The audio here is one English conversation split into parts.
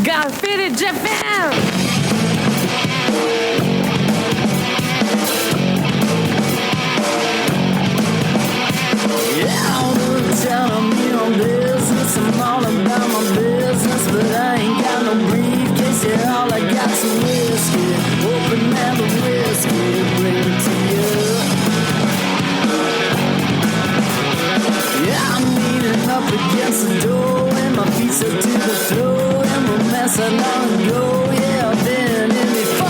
Got fitted Japan! Telling me on business, I'm all about my business, but I ain't got no briefcase, yeah, all I got's some whiskey, open man the whiskey, bring it to you. Yeah, I'm leaning up against the door, and my feet are to the floor, and we're messing on go, yeah, I've been in before,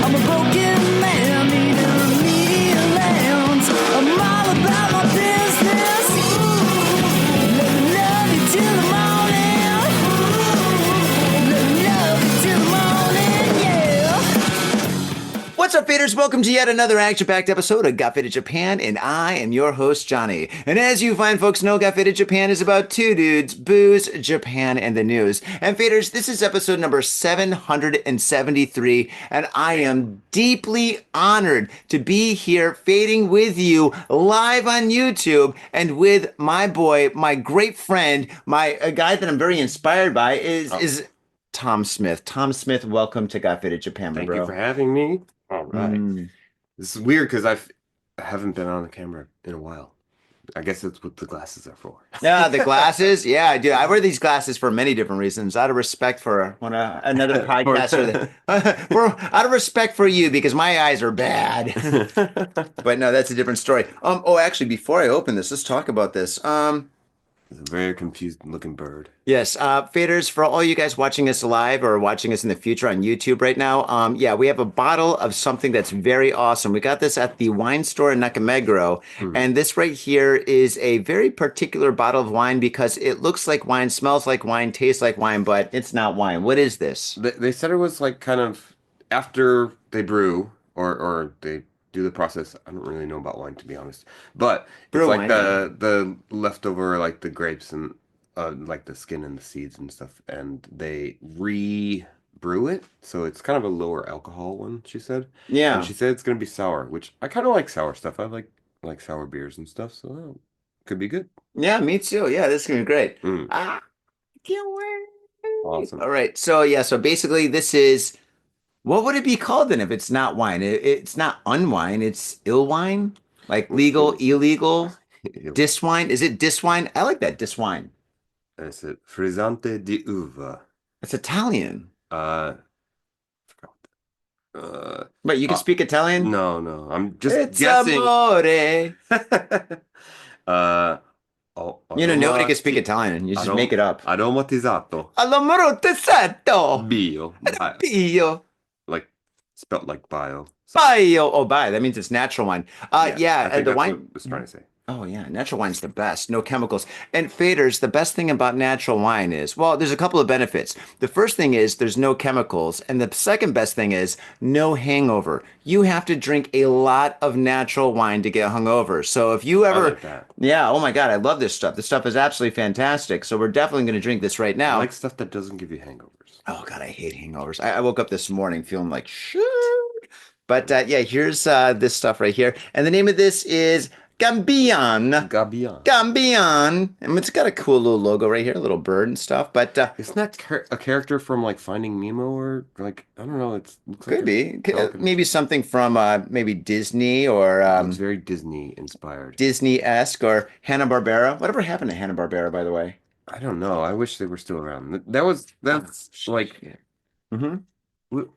I'm a broken man, needing remedial lands, I'm all about my business. What's up, faders? Welcome to yet another action-packed episode of Got Faded Japan, and I am your host, Johnny. And as you fine folks know, Got Faded Japan is about two dudes, booze, Japan, and the news. And faders, this is episode number 773, and I am deeply honored to be here fading with you live on YouTube and with my boy, my great friend, a guy that I'm very inspired by is Thom Smith. Thom Smith, welcome to Got Faded Japan, my bro. Thank you for having me. All right. This is weird because I haven't been on the camera in a while. I guess that's what the glasses are for. Yeah, the glasses. Yeah, I do. I wear these glasses for many different reasons. Out of respect for another podcaster, out of respect for you, because my eyes are bad. But no, that's a different story. Oh, actually, before I open this, let's talk about this. It's a very confused looking bird. Yes, faders, for all you guys watching us live or watching us in the future on YouTube right now, yeah, we have a bottle of something that's very awesome. We got this at the wine store in Nakameguro, and this right here is a very particular bottle of wine because it looks like wine, smells like wine, tastes like wine, but it's not wine. What is this? They said it was like kind of after they brew or they do the process. I don't really know about wine, to be honest, but it's like the leftover, like the grapes and like the skin and the seeds and stuff, and they re-brew it, so it's kind of a lower alcohol one, she said. Yeah. And she said it's gonna be sour, which I kind of like sour stuff. I like sour beers and stuff, so could be good. Yeah, me too. Yeah, this is gonna be great. Can't wait. Awesome. All right, so yeah, so basically this is. What would it be called then if it's not wine? It's not unwine, it's ill wine? Like legal, illegal, diswine? Is it diswine? I like that, diswine. Is it frizzante di uva? It's Italian. I forgot. But you can speak Italian? No. I'm just it's guessing. Amore. Nobody can speak Italian. You just make it up. Aromatizzato. Aromatizzato. Bio. Bio. Like spelt like bio. Bio. Oh, bio. That means it's natural wine. Yeah. I think the that's wine. what I was trying to say. Oh, yeah. Natural wine's the best. No chemicals. And faders, the best thing about natural wine is, well, there's a couple of benefits. The first thing is there's no chemicals. And the second best thing is no hangover. You have to drink a lot of natural wine to get hungover. So if you ever. I like that. Yeah. Oh, my God. I love this stuff. This stuff is absolutely fantastic. So we're definitely going to drink this right now. I like stuff that doesn't give you hangovers. Oh, God. I hate hangovers. I woke up this morning feeling like shit. But yeah, here's this stuff right here. And the name of this is Gabion. And it's got a cool little logo right here, a little bird and stuff. But isn't that a character from like Finding Nemo or like, I don't know, could be maybe something from maybe Disney or it's very Disney inspired. Disney-esque or Hanna-Barbera. Whatever happened to Hanna-Barbera, by the way? I don't know. I wish they were still around. That's like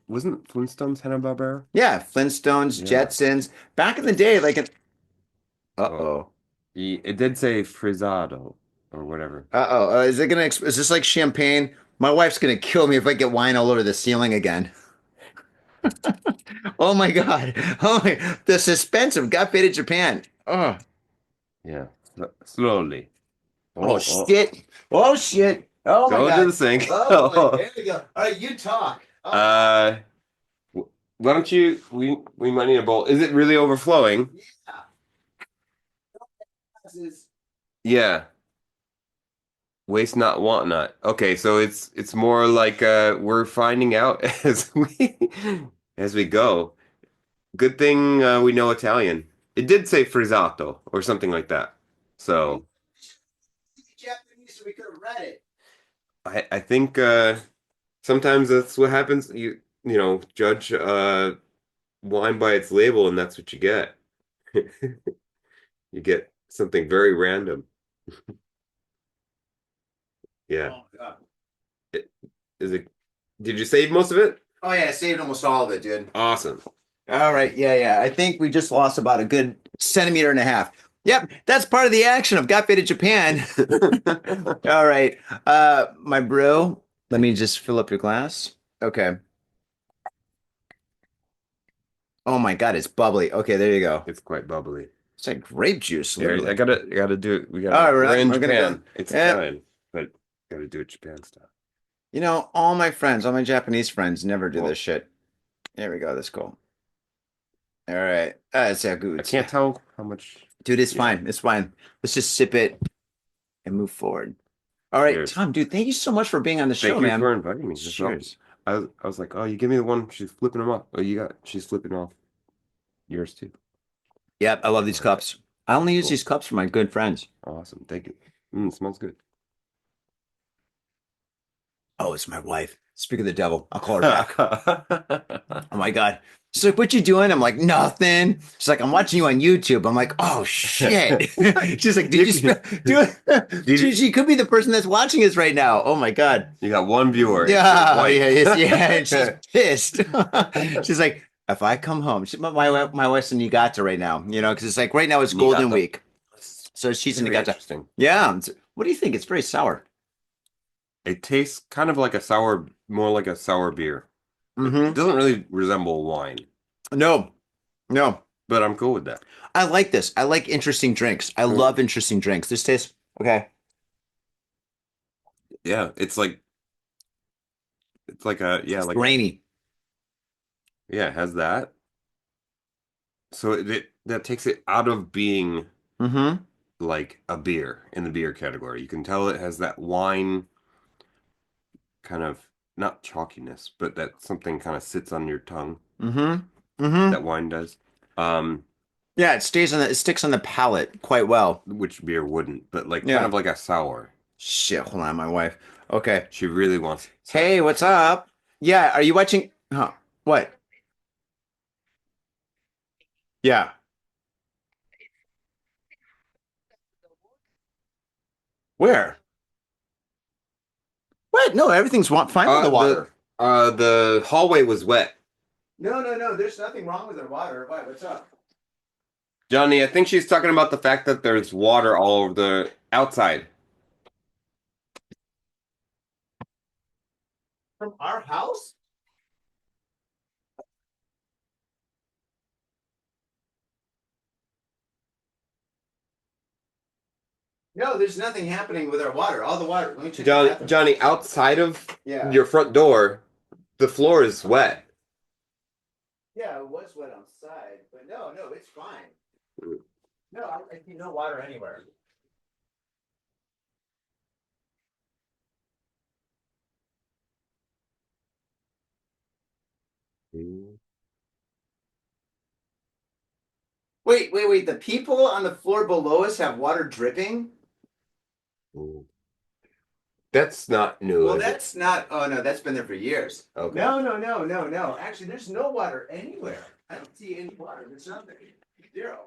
wasn't Flintstones Hanna-Barbera? Yeah, Flintstones, Jetsons. Back in the day, like it did say frizzado or whatever. Is this like champagne? My wife's gonna kill me if I get wine all over the ceiling again. Oh my God. The suspense of Got Faded Japan. Oh. Yeah. Slowly. Shit. Oh shit. Oh my God. Go to the sink. Oh, there we go. All right, you talk. Why don't you? We might need a bowl. Is it really overflowing? Yeah. Waste not, want not. Okay, so it's more like we're finding out as we go. Good thing we know Italian. It did say frizzato or something like that. So Japanese, so we could have read it. I think sometimes that's what happens. Judge wine by its label, and that's what you get. You get something very random. Yeah. Oh, God. It, is it? Did you save most of it? Oh yeah, I saved almost all of it, dude. Awesome. All right, yeah. I think we just lost about a good centimeter and a half. Yep, that's part of the action of Got Faded Japan. All right, my bro, let me just fill up your glass. Okay. Oh my God, it's bubbly. Okay, there you go. It's quite bubbly. It's like grape juice, Here, literally. I gotta do it. All right, We're in we're gonna Japan. go. It's Yeah. Italian, but gotta do it Japan style. You know, all my friends, all my Japanese friends never do Well, this shit. There we go. That's cool. All right. It's a I good. can't tell how much. Dude, it's Yeah. fine. It's fine. Let's just sip it and move forward. All right, Cheers. Tom, dude, thank you so much for being on the show, Thank you man. for inviting me. This is awesome. Cheers. I was like, oh, you give me the one. She's flipping them off. Oh, she's flipping off yours too. Yep, I love these cups. I only use Cool. these cups for my good friends. Awesome. Thank you. Smells good. Oh, it's my wife. Speak of the devil. I'll call her back. Oh my God. She's like, what you doing? I'm like, nothing. She's like, I'm watching you on YouTube. I'm like, oh shit. She's like, did you do it? She could be the person that's watching us right now. Oh my God. You got one viewer. Yeah, and she's pissed. She's like, if I come home, my wife's in Niigata right now, because it's like right now it's Golden Niigata. Week. So she's in Very Niigata. interesting. Yeah. What do you think? It's very sour. It tastes kind of like more like a sour beer. Mm-hmm. It doesn't really resemble wine, No. but I'm cool with that. I like this. I like interesting drinks. I love interesting drinks. This tastes okay. Yeah, it's like It's grainy. yeah, it has that. So that takes it out of being Mm-hmm. like a beer in the beer category. You can tell it has that wine kind of not chalkiness, but that something kind of sits on your tongue. Mm-hmm. Mm-hmm. That wine does. Yeah, it sticks on the palate quite well. Which beer wouldn't, but Yeah. kind of like a sour. Shit, hold on, my wife. Okay. She really wants. Hey, what's up? Yeah, are you watching? Huh? What? Yeah. Where? What? No, everything's fine with the water. The hallway was wet. No. There's nothing wrong with the water. What's up? Johnny, I think she's talking about the fact that there's water all over the outside. From our house? No, there's nothing happening with our water. All the water. Let me check the bathroom. Johnny, outside of Yeah. your front door, the floor is wet. Yeah, it was wet outside, but no, it's fine. No, I see no water anywhere. Wait. The people on the floor below us have water dripping? That's not new. Well, is it? that's not. Oh no, that's been there for years. Okay. No. Actually, there's no water anywhere. I don't see any water. There's nothing. Zero.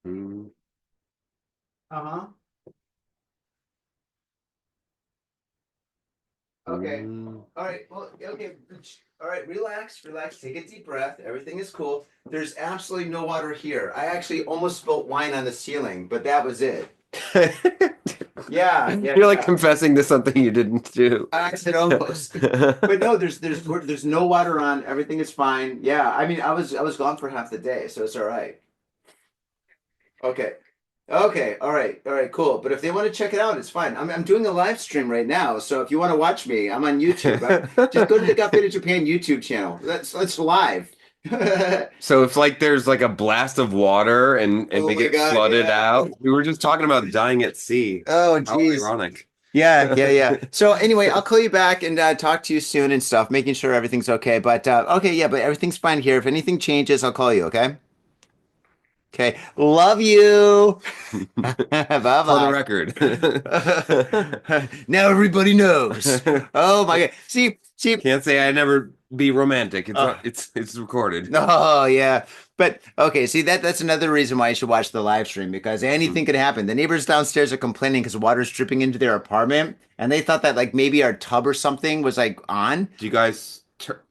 Mm. Uh-huh. Okay. All right. Well, okay. All right. Relax. Take a deep breath. Everything is cool. There's absolutely no water here. I actually almost spilled wine on the ceiling, but that was it. Yeah. You're like confessing to something you didn't do. I said almost. But no, there's no water on. Everything is fine. Yeah. I mean, I was gone for half the day, so it's all right. Okay. All right, cool. But if they want to check it out, it's fine. I'm doing a live stream right now, so if you want to watch me, I'm on YouTube. Just go to the Got Faded Japan YouTube channel. That's live. So if there's a blast of water and Oh they my get God, flooded yeah. out, we were just talking about dying at sea. Oh, How geez. ironic. Yeah. So anyway, I'll call you back and talk to you soon and stuff, making sure everything's okay. But okay, yeah, but everything's fine here. If anything changes, I'll call you. Okay. Okay. Love you. For the Bye-bye. record. Now everybody knows. Oh my God. See. Can't say I never be romantic. Uh, It's recorded. oh yeah. But okay, see that's another reason why you should watch the live stream because Hmm. anything could happen. The neighbors downstairs are complaining because water's dripping into their apartment, and they thought that like maybe our tub or something was like on Do you guys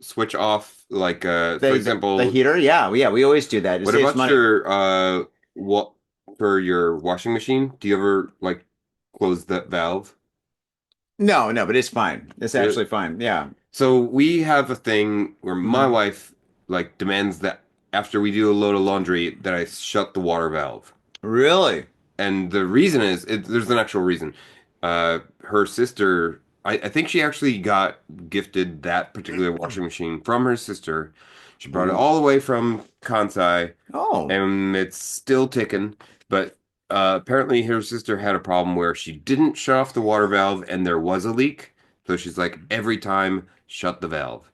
switch off like for the example, heater. Yeah, we always do that. It what saves about money. your what for your washing machine? Do you ever like close that valve? No, but it's fine. It's Really? actually fine. Yeah. So we have a thing where my Mhm. wife like demands that after we do a load of laundry that I shut the water valve. Really? And the reason is there's an actual reason. Her sister, I think she actually got gifted that particular washing machine from her sister. She brought it Ooh. all the way from Kansai, Oh, and it's still ticking. But apparently, her sister had a problem where she didn't shut off the water valve, and there was a leak. So she's like, every time, shut the valve.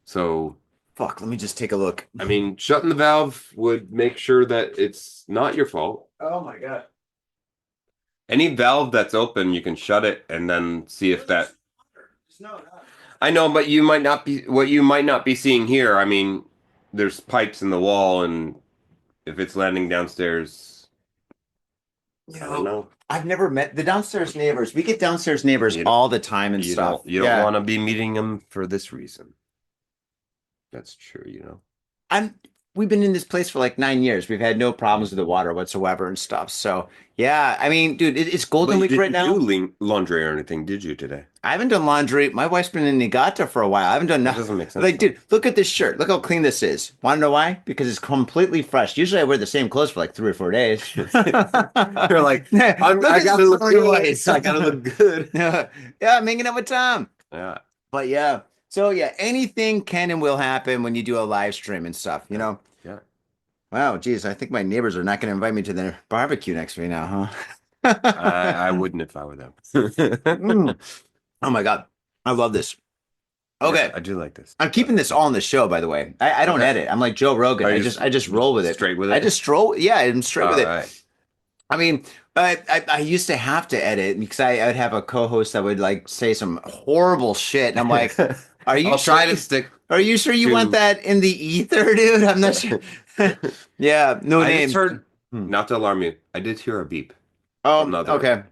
So, fuck. Let me just take a look. I mean, shutting the valve would make sure that it's not your fault. Oh my God. Any valve that's open, you can shut it and then see if that. There's no, no. I know, but you might not be what you might not be seeing here. I mean, there's pipes in the wall, and if it's landing downstairs, You I don't know, know. I've never met the downstairs neighbors. We get downstairs neighbors You, all the time and you stuff. don't Yeah. want to be meeting them for this reason. That's true. I'm we've been in this place for like 9 years. We've had no problems with the water whatsoever and stuff. So yeah, I mean, dude, it's But Golden you Week right didn't do now. laundry or anything, did you today? I haven't done laundry. My wife's been in Niigata for a while. I haven't done That nothing. doesn't make sense Like, though. dude, look at this shirt. Look how clean this is. Want to know why? Because it's completely fresh. Usually I wear the same clothes for like 3 or 4 days. You're like, Look I at gotta the look pearly good. whites. I gotta look good. Yeah, I'm hanging out with Tom. Yeah, But yeah. So yeah, anything can and will happen when you do a live stream and stuff, you yeah, know? yeah. Wow, geez, I think my neighbors are not going to invite me to their barbecue next week now, I huh? wouldn't if I were them. Mm. Oh my God. I love this. Yeah, Okay. I do like this. I'm keeping this all in the show, by the way. I don't Okay. edit. I'm like Joe Rogan. Are I you just roll with it. straight with I it? just stroll. Yeah, I'm straight with All it. right. I mean, I used to have to edit because I would have a co-host that would like say some horrible shit, and I'm like, "Are you I'll sure? try to stick Are you sure you want to. that in the ether, dude? I'm not sure." Yeah, no I just names. heard, Hmm. not to alarm you, I did hear a beep from the other Okay. end.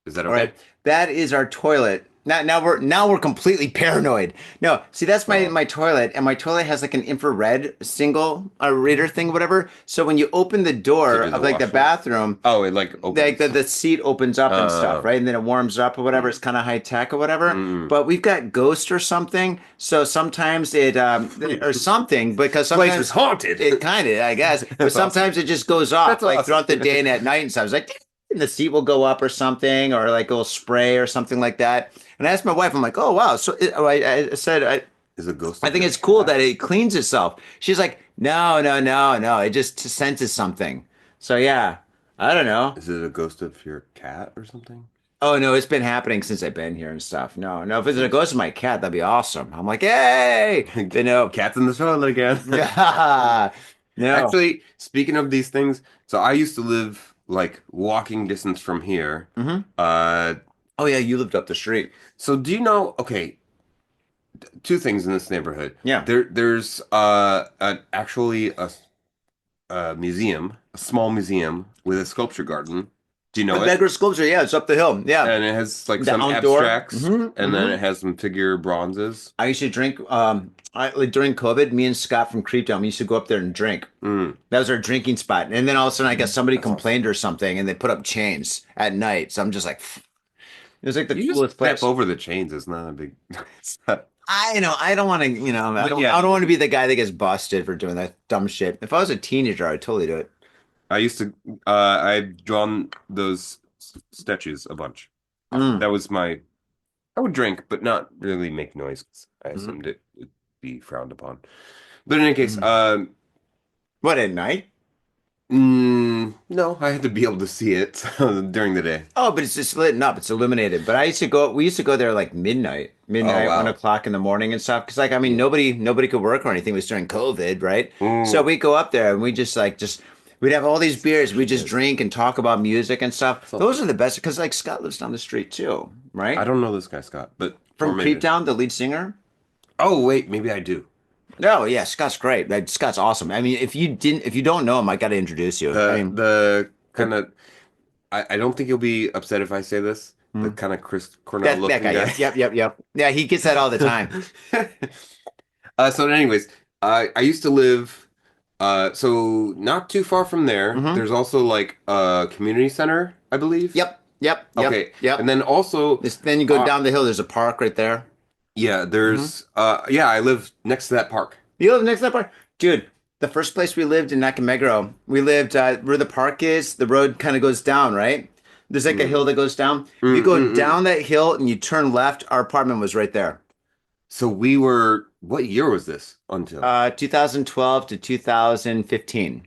Is that All okay? right. That is our toilet. Now we're completely paranoid. No, see that's my Oh, my toilet, and my toilet has like an infrared single reader thing, whatever. So when you open the to door do the of like the washroom? bathroom, Oh, it like like opens. the seat opens up and stuff, Uh, right? And then it warms up or whatever. It's mm, kind of high tech or whatever. mm. But we've got ghost or something. So sometimes it or something because Place was sometimes haunted. it kind of, I guess, but That's awesome. sometimes it just goes off That's like awesome. throughout the day and at night and stuff. It's like and the seat will go up or something, or like a little spray or something like that. And I asked my wife, I'm like, oh wow. So I said Is a ghost I of think your it's cool cat? that it cleans itself. She's like, no. It just senses something. So yeah, I don't know. Is it a ghost of your cat or something? Oh no, it's been happening since I've been here and stuff. No. If it's a Since ghost of my cat, that'd be awesome. I'm like, hey, but no, cat's in the toilet again. yeah, no. Actually, speaking of these things, so I used to live like walking distance from here. Hmm. Uh, Oh yeah, you lived up the street. so do you know? Okay, two things in this neighborhood. Yeah, There's actually a museum, a small museum with a sculpture garden. Do you the know it? beggar sculpture. Yeah, it's up the hill. Yeah, And it has like the some outdoor. abstracts, and then it has some figure bronzes. I used to drink. Like during COVID, me and Scott from Creeptown, we used to go up there and drink. Mm, That was our drinking spot. And then all of a sudden, I guess somebody that's awesome. complained or something, and they put up chains at night. So I'm just like, it was like the You just coolest step place. over the chains. It's not a big. It's not, I know. I don't want to. but yeah, I don't want to be the guy that gets busted for doing that dumb shit. If I was a teenager, I'd totally do it. I used to. I've drawn those statues a bunch. Mm. That was my. I would drink, but not really make noise. 'Cause I Mhm. assumed it would be frowned upon. But in any case, Mhm. What at night? no, I had to be able to see it during the day. Oh, but it's just lit up. It's illuminated. But I used to go. We used to go there like Oh midnight, one wow. o'clock in the morning and stuff. Because like I mean, Yeah. nobody could work or anything. It was during COVID, right? So Mm, we go up there and we just We'd have all these beers. We just drink and talk about music and stuff. So Those are the best because like Scott lives down the street too, I right? don't know this guy Scott, but or From maybe. Creeptown, the lead singer. Oh wait, maybe I do. No, yeah, Scott's great. Like, Scott's awesome. I mean, if you don't know him, I got to introduce you. I mean, The kind of I don't think you'll be upset if I say this. The hmm. kind of Chris Cornell That looking guy. guy. Yep. Yeah, he gets that all the time. So anyways, I used to live so not too far from there. Hmm. There's also like a community center, I believe. Okay. And Yep. then also Then you go uh down the hill. There's a park right there. yeah, Hmm. there's yeah, I live next to that park. You live next to that park, dude. The first place we lived in Nakameguro, we lived where the park is. The road kind of goes down, right? There's like a hill Mm. that goes down. You Mm, go mm, mm. down that hill and you turn left. Our apartment was right there. So we were what year was this until? 2012 to 2015.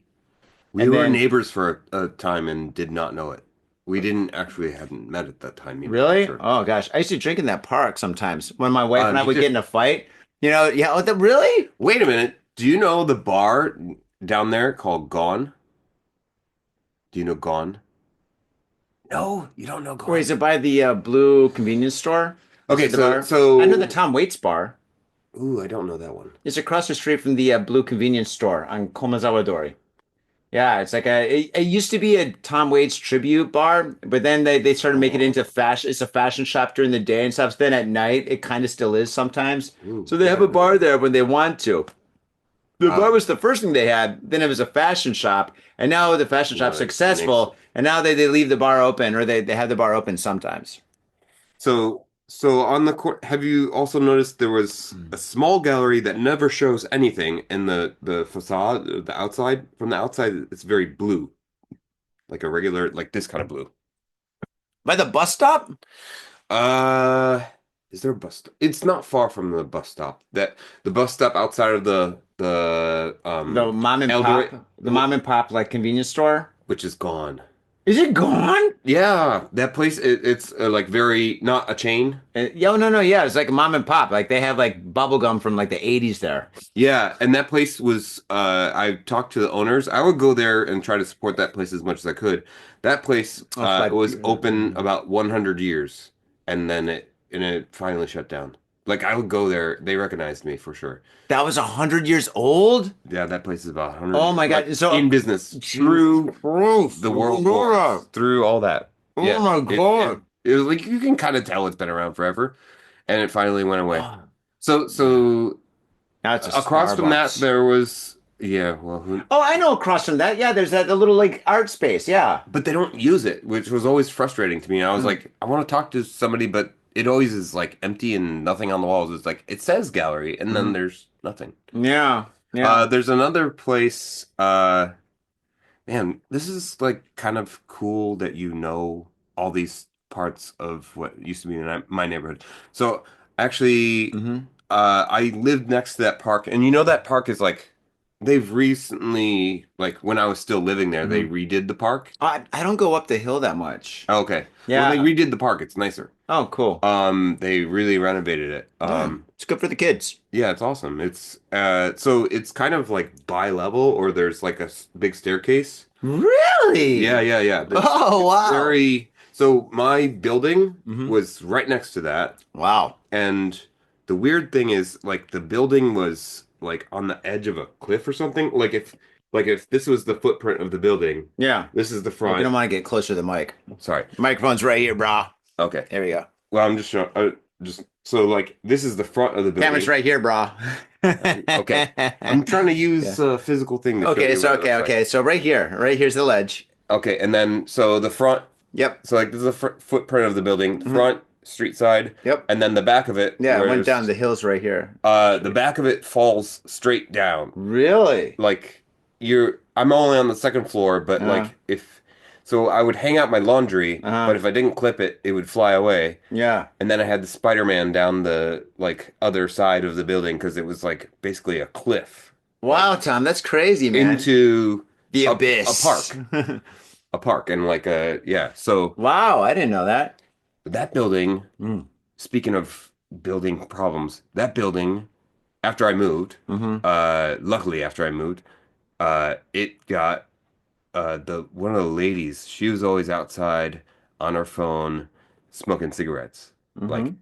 We And were then, neighbors for a time and did not know it. We didn't actually hadn't met at that time either, for really? sure. Oh gosh, I used to drink in that park sometimes when my wife and I You would get did. in a fight. Yeah. Oh, really? Wait a minute. Do you know the bar down there called Gone? Do you know Gone? No, you don't know Where Gone. is it by the blue convenience store? Next Okay, to the so bar. I know the so Tom Waits bar. ooh, I don't know that one. It's across the street from the blue convenience store on Komazawa Dori. Yeah, it's like it used to be a Tom Waits tribute bar, but then they started making it Oh, into fashion. It's a fashion shop during the day and stuff. Then at night, it kind of still is sometimes. ooh, So they have yeah, a bar there when they want to. The bar wow. was the first thing they had. Then it was a fashion shop, and now the fashion Now shop's it makes successful, and now they leave the bar open or they have the bar open sometimes. so on the court. Have you also noticed there was Mm. a small gallery that never shows anything, and the facade, the outside from the outside, it's very blue, like a regular, like this kind of blue. By the bus stop, Uh, is there a bus stop? It's not far from the bus stop. That the bus stop outside of the the mom and Eldoret, pop, the mom and pop like convenience store. which is gone. Is it gone? Yeah, that place it's like very not a chain. Yo, no, yeah, it's like a mom and pop. Like they have like bubble gum from like the 80s there. Yeah, and that place was I talked to the owners. I would go there and try to support that place as much as I could. That place Oh, fly. was open about 100 years and then it finally shut down. Like I would go there, they recognized me for sure. That was 100 years old. Yeah, that place is about 100 Oh years, my like God! So, in business Jesus through Christ, the oh world my wars, God. through all that. Oh Yeah, my it it, God. it was like you can kind of tell it's been around forever, and it finally went away. Oh, yeah. So Now it's a across from that Starbucks. there was yeah, well, Oh, I know across from that. Yeah, there's that the little like art space. Yeah. but they don't use it, which was always frustrating to me. I was Mm. like, I want to talk to somebody, but it always is like empty and nothing on the walls. It's like it says gallery, and then Mhm. there's nothing. Yeah. Yeah. There's another place. Man, this is like kind of cool that you know all these parts of what used to be in my neighborhood. So actually, Hmm. I lived next to that park, and you know that park is like they've recently, like when I was still living there, they Hmm. redid the park. I don't go up the hill that much. Oh, okay, well they Yeah. redid the park. It's nicer. Oh, cool. They really renovated it. Yeah. It's good for the kids. Yeah, it's awesome. It's so it's kind of like bi-level, or there's like a big staircase. Yeah, Really? yeah. Oh, It's wow. very so my building Hmm. was right next to that, Wow. and the weird thing is like the building was like on the edge of a cliff or something. Like if this was the footprint of the building, Yeah. this is the Hope you front. don't want to get closer to the mic. Sorry. Microphone's right here, bro. Okay. There we go. Well, I'm just showing just so like this is the front of the Camera's building. right here, bro. Okay. I'm trying to use Yeah. a physical thing to show Okay, you so what it looks like. okay. So right here. Right here's the ledge. Okay, and then so the front, Yep. so like this is the footprint of the building, Hmm. front, street side, Yep. and then the back of it, Yeah, it where went down there's the hills right here. the back of it falls straight down. Really? Like I'm only on the second floor, but Uh, like if so I would hang out my laundry, uh-huh. but if I didn't clip it, it would fly away. Yeah. And then I had the Spider-Man down the like other side of the building because it was like basically a cliff, Wow, like Tom, that's crazy, man. into The a abyss. park. A park and like a yeah. So Wow, I didn't know that. that building, Mm. speaking of building problems, that building, after I moved, Hmm. luckily after I moved, it got the one of the ladies, she was always outside on her phone smoking cigarettes. Like Hmm.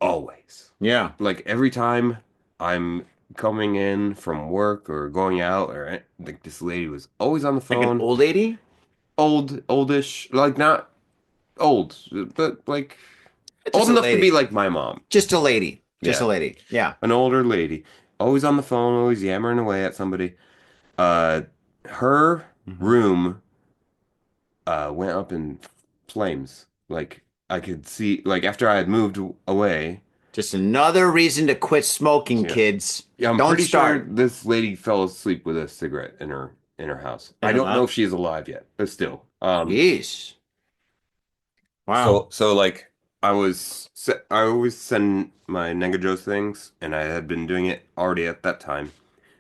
always. Yeah. Like every time I'm coming in from work or going out or like this lady was always on the Like an phone. old lady? Oldish, like not old, but like Just old a enough to be lady. like my mom. Just a lady. Just a Yeah, lady. Yeah. an older lady, always on the phone, always yammering away at somebody. Uh, her Hmm. room went up in flames. Like I could see, like after I had moved away. Just another reason to quit smoking, Yeah, kids. yeah, I'm Don't pretty sure start. this lady fell asleep with a cigarette in her house. In I her don't know mouth. if she's alive yet, but still. Jeez. Wow. So like I always send my Negajo's things, and I had been doing it already at that time.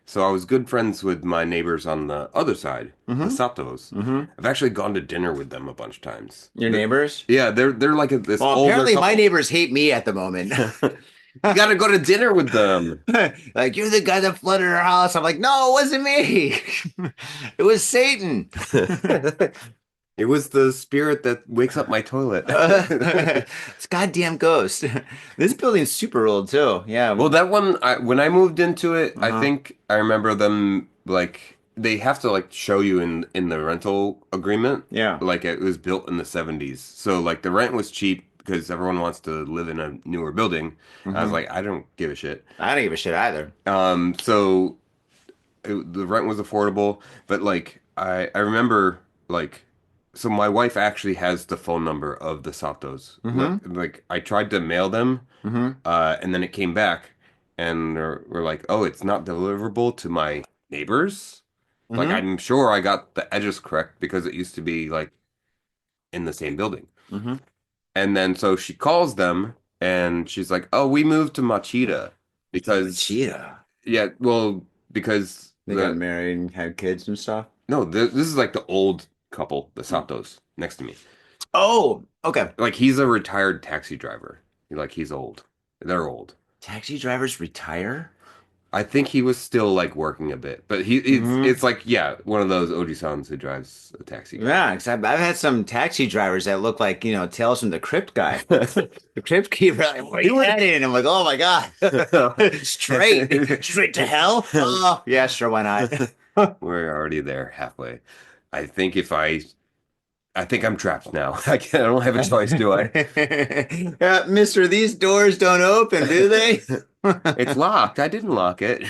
So I was good friends with my neighbors on the other side, the Hmm. Satos. Hmm. I've actually gone to dinner with them a bunch of times. Your neighbors? Yeah, they're like this Well, older apparently my couple. neighbors hate me at the moment. You got to go to dinner with them. Like, you're the guy that flooded our house. I'm like, no, it wasn't me. It was Satan. It was the spirit that wakes up my toilet. It's goddamn ghost. This building's super old too. Yeah. Well, that one, when I moved into it, I Uh-huh. think I remember them like they have to like show you in the rental agreement, Yeah. like it was built in the 70s. So like the rent was cheap because everyone wants to live in a newer building. I was Hmm. like, I don't give a shit. I don't give a shit either. So the rent was affordable, but like I remember like so my wife actually has the phone number of the Satos. Hmm. Like I tried to mail them, Hmm. and then it came back, and we're like, oh, it's not deliverable to my neighbors. Like Hmm. I'm sure I got the address correct because it used to be like in the same building. Hmm. And then so she calls them and she's like, "Oh, we moved to Machida because Cheetah. yeah, well, because They got married and had kids and stuff. no, this is like the old couple, the Satos next to me. Oh, okay. Like he's a retired taxi driver. Like he's old. They're old. Taxi drivers retire? I think he was still like working a bit, but Hmm. it's like yeah, one of those Oji-sans who drives a taxi guy. Yeah, because I've had some taxi drivers that look like, Tales from the Crypt guy. The Crypt Keeper, like, where He you would. heading? I'm like, oh my God. Straight to hell? Oh, yeah, sure, why not? We're already there halfway. I think if I think I'm trapped now. I don't have a choice, do I? Mister, these doors don't open, do they? It's locked. I didn't lock it.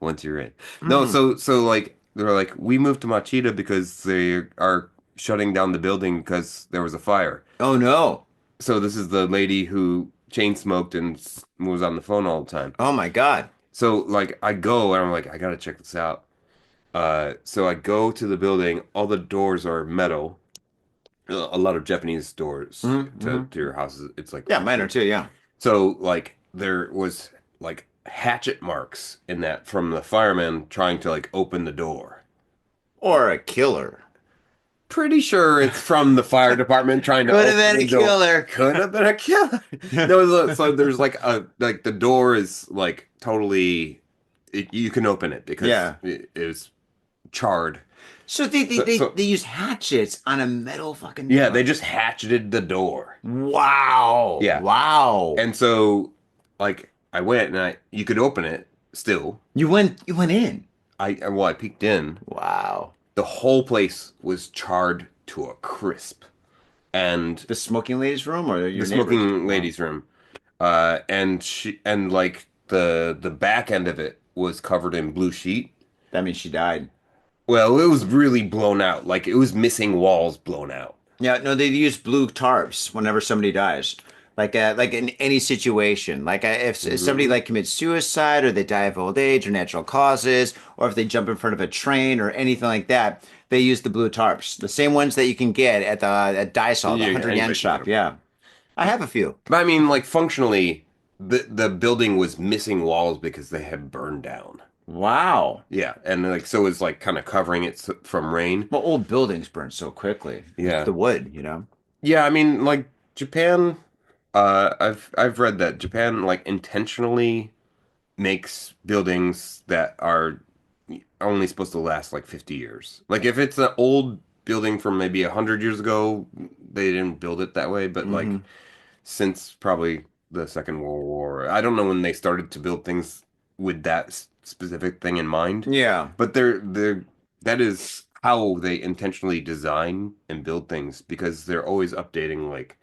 Once you're in. No, Hmm. so like they're like we moved to Machida because they are shutting down the building because there was a fire. Oh no. So this is the lady who chain smoked and was on the phone all the time. Oh my God. So like I go and I'm like I gotta check this out. So I go to the building. All the doors are metal. A lot of Japanese doors Hmm. Hmm. to your houses. It's like Yeah, mine are too, yeah. so like there was like hatchet marks in that from the fireman trying to like open the door. Or a killer. Pretty sure it's from the fire department trying to Could have open been the a door. killer. Could have been a killer. No, so there's like a like the door is like totally you can open it because Yeah. it is charred. So they, they, So, they, so they use hatchets on a metal fucking yeah, they door. just hatcheted the door. Wow. Yeah. Wow. And so like I went and I you could open it still. You went in. I peeked in. Wow. The whole place was charred to a crisp. And The smoking lady's room or the your neighbor's? smoking Wow. lady's room. And she and like the back end of it was covered in blue sheet. That means she died. Well, it was really blown out. Like it was missing walls blown out. Yeah, no, they use blue tarps whenever somebody dies. Like in any situation. Like if somebody Hmm. like commits suicide or they die of old age or natural causes, or if they jump in front of a train or anything like that, they use the blue tarps. The same ones that you can get at the at Dysol, the Yeah, 100 yen anybody can get shop. them. Yeah. I have a few. But I mean, like functionally, the building was missing walls because they had burned down. Wow. Yeah, and like so it's like kind of covering it from rain. Well, old buildings burn so quickly. It's Yeah. the wood. Yeah, I mean, like Japan, I've read that Japan like intentionally makes buildings that only supposed to last like 50 years. Like if it's an old building from maybe 100 years ago, they didn't build it that way. But like Hmm. since probably the Second World War, I don't know when they started to build things with that specific thing in mind. Yeah. But they're that is how they intentionally design and build things because they're always updating like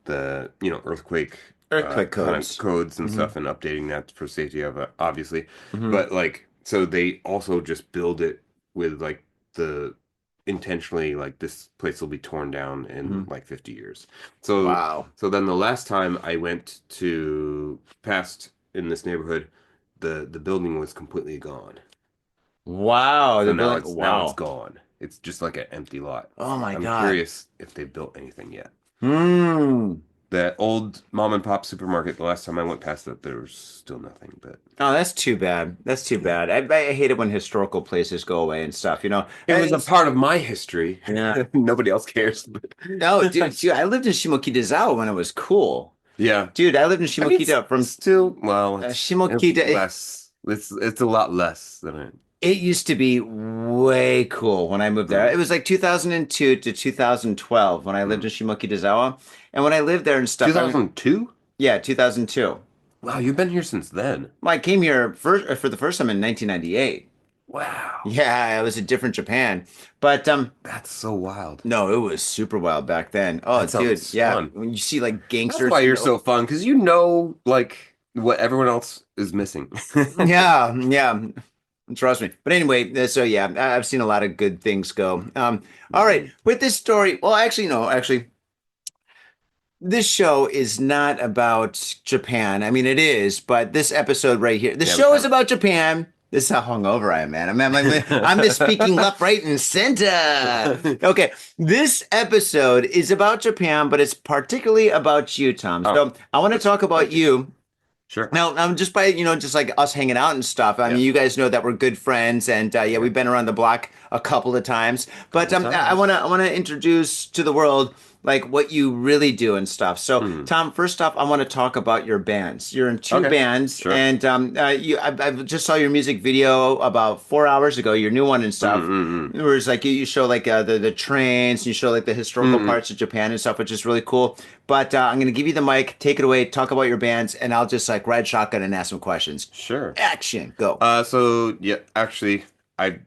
the earthquake Earthquake kind of codes. codes and Hmm. stuff and updating that for safety of it, obviously. Hmm. But like so they also just build it with like the intentionally like this place will be torn down in Hmm. like 50 years. So Wow. so then the last time I went to past in this neighborhood, the building was completely gone. Wow. So The now building. it's Wow. gone. It's just like an empty lot. Oh my I'm God. curious if they built anything yet. Hmm. That old mom and pop supermarket, the last time I went past it, there was still nothing. But Oh, that's too bad. That's too yeah, bad. I hate it when historical places go away and stuff, you know. it was a part of my history. Yeah. Nobody else cares. But No, dude, I lived in Shimokidazawa when it was cool. yeah, Dude, I lived in I mean, Shimokita from still, well, it's Shimokita. less. It's a lot less than it. It used to be way cool when I moved there. Mm, It was like 2002 to 2012 when I lived mm. in Shimokidazawa. And when I lived there and stuff, I mean, 2002? yeah, 2002. Wow, you've been here since then. Well, I came here first for the first time in 1998. Wow, Yeah, it was a different Japan. But that's so wild. no, it was super wild back then. Oh, That dude, sounds yeah. fun. When you see like That's why gangsters, you're so fun, because you know, like, what everyone else is missing. yeah, yeah. Trust me. But anyway, so yeah, I've seen a lot of good things go. All right, Mm. with this story, well, actually, no, actually, this show is not about Japan. I mean, it is, but this episode right here, the Yeah, we show kind is about Japan. This is how hungover I am, man. I'm misspeaking of. left, right, and center. Okay, this episode is about Japan, but it's particularly about you, Tom. Oh, So I want to talk about thank you. you. Sure. Now, just by, just like us hanging out and stuff. I Yeah, mean, you guys know that we're good friends, and yeah, yeah. we've been around the block a couple of times. But Couple I times. want to introduce to the world like what you really do and stuff. So, Hmm. Tom, first off, I want to talk about your bands. You're in two Okay. bands, Sure. and I just saw your music video about 4 hours ago, your new one and stuff. Mm-mm-mm. Where it's like you show like the trains, and you show like the historical Mm-mm. parts of Japan and stuff, which is really cool. But I'm gonna give you the mic, take it away, talk about your bands, and I'll just like ride shotgun and ask some questions. Sure. Action, go. So yeah, actually, I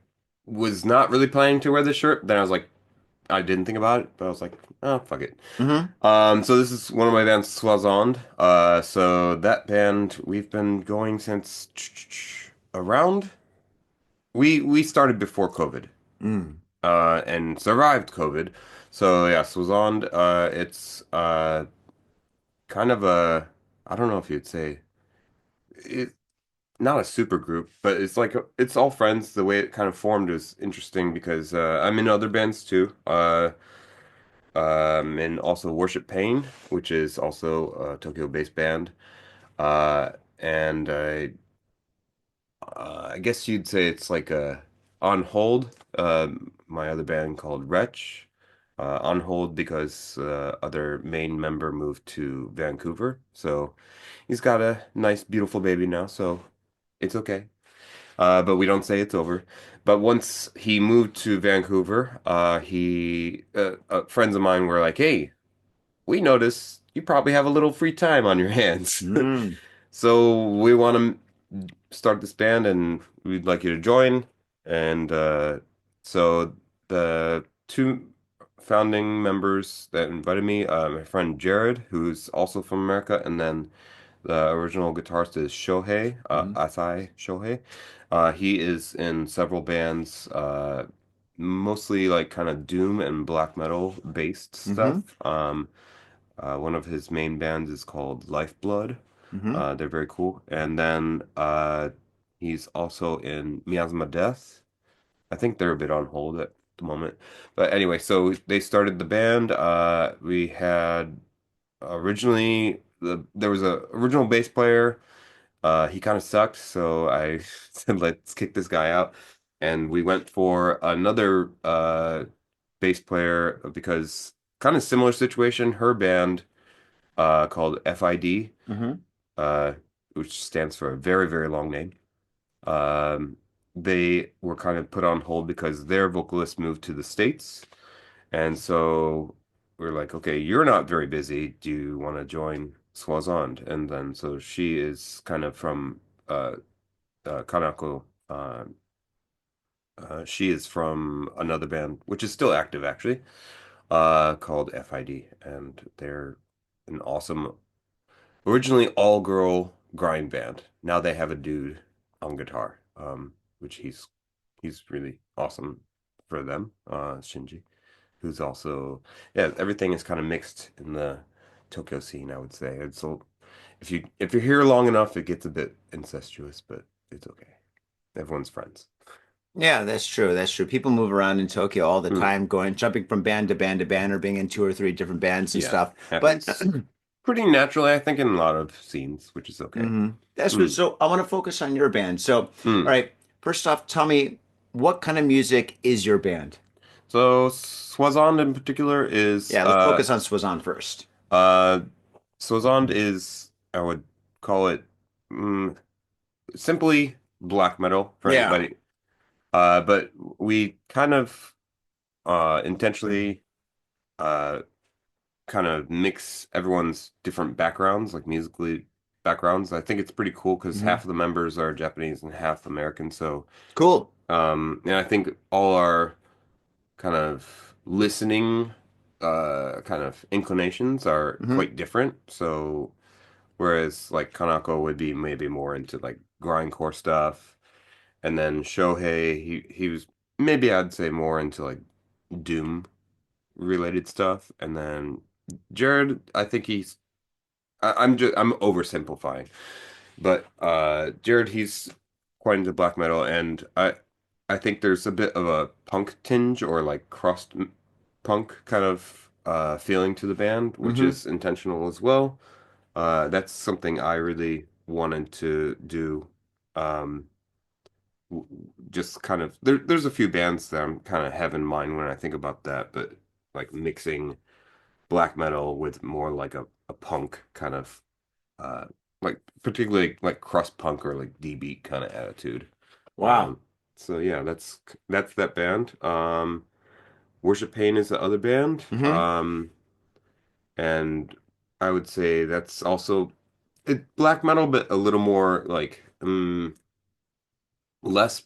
was not really planning to wear this shirt. Then I was like, I didn't think about it, but I was like, oh, fuck it. Mm-hmm. So this is one of my bands, Swazond. So that band, we've been going since around. We started before COVID, Mm. and survived COVID. So yeah, Swazond, it's kind of a, I don't know if you'd say it, not a super group, but it's like it's all friends. The way it kind of formed is interesting because I'm in other bands too. And also Worship Pain, which is also a Tokyo-based band. And I guess you'd say it's like a on hold. My other band called Wretch, on hold because other main member moved to Vancouver. So he's got a nice, beautiful baby now, so it's okay. But we don't say it's over. But once he moved to Vancouver, he friends of mine were like, "Hey, we notice you probably have a little free time on your hands. Mm. So we want to start this band and we'd like you to join." And so the two founding members that invited me, my friend Jared, who's also from America, and then the original guitarist is Shohei, Mm-hmm. Asai Shohei. He is in several bands, mostly like kind of doom and black metal based stuff. Mm-hmm. One of his main bands is called Lifeblood. Mm-hmm. They're very cool. And then he's also in Miasma Death. I think they're a bit on hold at the moment. But anyway, so they started the band. We had originally there was a original bass player. He kind of sucked, so I said, let's kick this guy out. And we went for another bass player because kind of similar situation. Her band called FID, Mm-hmm. uh, which stands for a very, very long name. Um, they were kind of put on hold because their vocalist moved to the States. And so we're like, okay, you're not very busy. Do you want to join Swazand? And then so she is kind of from Kanako. She is from another band, which is still active actually, called FID. And they're an awesome, originally all-girl grind band. Now they have a dude on guitar, which he's really awesome for them, Shinji, who's also, yeah, everything is kind of mixed in the Tokyo scene, I would say. It's so if you're here long enough, it gets a bit incestuous, but it's okay. Everyone's friends. Yeah, that's true. That's true. People move around in Tokyo all the Mm, time, going jumping from band to band to band, or being in two or three different bands and yeah, stuff. But happens pretty naturally, I think, in a lot of scenes, which is okay. that's what. Mm, So I want to focus on your band. So, all mm. right. First off, tell me what kind of music is your band? So Swazand in particular is Yeah, let's focus on Swazan first. uh Swazand is, I would call it, mm, simply black metal for Yeah. anybody. But we kind of intentionally uh kind of mix everyone's different backgrounds, like musically backgrounds. I think it's pretty cool because Hmm. half of the members are Japanese and half American. So Cool. and I think all our kind of listening kind of inclinations are Hmm. quite different. So whereas like Kanako would be maybe more into like grindcore stuff, and then Shohei he was maybe I'd say more into like doom related stuff, and then Jared I think I'm oversimplifying, but Jared he's quite into black metal, and I think there's a bit of a punk tinge or like crust punk kind of feeling to the band, which Hmm. is intentional as well. That's something I really wanted to do. Um, just kind of there's a few bands that I'm kind of have in mind when I think about that, but like mixing black metal with more like a punk kind of uh like particularly like crust punk or like D beat kind of attitude. Wow. Um, so yeah, that's that band. Worship Pain is the other band. Hmm. And I would say that's also black metal, but a little more like less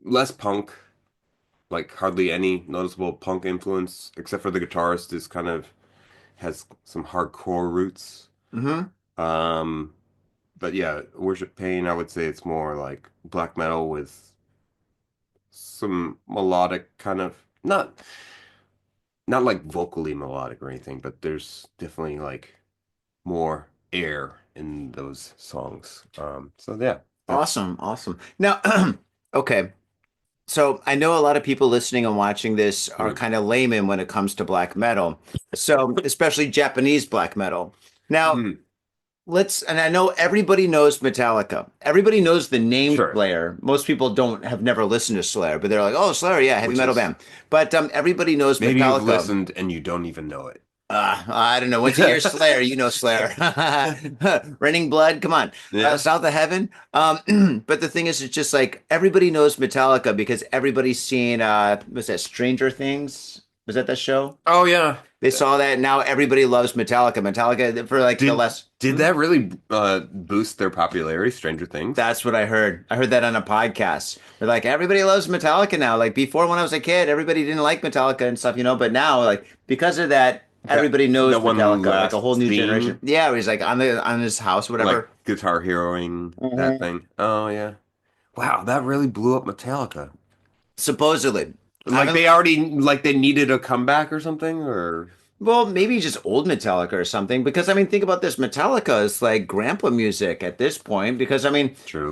less punk, like hardly any noticeable punk influence, except for the guitarist is kind of has some hardcore roots. Hmm. Um, but yeah, Worship Pain, I would say it's more like black metal with some melodic kind of not like vocally melodic or anything, but there's definitely like more air in those songs. So yeah, that's Awesome. Awesome. Now, okay. So I know a lot of people listening and watching this are mm, kind of layman when it comes to black metal. So especially Japanese black metal. Now, mm, and I know everybody knows Metallica. Everybody knows the name sure. Slayer. Most people don't have never listened to Slayer, but they're like, oh, Slayer, yeah, heavy Which metal is band. But everybody knows maybe you've Metallica. listened and you don't even know it. I don't know. Once you hear Slayer, you know Slayer. Raining Blood, come on. Yeah. South of Heaven. But the thing is, it's just like everybody knows Metallica because everybody's seen, was that Stranger Things? Was that show? Oh yeah. They saw that. Now everybody loves Metallica. Metallica for like the Did less. did that really boost their popularity, Stranger Things? That's what I heard. I heard that on a podcast. They're like, everybody loves Metallica now. Like before, when I was a kid, everybody didn't like Metallica and stuff, but now, like because of that, That everybody the knows one Metallica. Like a last whole new generation. theme, Yeah, he's like on his house, like whatever. guitar heroing, that Mhm. thing. Oh yeah. Wow, that really blew up Metallica. Supposedly, I Like haven't. they already like they needed a comeback or something, or Well, maybe just old Metallica or something. Because I mean, think about this: Metallica is like grandpa music at this point. Because I mean, true.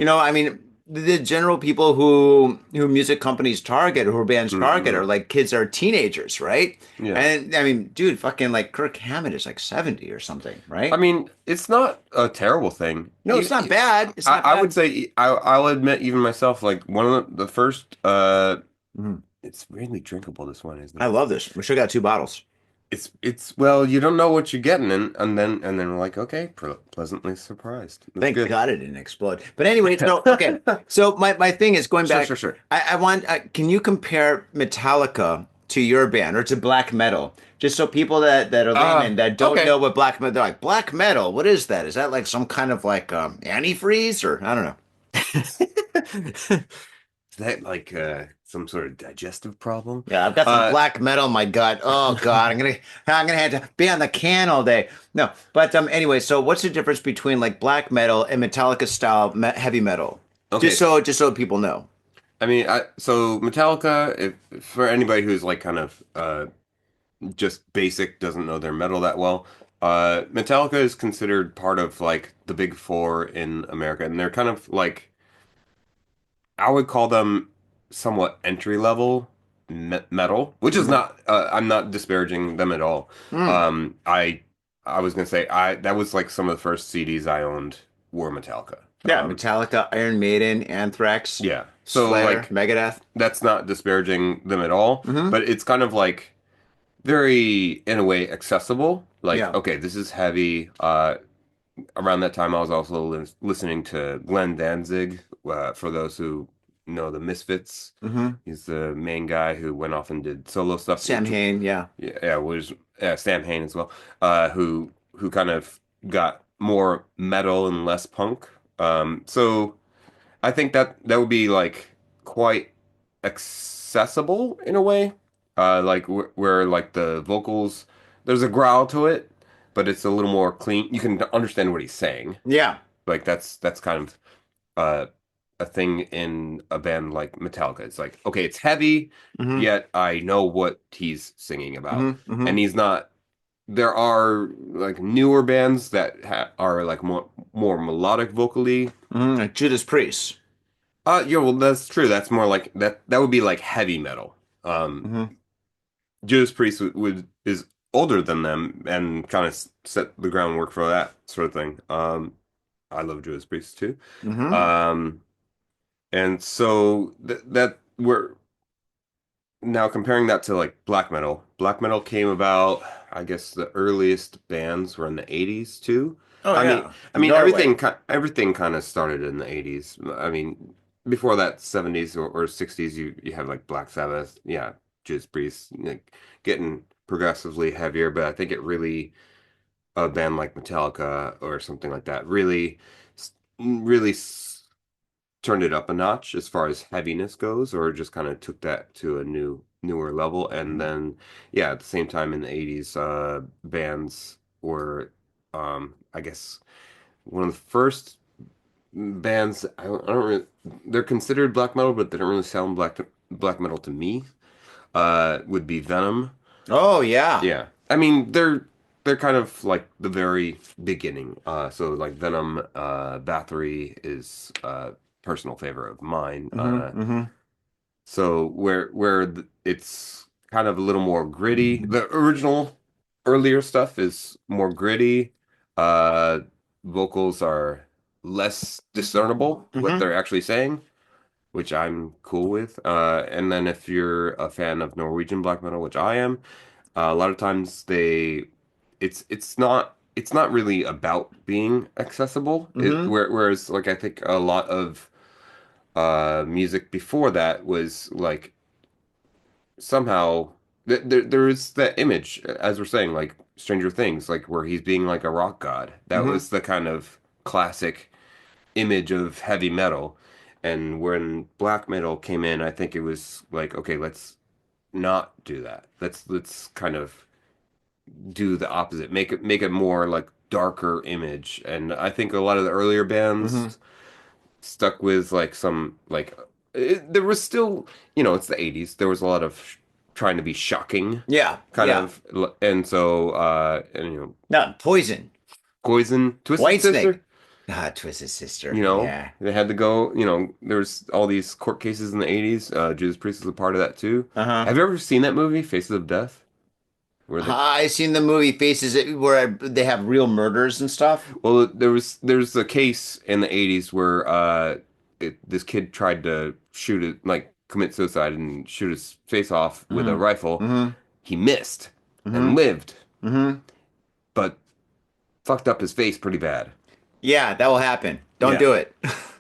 the general people who music companies target, who bands target, are Mm-mm. like kids are teenagers, right? Yeah. And I mean, dude, fucking like Kirk Hammett is like 70 or something, I right? mean, it's not a terrible thing. No, it's not bad. It's not I would bad. say I'll admit even myself like one of the first Mhm. it's really drinkable this one, isn't I it? love this. We should got two bottles. it's well, you don't know what you're getting, and then we're like, okay, pleasantly surprised. That's Thank good. God it didn't explode. But anyway, no, okay. So my thing is going Sure, back. sure, sure. I want. Can you compare Metallica to your band or to black metal? Just so people that are laymen that don't Okay. know what black metal, they're like black metal. What is that? Is that like some kind of like antifreeze or I don't know. Is that like some sort of digestive problem? Yeah, I've got some Uh, black metal in my gut. Oh God, I'm gonna have to be on the can all day. No, but anyway, so what's the difference between like black metal and Metallica style heavy metal? okay. Just so people know. I mean, so Metallica, if for anybody who's like kind of just basic, doesn't know their metal that well, Metallica is considered part of like the big four in America, and they're kind of like I would call them somewhat entry level metal, which is Hmm. not I'm not disparaging them at all. Hmm. Um, I I was gonna say I that was like some of the first CDs I owned were Metallica. Yeah, Metallica, Iron Maiden, Anthrax, Yeah. So Slayer, like Megadeth. that's not disparaging them at all, Hmm. but it's kind of like very in a way accessible. Like, Yeah. okay, this is heavy. Around that time I was also listening to Glenn Danzig, for those who know the Misfits. Hmm. He's the main guy who went off and did solo stuff. Sam Hain, yeah. Yeah, yeah, was Sam Hain as well, who kind of got more metal and less punk. So I think that would be like quite accessible in a way, like where like the vocals, there's a growl to it, but it's a little more clean. You can understand what he's saying. Yeah. Like that's kind of uh, a thing in a band like Metallica. It's like, okay, it's heavy, Hmm. yet I know what he's singing about. Hmm. Hmm. And he's not, there are like newer bands that are like more melodic vocally. Hmm. Like Judas Priest. Yeah, well, that's true. That's more like that would be like heavy metal. Um, Hmm. Judas Priest is older than them and kind of set the groundwork for that sort of thing. I love Judas Priest too. Hmm. Um, and so that we're now comparing that to like black metal. Black metal came about, I guess the earliest bands were in the 80s too. Oh I mean, yeah. I mean Norway. everything kind of started in the 80s. I mean, before that 70s or 60s you have like Black Sabbath, yeah, Judas Priest, like getting progressively heavier, but I think it really a band like Metallica or something like that really turned it up a notch as far as heaviness goes, or just kind of took that to a newer level. And then, yeah, at the same time in the 80s, bands were, I guess, one of the first bands. I don't really, they're considered black metal, but they don't really sound black metal to me. Would be Venom. Oh yeah. Yeah, I mean they're kind of like the very beginning. So like Venom, Bathory is personal favorite of mine. Hmm. Hmm. So it's kind of a little more gritty. The original earlier stuff is more gritty. Uh, Vocals are less discernible what Hmm. they're actually saying, which I'm cool with. And then if you're a fan of Norwegian black metal, which I am, a lot of times it's not really about being accessible. Hmm. Whereas like I think a lot of music before that was like somehow there is that image as we're saying like Stranger Things like where he's being like a rock god. That Hmm. was the kind of classic image of heavy metal. And when black metal came in, I think it was like, okay, let's not do that. Let's kind of do the opposite. Make it more like darker image. And I think a lot of the earlier Hmm. bands stuck with like some like there was still, it's the 80s. There was a lot of trying to be shocking Yeah. kind Yeah. of and so and No, Poison. Poison, Twisted Whitesnake. Sister. Ah, Twisted Sister. You know, Yeah. they had to go, there's all these court cases in the 80s. Judas Priest is a part of that too. Uh-huh. Have you ever seen that movie, Faces of Death? Where they, I seen the movie Faces where they have real murders and stuff. well, there's a case in the 80s where this kid tried to shoot it, like commit suicide and shoot his face off with a Hmm. rifle. Hmm. He missed. and lived, Mm-hmm. but fucked up his face pretty bad. Yeah, that will happen. Don't Yeah. do it.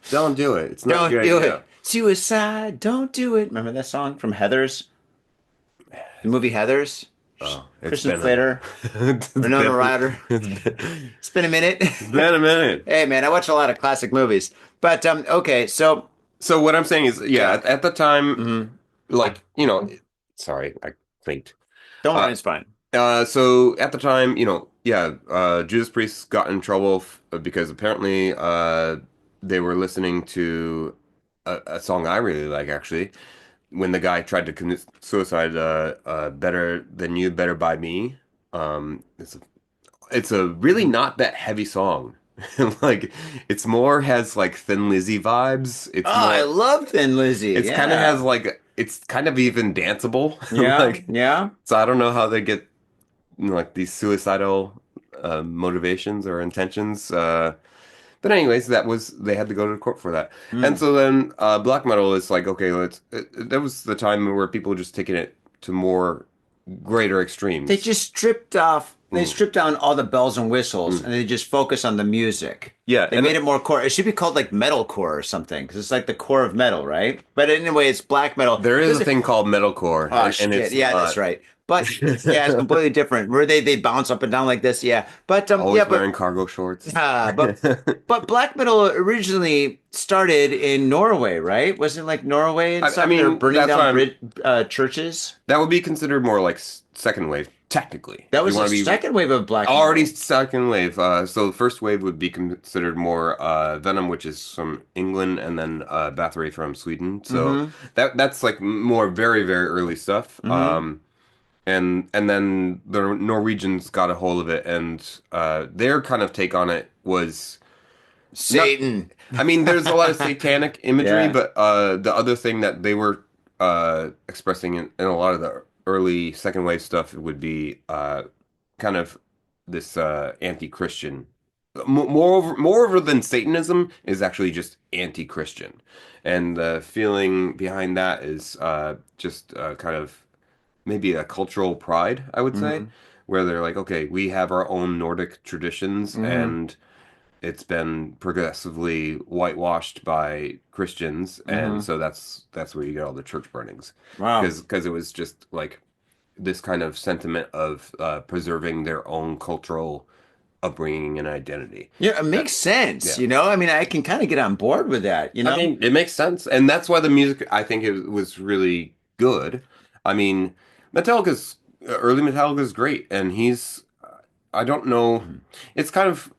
Don't do it. It's not a Don't good do idea. it. Suicide. Don't do it. Remember that song from Heathers? The movie Heathers? Oh, it's Christian been a Slater, it's Winona been Ryder. It's been a minute. it's been a minute. Hey man, I watch a lot of classic movies. But okay, so So what I'm saying is, yeah, yeah. at the time, Hmm. like, sorry, I clinked. Don't worry, Uh, it's fine. so at the time, yeah, Judas Priest got in trouble because apparently they were listening to a song I really like, actually, when the guy tried to commit suicide, Better Than You, Better By Me. It's a really not that heavy song. Like, it's more has like Thin Lizzy vibes. Oh, It's I more, love Thin Lizzy. it's kind of Yeah. has like, it's kind of even danceable. Yeah. Like, Yeah. so I don't know how they get like these suicidal motivations or intentions. But anyways, they had to go to court for that. And Mm. so then black metal is like, okay, that was the time where people were just taking it to more greater They extremes. just stripped off, they Mm, stripped down all the bells and whistles mm. and they just focus on the music. Yeah, They and made it more core. It should be called like metalcore or something because it's like the core of metal, right? But anyway, it's black metal. there is a Doesn't thing called metalcore, Oh and shit! it's Yeah, that's not right. But yeah, it's completely different. Where they bounce up and down like this. Yeah, but yeah, always wearing cargo shorts. uh, but but black metal originally started in Norway, right? Wasn't it like Norway and I stuff? They're mean, burning that's why down I'm. churches. That would be considered more like second wave, technically. That If you was the want to be second wave of black already metal. second wave. So the first wave would be considered more Venom, which is from England, and then Bathory from Sweden. So Mm-hmm. that's like more very, very early stuff. Mm-hmm. And then the Norwegians got a hold of it, and their kind of take on it was not. Satan. I mean, there's a lot of satanic imagery, Yeah. but the other thing that they were expressing in a lot of the early second wave stuff would be kind of this anti-Christian. Moreover than Satanism is actually just anti-Christian, and the feeling behind that is just kind of maybe a cultural pride, I would say, Mm-hmm. where they're like, okay, we have our own Nordic traditions, Mm-hmm. and it's been progressively whitewashed by Christians, and Mm-hmm. so that's where you get all the church burnings, Wow. because it was just like this kind of sentiment of preserving their own cultural upbringing and identity. Yeah, it That, makes sense. yeah. I mean, I can kind of get on board with that. I mean, it makes sense, and that's why the music I think it was really good. I mean, Metallica's early Metallica's great, and I don't know, it's kind of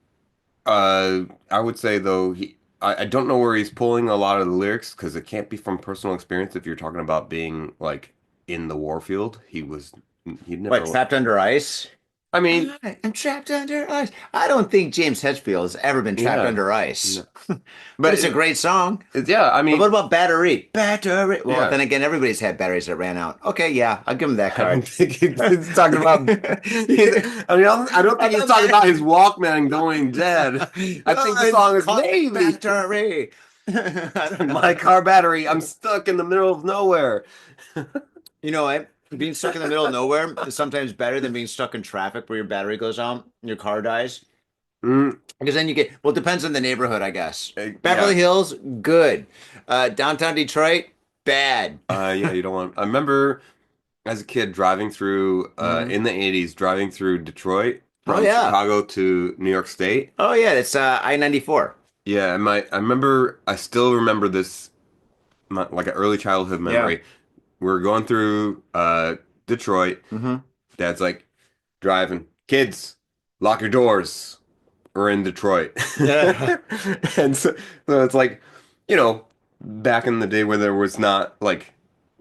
I would say though I don't know where he's pulling a lot of the lyrics because it can't be from personal experience if you're talking about being like in the war field. He What, never. trapped under ice? I mean, I'm trapped under ice. I don't think James Hetfield has ever been trapped yeah, under ice, no. but But it's a great song. yeah, I But what mean, about battery? Battery. Well, yeah. then again, everybody's had batteries that ran out. Okay, yeah, I'll give him that I don't card. think he's talking about. I don't think he's talking about his Walkman going dead. I think the song is maybe Battery. I don't know. my car battery. I'm stuck in the middle of nowhere. You know what? Being stuck in the middle of nowhere is sometimes better than being stuck in traffic where your battery goes out and your car dies. Mm, Because then you get, well, it depends on the neighborhood, I guess. Beverly yeah. Hills, good. Downtown Detroit, bad. Yeah, you don't want. I remember as a kid driving through Mhm. in the 80s, driving through Detroit Oh, from yeah. Chicago to New York State. Oh, yeah. It's I-94. Yeah, I still remember this like an early childhood Yeah. memory. We were going through Detroit. Hmm. Dad's like driving, kids, lock your doors. We're in Detroit. Yeah. And so it's like, back in the day where there was not like,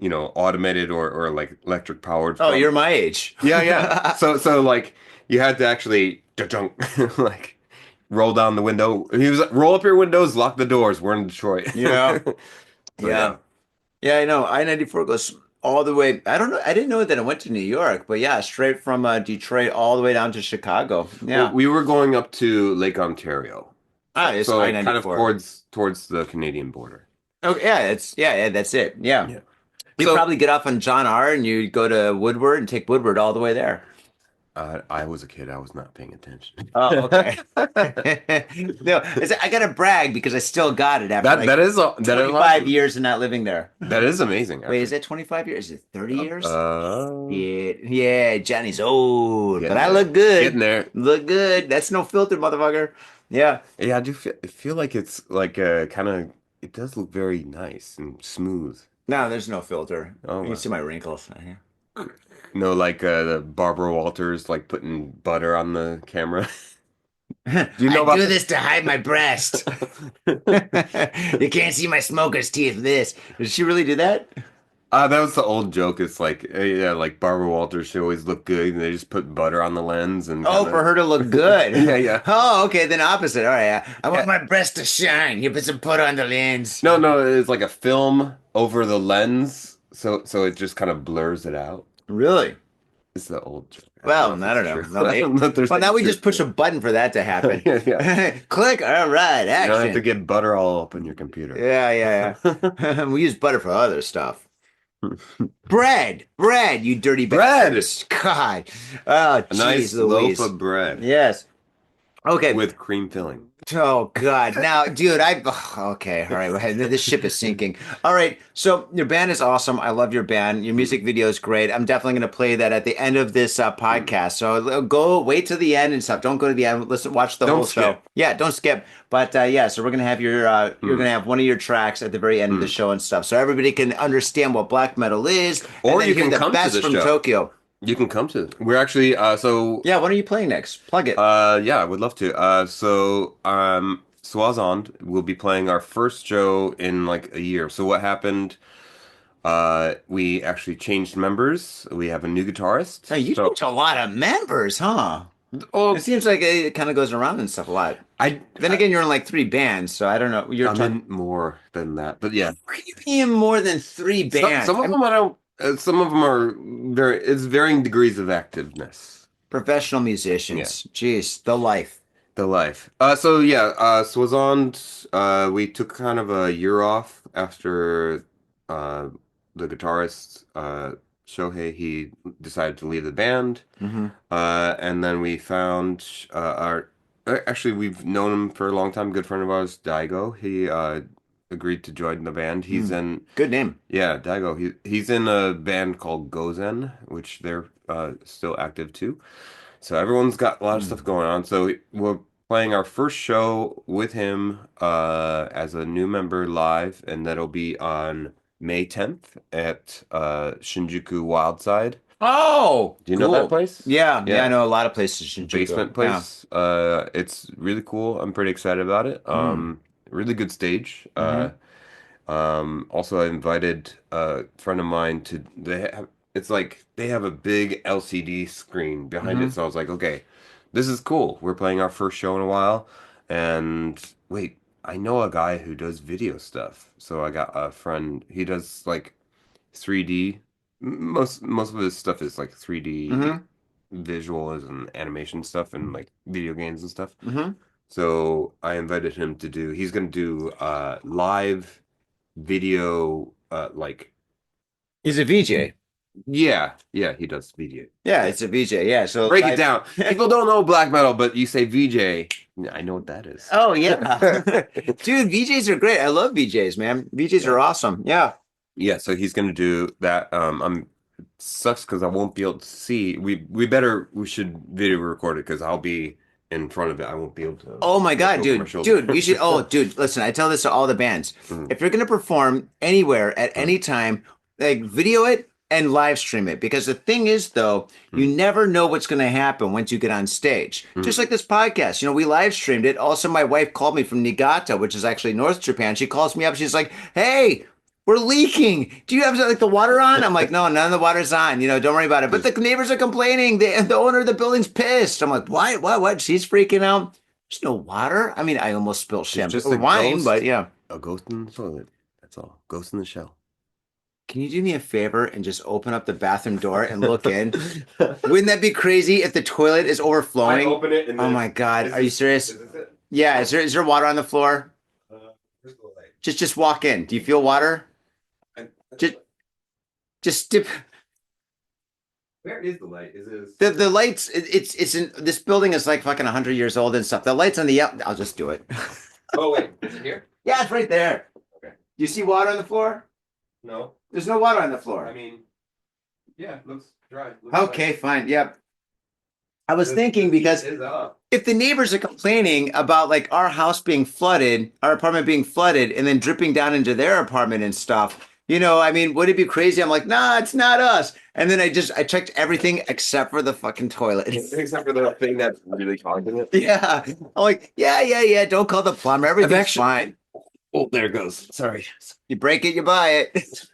automated or like electric powered Oh, phones. you're my age. Yeah, yeah. So like you had to actually like roll down the window. He was like, roll up your windows, lock the doors. We're in Detroit. Yeah. So yeah. Yeah. Yeah, I know. I-94 goes all the way. I don't know. I didn't know that it went to New York, but yeah, straight from Detroit all the way down to Chicago. Well, Yeah. we were going up to Lake Ontario. Ah, So, it's so like kind of I-94. towards the Canadian border. Okay, yeah, that's it. Yeah. Yeah. You'd So probably get off on John R. and you'd go to Woodward and take Woodward all the way there. I was a kid. I was not paying attention. Oh, okay. No, I gotta brag because I still got it after That like that is that is 25 awesome. years of not living there. That is amazing, Wait, is actually. that 25 years? Is it 30 years? Uh, Yeah, yeah, Johnny's old, but Getting I there. look good. Getting there. Look good. That's no filter, motherfucker. Yeah. Yeah, I do feel like it's like kind of it does look very nice and smooth. No, there's no filter. Oh You can wow. see my wrinkles. No, like the Barbara Walters like putting butter on the camera. Do you know I about do this? this to hide my breast. You can't see my smoker's teeth. This. Did she really do that? That was the old joke. It's like, yeah, like Barbara Walters, she always looked good, and they just put butter on the lens and Oh, kind for of, her to look good. yeah, yeah. Oh, okay, then opposite. All right, I want Yeah. my breast to shine. You put some butter on the lens. No, no, it's like a film over the lens, so it just kind of blurs it out. Really? It's the old joke. I don't know Well, if I it's don't know. true. No, I don't know if there's well, any now we truth just push to a button for that to happen. it. Yeah, yeah. Click. All right, You don't have to action. get butter all up on your computer. Yeah, yeah, yeah. We use butter for other stuff. Bread, you dirty Bread! bastards. God. Oh, A jeez, nice loaf Louise. of bread Yes. Okay. with cream filling. Oh God! Now, dude, okay, all right. Well, this ship is sinking. All right, so your band is awesome. I love your band. Your music video is great. I'm definitely going to play that at the end of this podcast. So go wait till the end and stuff. Don't go to the end. Listen, watch the Don't whole show. skip. Yeah, don't skip. But yeah, so we're gonna have you're gonna have one of your tracks at the very end of the show and stuff, so everybody can understand what black metal is, and Or then you hear can the come to best the from show. Tokyo. You can come to. We're actually Yeah, what are you playing next? Plug it. yeah, I would love to. Swazond will be playing our first show in like a year. So what happened? We actually changed members. We have a new guitarist. Now you So, changed a lot of members, huh? It oh, seems like it kind of goes around and stuff a lot. I, Then I again, you're in like three bands, so I don't know. You're I'm talking in more than that, but yeah, in more than three bands. some of them I don't. Some of them are very. It's varying degrees of activeness. Professional Yeah, musicians. Jeez, the life. the life. Swazond. We took kind of a year off after uh the guitarist Shohei he decided to leave the band. Hmm. And then we found our actually we've known him for a long time. Good friend of ours, Daigo. He agreed to join the band. He's in Good name. yeah, Daigo. He's in a band called Gozen, which they're still active too. So everyone's got a lot of stuff going on. So we're playing our first show with him as a new member live, and that'll be on May 10th at Shinjuku Wildside. Oh, Do you know that cool. place? Yeah, yeah, I Yeah, know a lot of places in Shinjuku. basement Yeah. place. It's really cool. I'm pretty excited about it. Mm. Really good stage. Hmm. Also I invited a friend of mine to it's like they have a big LCD screen behind it. Hmm. So I was like, okay, this is cool. We're playing our first show in a while. And wait, I know a guy who does video stuff. So I got a friend, he does like 3D. Most of his stuff is like 3D Hmm. visuals and animation stuff and like video games and stuff. Hmm. So I invited him to do, he's gonna do live video like He's a VJ. yeah, he does video. Yeah, it's a VJ. Yeah, so Break it down. People don't know black metal, but you say VJ. I know what that is. Oh yeah, dude, VJs are great. I love VJs, man. VJs are awesome. Yeah. Yeah, so he's gonna do that. I'm sucks because I won't be able to see. We should video record it because I'll be in front of it. I won't be able to Oh my look God, over my dude, shoulder. dude, you should. Oh, dude, listen, I tell this to all the bands. Mhm. If you're gonna perform anywhere at any time, like video it and live stream it. Because the thing is, though, you never know what's gonna happen once you get on stage. Just like this podcast, we live streamed it. Also, my wife called me from Niigata, which is actually North Japan. She calls me up. She's like, "Hey, we're leaking. Do you have like the water on?" I'm like, "No, none of the water's on. Don't worry about it." But the neighbors are complaining. The owner of the building's pissed. I'm like, "Why? What? She's freaking out. There's no water." I mean, I almost spilled It's just champagne or wine, but yeah. a ghost in the toilet. That's all. Ghost in the shell. Can you do me a favor and just open up the bathroom door and look in? Wouldn't that be crazy if the toilet is overflowing? it and Oh my God, are you serious? it? Yeah, is there water on the floor? Where's the light? Just walk in. Do you feel water? Just just dip. Where is the light? Is it? The lights, it's in this building is like fucking 100 years old and stuff. The lights on the out, I'll just do it. Oh wait, is it here? Yeah, it's right there. Okay. You see water on the floor? No. There's no water on the floor. I mean, yeah, it looks dry. Okay, fine. Yep. I was The thinking because heat is up. if the neighbors are complaining about like our house being flooded, our apartment being flooded, and then dripping down into their apartment and stuff, I mean, would it be crazy? I'm like, nah, it's not us. And then I checked everything except for the fucking toilet. Except for the thing that's really causing it. Yeah. I'm like, yeah. Don't call the plumber. Everything's fine. Oh, there it goes. Sorry. You break it, you buy it.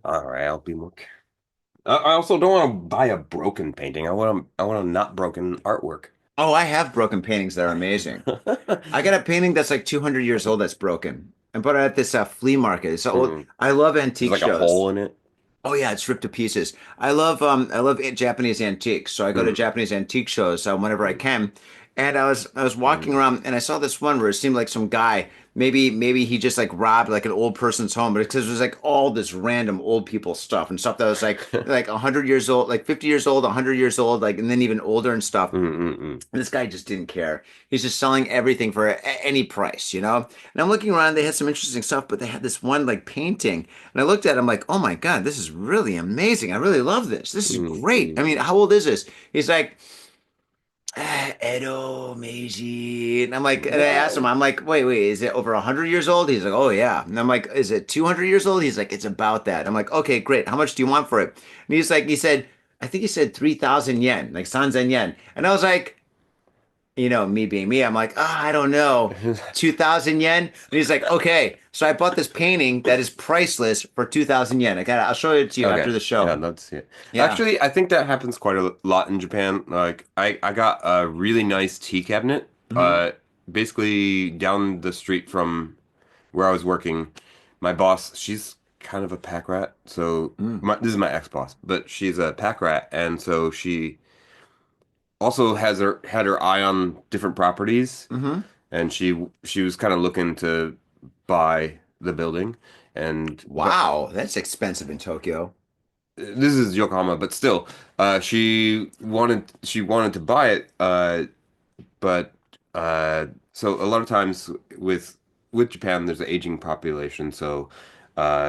All right, I'll be more careful. I also don't want to buy a broken painting. I want a not broken artwork. Oh, I have broken paintings that are amazing. I got a painting that's like 200 years old that's broken. I bought it at this flea market. It's old. Mhm. I love There's antique like a shows. hole in it. Oh yeah, it's ripped to pieces. I love Japanese antiques, so I go to Mm. Japanese antique shows whenever I can. And I was walking Mm. around and I saw this one where it seemed like some guy maybe he just like robbed like an old person's home, but because it was like all this random old people stuff and stuff that was like 100 years old, like 50 years old, 100 years old, like and then even older and stuff. Mm. And this guy just didn't care. He's just selling everything for any price, And I'm looking around, they had some interesting stuff, but they had this one like painting. And I looked at it, I'm like, oh my God, this is really amazing. I really love this. This is great. I mean, how old is this? He's like, Edo Meiji. And I'm like, and I asked him, I'm like, wait, is it over 100 years old? He's like, oh yeah. And I'm like, is it 200 years old? He's like, it's about that. I'm like, okay, great. How much do you want for it? And I think he said 3,000 yen, like Sanzen yen. And I was like, me being me, I'm like, I don't know, 2,000 yen. And he's like, okay. So I bought this painting that is priceless for 2,000 yen. I'll show it to you after Okay. the show. Yeah, I'd love to see it. Yeah. Actually, I think that happens quite a lot in Japan. Like, I got a really nice tea cabinet, Mhm. basically down the street from where I was working. My boss, she's kind of a pack rat. So Mm. this is my ex-boss, but she's a pack rat, and so she also had her eye on different properties, Mm-hmm. and she was kind of looking to buy the building, and but Wow, that's expensive in Tokyo. this is Yokohama, but still, she wanted to buy it, but so a lot of times with Japan, there's an aging population, so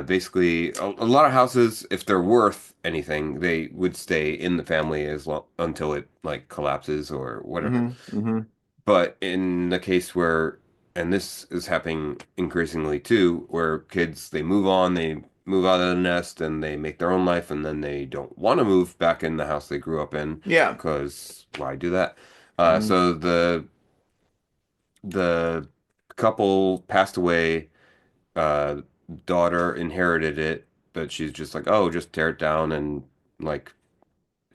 basically a lot of houses, if they're worth anything, they would stay in the family as long until it like collapses or whatever. Mm-hmm. Mm-hmm. But in the case where, and this is happening increasingly too, where kids they move on, they move out of the nest and they make their own life, and then they don't want to move back in the house they grew up in Yeah. because why do that? Mm-hmm. So the couple passed away. Uh, Daughter inherited it, but she's just like, oh, just tear it down, and like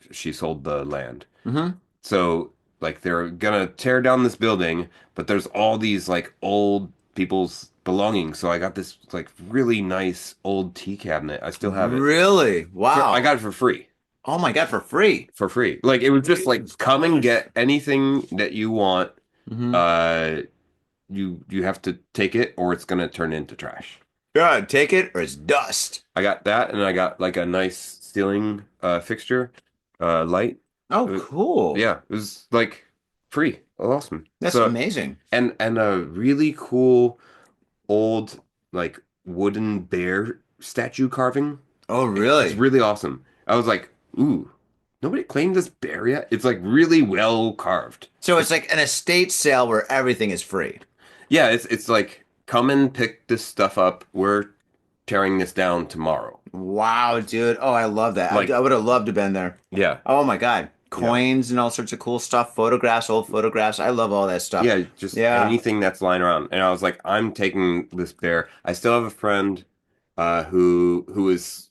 she sold the land. Mm-hmm. So like they're gonna tear down this building, but there's all these like old people's belongings. So I got this like really nice old tea cabinet. I still have it. Really? I Wow. got it for free. Oh my God, for free. For free. Like it was just like come and get anything that you want. Mm-hmm. Uh you have to take it or it's gonna turn into trash. Yeah, take it or it's dust. I got that and I got like a nice ceiling fixture light. Oh, Uh, cool. Yeah, it was like free. Awesome. That's So amazing. and a really cool old like wooden bear statue carving. Oh, It's really? really awesome. I was like, ooh, nobody claimed this bear yet. It's like really well carved. So it's like an estate sale where everything is free. Yeah, it's like come and pick this stuff up. We're tearing this down tomorrow. Wow, dude. Oh, I love that. Like, I would have loved to have been there. yeah, Oh my God. yeah. Coins and all sorts of cool stuff, photographs, old photographs. I love all that stuff. Yeah, just Yeah. anything that's lying around. And I was like, I'm taking this bear. I still have a friend who is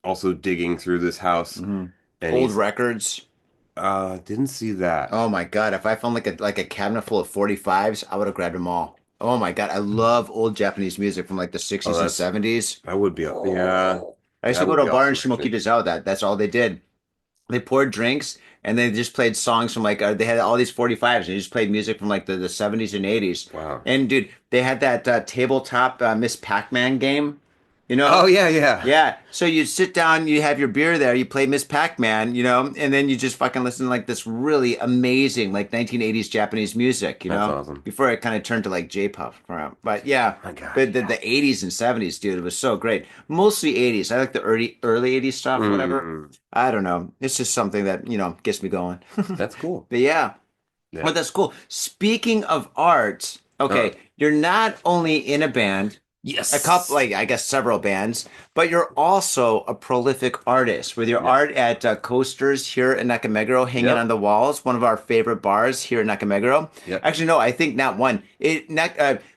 also digging through this house Hmm. and Old he's records. didn't see that. Oh my God. If I found like a cabinet full of 45s, I would have grabbed them all. Oh my God. I love old Japanese music from like the Oh, 60s and 70s. that would be yeah, I used to that go would to be a bar in awesome actually. Shimokidazawa. That's all they did. They poured drinks and they just played songs from like they had all these 45s and they just played music from like the 70s and 80s. Wow. And dude, they had that tabletop Miss Pac-Man game. You know? Oh yeah, yeah. Yeah. So you sit down, you have your beer there, you play Miss Pac-Man, and then you just fucking listen to like this really amazing like 1980s Japanese music, That's awesome. before it kind of turned to like J-pop. But yeah, My God. but the 80s and 70s, dude, it was so great. Mostly 80s. I like the early 80s stuff, whatever. Mm, I don't know. It's just something that, gets me going. that's cool. But yeah. Yeah. Well, that's cool. Speaking of art, Uh, okay, you're not only in a band, a couple, yes. like I guess several bands, but you're also a prolific artist with your Yeah. art at Coasters here in Nakameguro, hanging Yep. on the walls. One of our favorite bars here in Nakameguro. Yep. Actually, no, I think not one.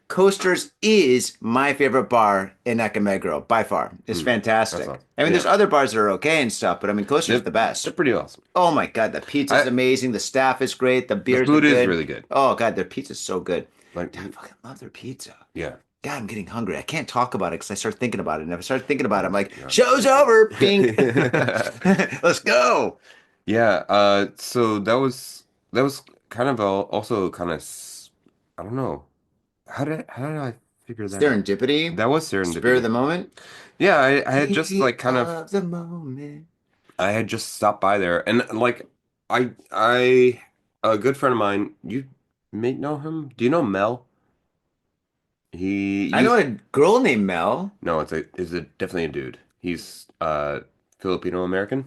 Coasters is my favorite bar in Nakameguro by far. It's That's fantastic. awesome. I mean, Yeah. there's other bars that are okay and stuff, but I mean, Coasters They're, is the best. they're pretty awesome. Oh my God, the pizza's I amazing. The staff is great. The the beers are food is good. really good. Oh God, their pizza's so good. Like Dude, I fucking love their pizza. yeah. God, I'm getting hungry. I can't talk about it because I start thinking about it. And if I start thinking about it, I'm like, Yeah. show's over. Ping. Let's go. Yeah, so that was kind of also kind of I don't know. How did I figure that out? Serendipity. That was Spur of serendipity. the moment. Yeah, I had just Heat like kind of of the moment. I had just stopped by there and like I a good friend of mine, you may know him. Do you know Mel? He I know used a girl named Mel. no, it's definitely a dude. He's Filipino American.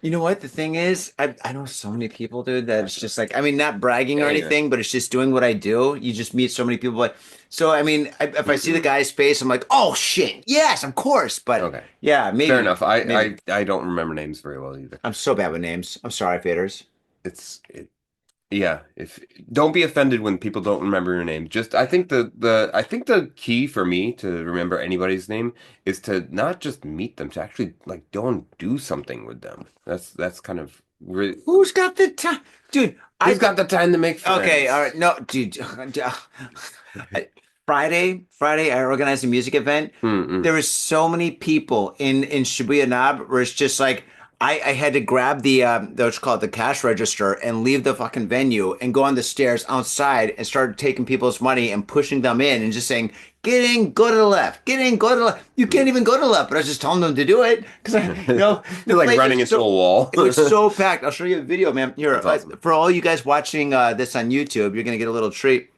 You know what? The thing is, I know so many people, dude, that it's just like, I mean, not bragging or Anyway. anything, but it's just doing what I do. You just meet so many people. So, I mean, if I see the guy's face, I'm like, oh shit, yes, of course. But Okay. yeah, Fair maybe, enough. I, maybe. I don't remember names very well either. I'm so bad with names. I'm sorry, faders. Yeah. If don't be offended when people don't remember your name. Just I think the key for me to remember anybody's name is to not just meet them, to actually like go and do something with them. That's kind of really Who's got the time, dude? who's got the time to make Okay, all friends? right, no, dude. Friday, I organized a music event. Mm-mm. There was so many people in Shibuya Knob where it's just like I had to grab what's called the cash register and leave the fucking venue and go on the stairs outside and start taking people's money and pushing them in and just saying, "Get in, go to the left. Get in, go to the left." You can't even go to the left, but I was just telling them to do it because the You're like place running was into a wall. it was so packed. I'll show you a video, man. Here, That's awesome. for all you guys watching this on YouTube, you're gonna get a little treat.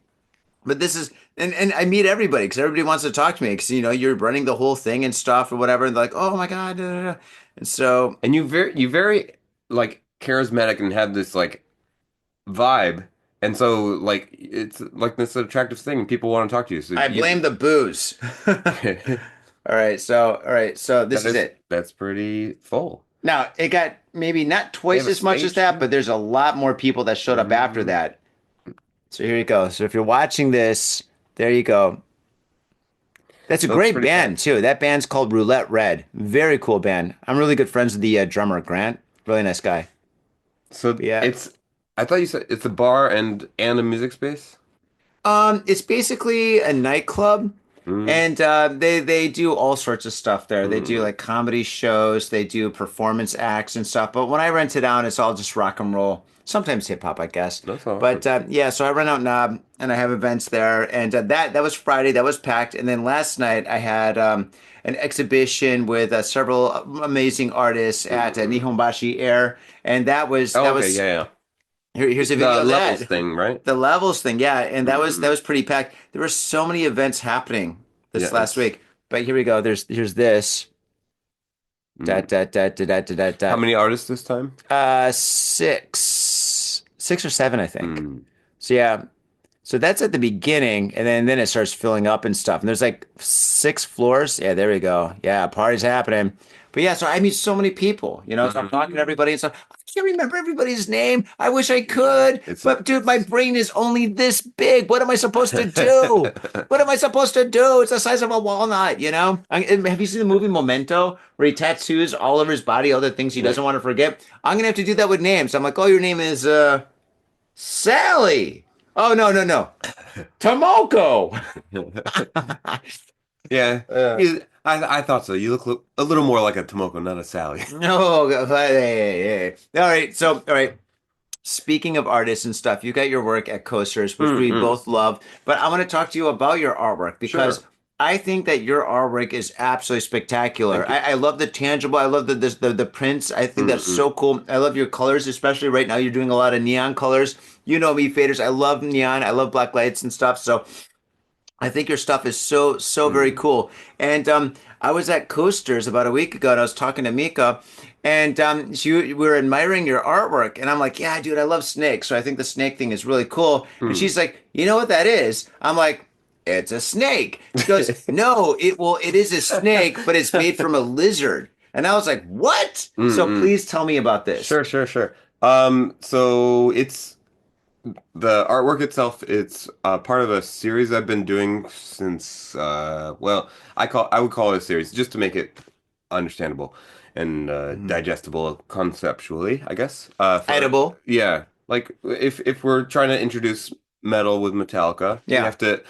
But this is, and I meet everybody because everybody wants to talk to me because you're running the whole thing and stuff or whatever. And they're like, oh my God, da, da, da. And so And you very like charismatic and have this like vibe. And so like it's like this attractive thing. People want to talk to you. So I blame the booze. All right, so this is it. that's pretty full. Now it got maybe not They twice have a as much as stage that, too? but there's a lot more people that showed up after Mm, that. So here you go. So if you're watching this, there you go. That's a looks great pretty band packed. too. That band's called Roulette Red. Very cool band. I'm really good friends with the drummer Grant. Really nice guy. So But yeah. it's I thought you said it's a bar and a music space? It's basically a nightclub, Mm, and they do all sorts of stuff there. They do mm, like comedy shows, they do performance acts and stuff. But when I rent it out, it's all just rock and roll. Sometimes hip hop, I guess. that's But awesome. yeah, so I rent out Knob, and I have events there, and that was Friday. That was packed, and then last night I had an exhibition with several amazing artists at Mm. Nihonbashi Air, and that was Oh, that okay, was yeah, yeah. here's a The video of levels that. thing, right? The levels thing, yeah, and that Mm. was pretty packed. There were so many events happening Yeah, this last it's week. But here we go. Here's this. mm. How Dot. many artists this time? Six or seven, I think. Mm. So yeah, so that's at the beginning, and then it starts filling up and stuff. And there's like 6 floors. Yeah, there we go. Yeah, party's happening. But yeah, so I meet so many people, so I'm Mhm. talking to everybody and stuff. I can't remember everybody's name. I wish I could, It's but dude, my brain is only this big. What am I supposed to do? What am I supposed to do? It's the size of a walnut. Have you seen the movie Memento, where he tattoos all over his body all the things he doesn't want to forget? I'm gonna have to do that with names. I'm like, oh, your name is Sally. Oh no, no, no. Tomoko. Yeah, Uh, I thought so. You look a little more like a Tomoko, not a Sally. no, All right. So, all right. Speaking of artists and stuff, you got your work at Coasters, which we Mm-mm. both love. But I want to talk to you about your artwork because Sure. I think that your artwork is absolutely spectacular. Thank you. I love the tangible. I love the prints. I think that's Mm-mm. so cool. I love your colors, especially right now. You're doing a lot of neon colors. You know me, faders. I love neon. I love black lights and stuff. So I think your stuff is so very Mm. cool. And I was at Coasters about a week ago, and I was talking to Mika, and we were admiring your artwork, and I'm like, yeah, dude, I love snakes, so I think the snake thing is really cool. And Mm. she's like, you know what that is? I'm like, it's a snake. She goes, no, it is a snake, but it's made from a lizard. And I was like, what? So Mm-mm. please tell me about this. Sure, sure, sure. So it's the artwork itself. It's part of a series I've been doing since well, I would call it a series just to make it understandable and Mhm. digestible conceptually, I guess. For Edible. yeah, like if we're trying to introduce metal with Metallica, we Yeah. have to.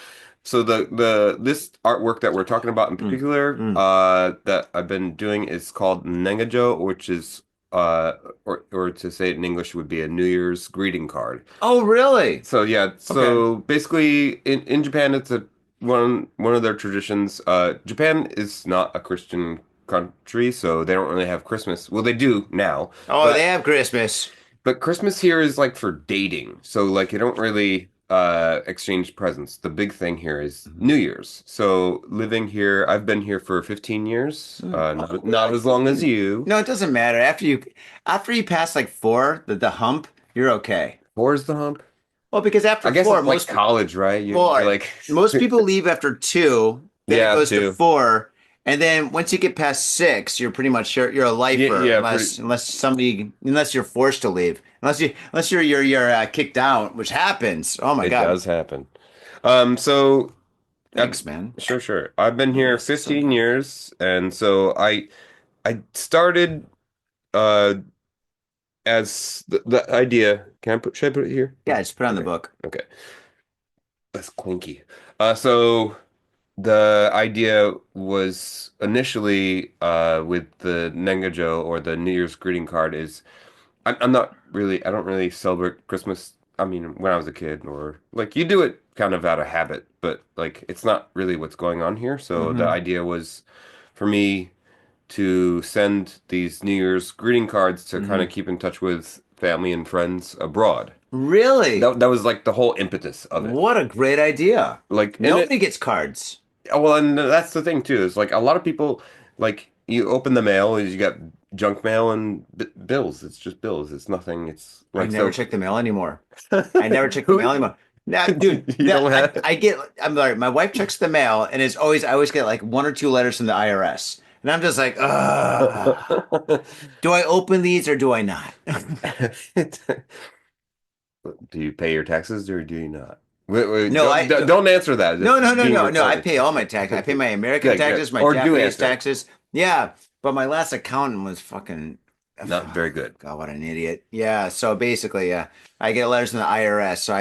So the this artwork that we're talking about in Mm. particular, Mm. that I've been doing is called Nengajo, which is uh, or to say it in English would be a New Year's greeting card. Oh, really? So yeah, Okay. so basically in Japan it's a one of their traditions. Japan is not a Christian country, so they don't really have Christmas. Well, they do now, Oh, they but have Christmas. Christmas here is like for dating. So like you don't really exchange presents. The big thing here is New Year's. So living here, I've been here for 15 years. Mm. Not as long as you. No, it doesn't matter. After you pass like four, the hump, you're okay. Four's the hump. Well, because after I guess four, it's like college, right? well, You're like most people leave after two, then it yeah, goes to too. four, and then once you get past six, you're pretty much you're a Yeah, lifer yeah, pretty. unless you're forced to leave, unless you're kicked out, which happens. Oh my It God. does happen. So Thanks, man. sure, sure. I've been here This is so 15 good. years, and so I started uh as the idea. Should I put it here? Yeah, just put it on the Okay, book. okay. That's clinky. So the idea was initially with the Nengajo or the New Year's greeting card is I'm not really I don't really celebrate Christmas. I mean, when I was a kid or like you do it kind of out of habit, but like it's not really what's going on here. So the Hmm. idea was for me to send these New Year's greeting cards to kind Hmm. of keep in touch with family and friends abroad. Really? That was like the whole impetus of it. What a great idea. Like and Nobody gets cards. well, and that's the thing too, is like a lot of people like you open the mail and you got junk mail and b bills. It's just bills. It's nothing. It's I like never so. check the mail anymore. I never check the mail Who anymore. Now, dude, you don't have? I get. I'm sorry. My wife checks the mail, and I always get like one or two letters from the IRS, and I'm just like, do I open these or do I not? Do you pay your taxes or do you not? Wait, No, don't answer that. no, Just no, no, being no, no. I recorded. pay all my taxes. I pay my American Good, good. taxes, my Or do Japanese answer. taxes. Yeah, but my last accountant was fucking. Not very good. God, what an idiot. Yeah, so basically, yeah, I get letters from the IRS, so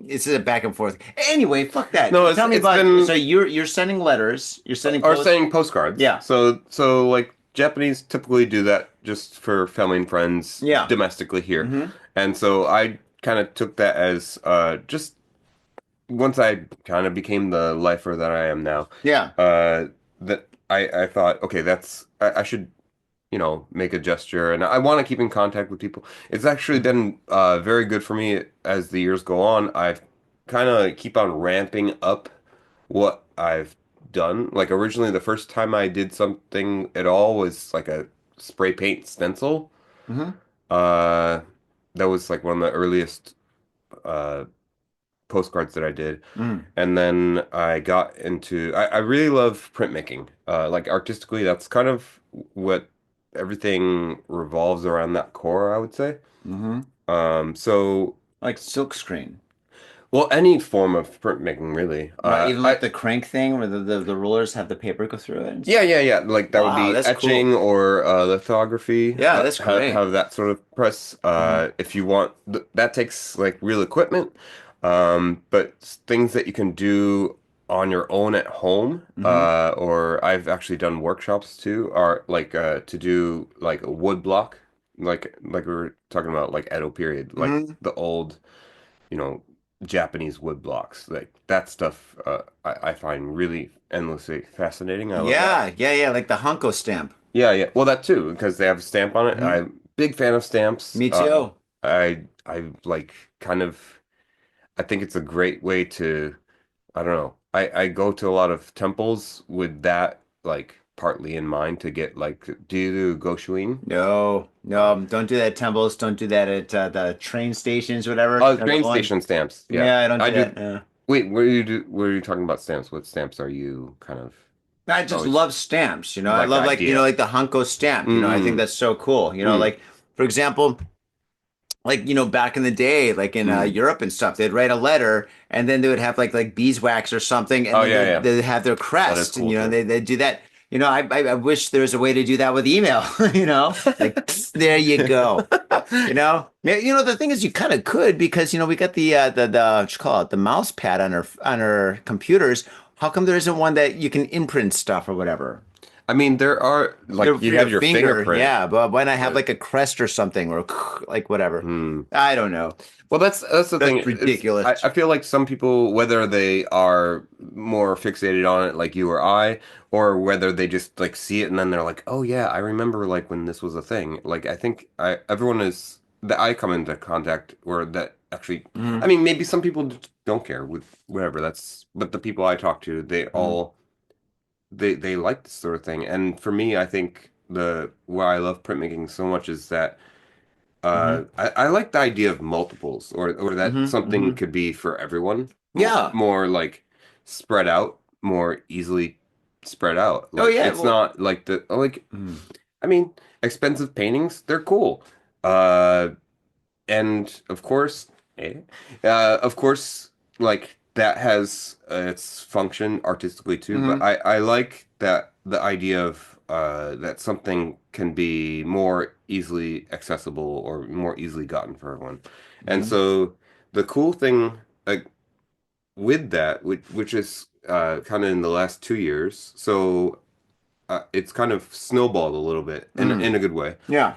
it's a back and forth. Anyway, fuck that. No, Tell me it's about. been So you're sending letters. You're sending or post. saying postcards. Yeah, So like Japanese typically do that just for family and friends yeah. domestically here. Hmm. And so I kind of took that as just once I kind of became the lifer that I am now, Yeah. that I thought, okay, I should, make a gesture and I want to keep in contact with people. It's actually been very good for me as the years go on. I've kind of keep on ramping up what I've done. Like originally, the first time I did something at all was like a spray paint stencil. Hmm. Uh, that was like one of the earliest uh, postcards that I did. Hmm. And then I got into, I really love printmaking. Like artistically, that's kind of what everything revolves around that core, I would say. Hmm. So, Like silk screen. well, any form of printmaking, really. Even like the crank thing where the rulers have the paper go through it. Yeah, yeah, yeah. Like that would Wow, be that's etching cool. or lithography. Yeah, that's great. Have that sort of press. Hmm. If you want, that takes like real equipment. But things that you can do on your own at home, Hmm. or I've actually done workshops too, are like to do like a wood block, like we were talking about, like Edo period, like Hmm. the old, you know. Japanese wood blocks. Like that stuff, I find really endlessly fascinating. I love that. Yeah, yeah, yeah, like the Hunko stamp. Yeah, yeah. Well, that too, because they have a stamp on it. Hmm. I'm big fan of stamps. Me too. I like kind of. I think it's a great way to. I don't know. I go to a lot of temples with that like partly in mind to get like. Do you do goshuin? No, Uh, no, don't do that at temples. Don't do that at the train stations, whatever. oh, You know, the train one. station stamps. Yeah, Yeah, I don't I do do. that. No. Wait, where you do? Where are you talking about stamps? What stamps are you kind of I just always love stamps, you know. I like the love like, idea? like the Hunko stamp, I think Mm-mm. that's so cool. Mm, Like for example, like back in the day, like in mm. Europe and stuff, they'd write a letter and then they would have like beeswax or something, and Oh then yeah, they'd, yeah. they'd have their That is crest, and cool too. they'd do that. I wish there was a way to do that with email. Like there you go. Yeah, the thing is, you kind of could, because we got the what you call it, the mouse pad on our computers. How come there isn't one that you can imprint stuff or whatever? I mean, there are like For you your have your finger, fingerprint, yeah, but why not have but like a crest or something, or like whatever? hmm. I don't know. Well, that's the thing. That's It's ridiculous. I feel like some people, whether they are more fixated on it, like you or I, or whether they just like see it and then they're like, oh yeah, I remember like when this was a thing. Like I think everyone is that I come into contact or that actually. I Hmm. mean, maybe some people just don't care with whatever. But the people I talk to, they Hmm. all. They like this sort of thing. And for me, I think the why I love printmaking so much is that Hmm. I like the idea of multiples or that Hmm. something Hmm. could be for everyone Yeah. more like spread out, more easily spread out. Oh Like yeah. it's Well. not like the like Mm. I mean, expensive paintings, they're cool. Uh and of course, like that has its function artistically too. But Hmm. I like that the idea of that something can be more easily accessible or more easily gotten for everyone. And Hmm. so the cool thing like with that, which is kind of in the last 2 years, so it's kind of snowballed a little bit Mm. in a good way. Yeah.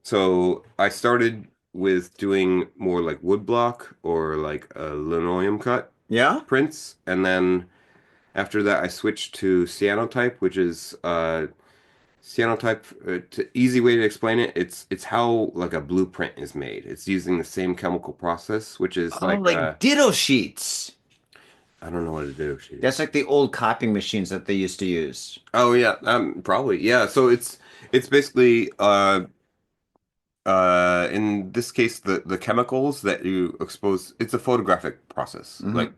So I started with doing more like woodblock or like a linoleum cut Yeah. prints, and then after that I switched to cyanotype, which is cyanotype. To easy way to explain it, it's how like a blueprint is made. It's using the same chemical process, which is Oh, like like ditto sheets. I don't know what it is. That's like the old copying machines that they used to use. Oh yeah, probably yeah. So it's basically in this case, the chemicals that you expose, it's a photographic process. Hmm. Like,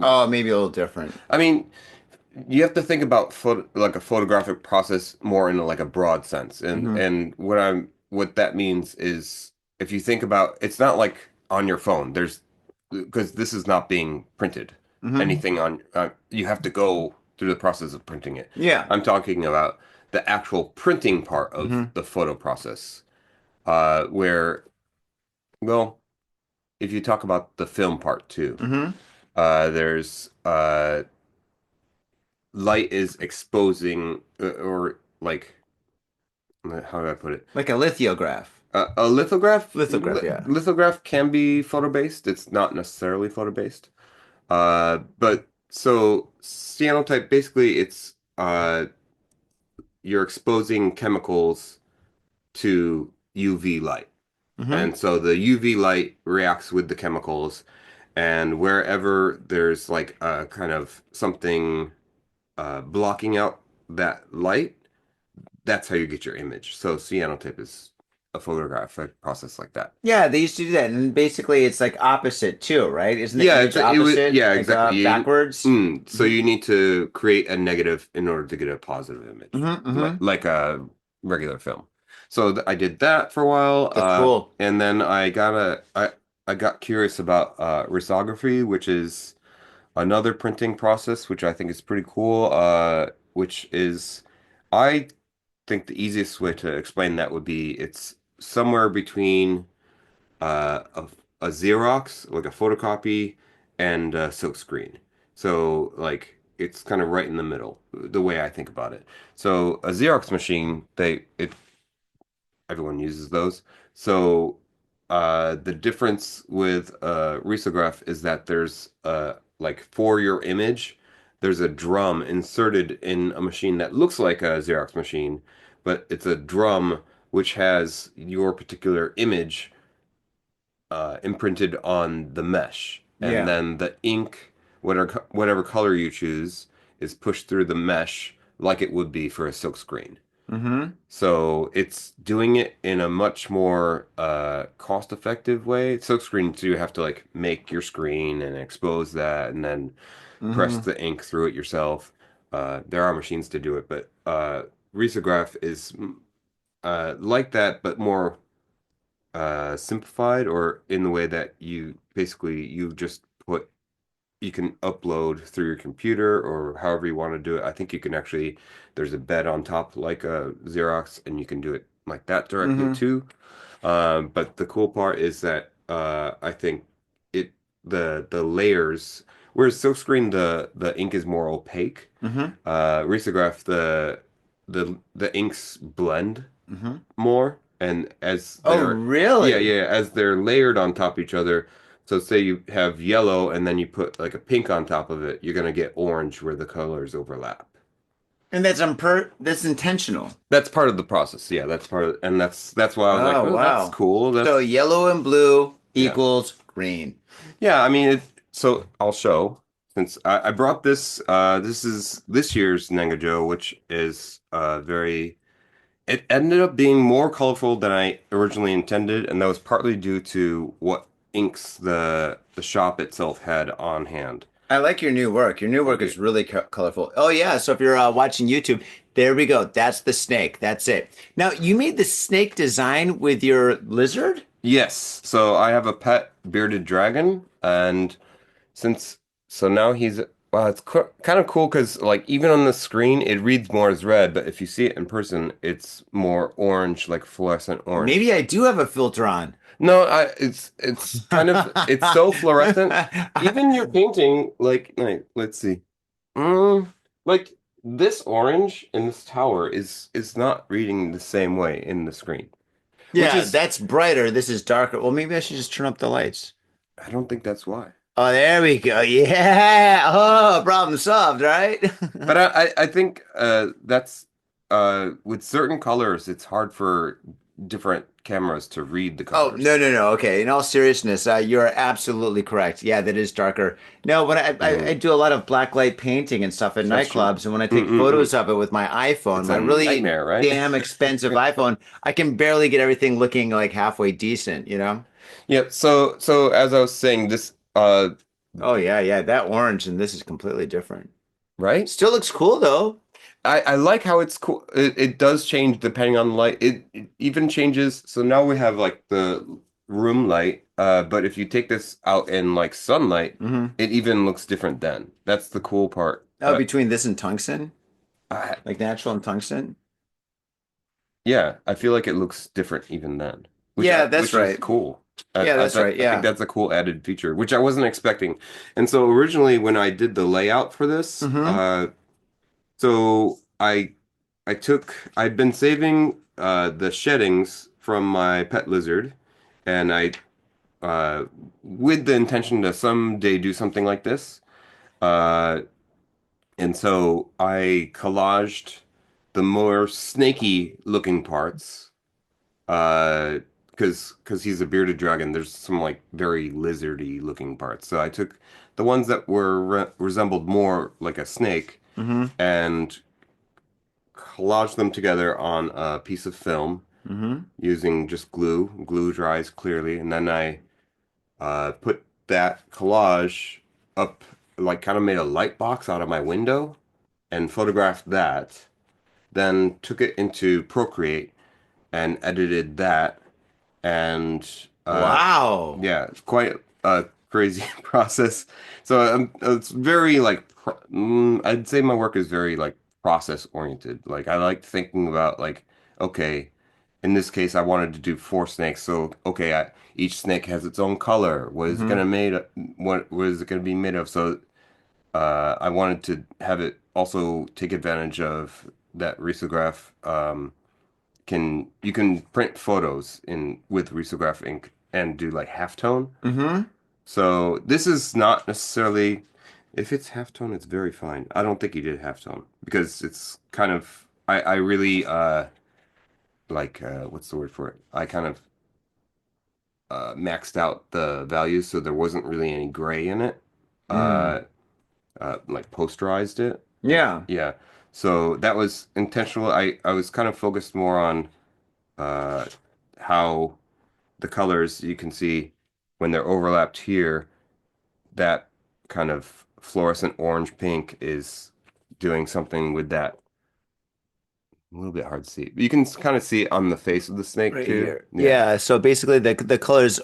Oh, maybe a little different. I mean, you have to think about like a photographic process more in like a broad sense. And Hmm. what that means is if you think about, it's not like on your phone. Because this is not being printed. Hmm. Anything on, you have to go through the process of printing it. Yeah. I'm talking about the actual printing part of Hmm. the photo process, where, well, if you talk about the film part too, Hmm. there's light is exposing or like how do I put it? Like a lithograph. A lithograph Lithograph, yeah. lithograph can be photo based. It's not necessarily photo based. But so cyanotype basically it's you're exposing chemicals to UV light. Hmm. And so the UV light reacts with the chemicals, and wherever there's like a kind of something blocking out that light, that's how you get your image. So cyanotype is a photographic process like that. Yeah, they used to do that, and basically it's like opposite too, right? Isn't the Yeah, image it was opposite, yeah, like exactly. backwards? So Hmm. you need to create a negative in order to get a positive image, Hmm. Hmm. like a regular film. So I did that for a while, That's cool. and then I got curious about risography, which is another printing process, which I think is pretty cool. Which is I think the easiest way to explain that would be it's somewhere between uh, a, a Xerox, like a photocopy, and a silkscreen. So like it's kind of right in the middle, the way I think about it. So a Xerox machine, everyone uses those. So the difference with risograph is that there's like for your image, there's a drum inserted in a machine that looks like a Xerox machine, but it's a drum which has your particular image imprinted on the mesh, and Yeah. then the ink, whatever color you choose, is pushed through the mesh like it would be for a silk screen. Mm-hmm. So it's doing it in a much more cost-effective way. Silk screens, you have to like make your screen and expose that, and then press Mm-hmm. the ink through it yourself. There are machines to do it, but risograph is like that, but more simplified, or in the way that you basically you just put you can upload through your computer or however you want to do it. I think you can actually there's a bed on top like a Xerox, and you can do it like that directly Mm-hmm. too. But the cool part is that I think it the layers, whereas silkscreen the ink is more opaque. Mm-hmm. Risograph the inks blend Mm-hmm. more, and as Oh, they're yeah, really? yeah, as they're layered on top of each other. So say you have yellow and then you put like a pink on top of it, you're gonna get orange where the colors overlap. And that's intentional. That's part of the process. Yeah, that's part of, and that's why I was like, Oh, oh, that's wow. cool. So That's yellow and blue yeah, equals green. yeah. I mean, so I'll show since I brought this. This is this year's Nengajo, which is very. It ended up being more colorful than I originally intended, and that was partly due to what inks the shop itself had on hand. I like your new work. Your new work Thank you. is really colorful. Oh yeah, so if you're watching YouTube, there we go. That's the snake. That's it. Now, you made the snake design with your lizard? Yes, so I have a pet bearded dragon, and since so now he's well, it's kind of cool because like even on the screen it reads more as red, but if you see it in person, it's more orange, like fluorescent orange. Maybe I do have a filter on. No, it's kind of it's so fluorescent. Even your painting, like let's see. Mm, like this orange in this tower is not reading the same way in the screen, which Yeah, is that's brighter. This is darker. Well, maybe I should just turn up the lights. I don't think that's why. Oh, there we go. Yeah. Oh, problem solved, right? But I think that's with certain colors, it's hard for different cameras to read the Oh, colors. no, no, no. Okay. In all seriousness, you're absolutely correct. Yeah, that is darker. No, when I Mm, do a lot of black light painting and stuff at that's true. nightclubs, and when I take Mm-mm-mm. photos of it with my iPhone, It's my a really nightmare, right? damn expensive iPhone, I can barely get everything looking like halfway decent, you know? Yeah, so as I was saying, this Oh, yeah, yeah. That orange and this is completely different. right? Still looks cool though. I like how it's cool. It does change depending on the light. It even changes. So now we have like the room light. But if you take this out in like sunlight, Hmm. it even looks different then. That's the cool part. Oh, between this and tungsten, I, like natural and tungsten. yeah, I feel like it looks different even then, Yeah, that's which is right. cool. Yeah, that's right. I think Yeah. that's a cool added feature, which I wasn't expecting. And so originally when I did the layout for this, Hmm. so I'd been saving the sheddings from my pet lizard, and I uh with the intention to someday do something like this. Uh and so I collaged the more snaky looking parts. Because he's a bearded dragon, there's some like very lizardy looking parts. So I took the ones that were resembled more like a snake Hmm. and collage them together on a piece of film Hmm. using just glue. Glue dries clearly, and then I put that collage up, like kind of made a light box out of my window and photographed that. Then took it into Procreate and edited that, and Wow. yeah, it's quite a crazy process. So it's very like I'd say my work is very like process oriented. Like I like thinking about like okay, in this case I wanted to do four snakes. So okay, each snake has its own color. Hmm. What is it gonna be made of? So I wanted to have it also take advantage of that risograph can you can print photos in with risograph ink and do like halftone. Mm-hmm. So this is not necessarily, if it's halftone, it's very fine. I don't think he did halftone because it's kind of, I really like what's the word for it? I kind of maxed out the values so there wasn't really any gray in it. Mm. Uh, like posterized it. Yeah. Yeah. So that was intentional. I was kind of focused more on uh how the colors you can see when they're overlapped here, that kind of fluorescent orange pink is doing something with that. A little bit hard to see. You can kind of see it on the face of the snake Right too. here. Yeah. Yeah. So basically, the colors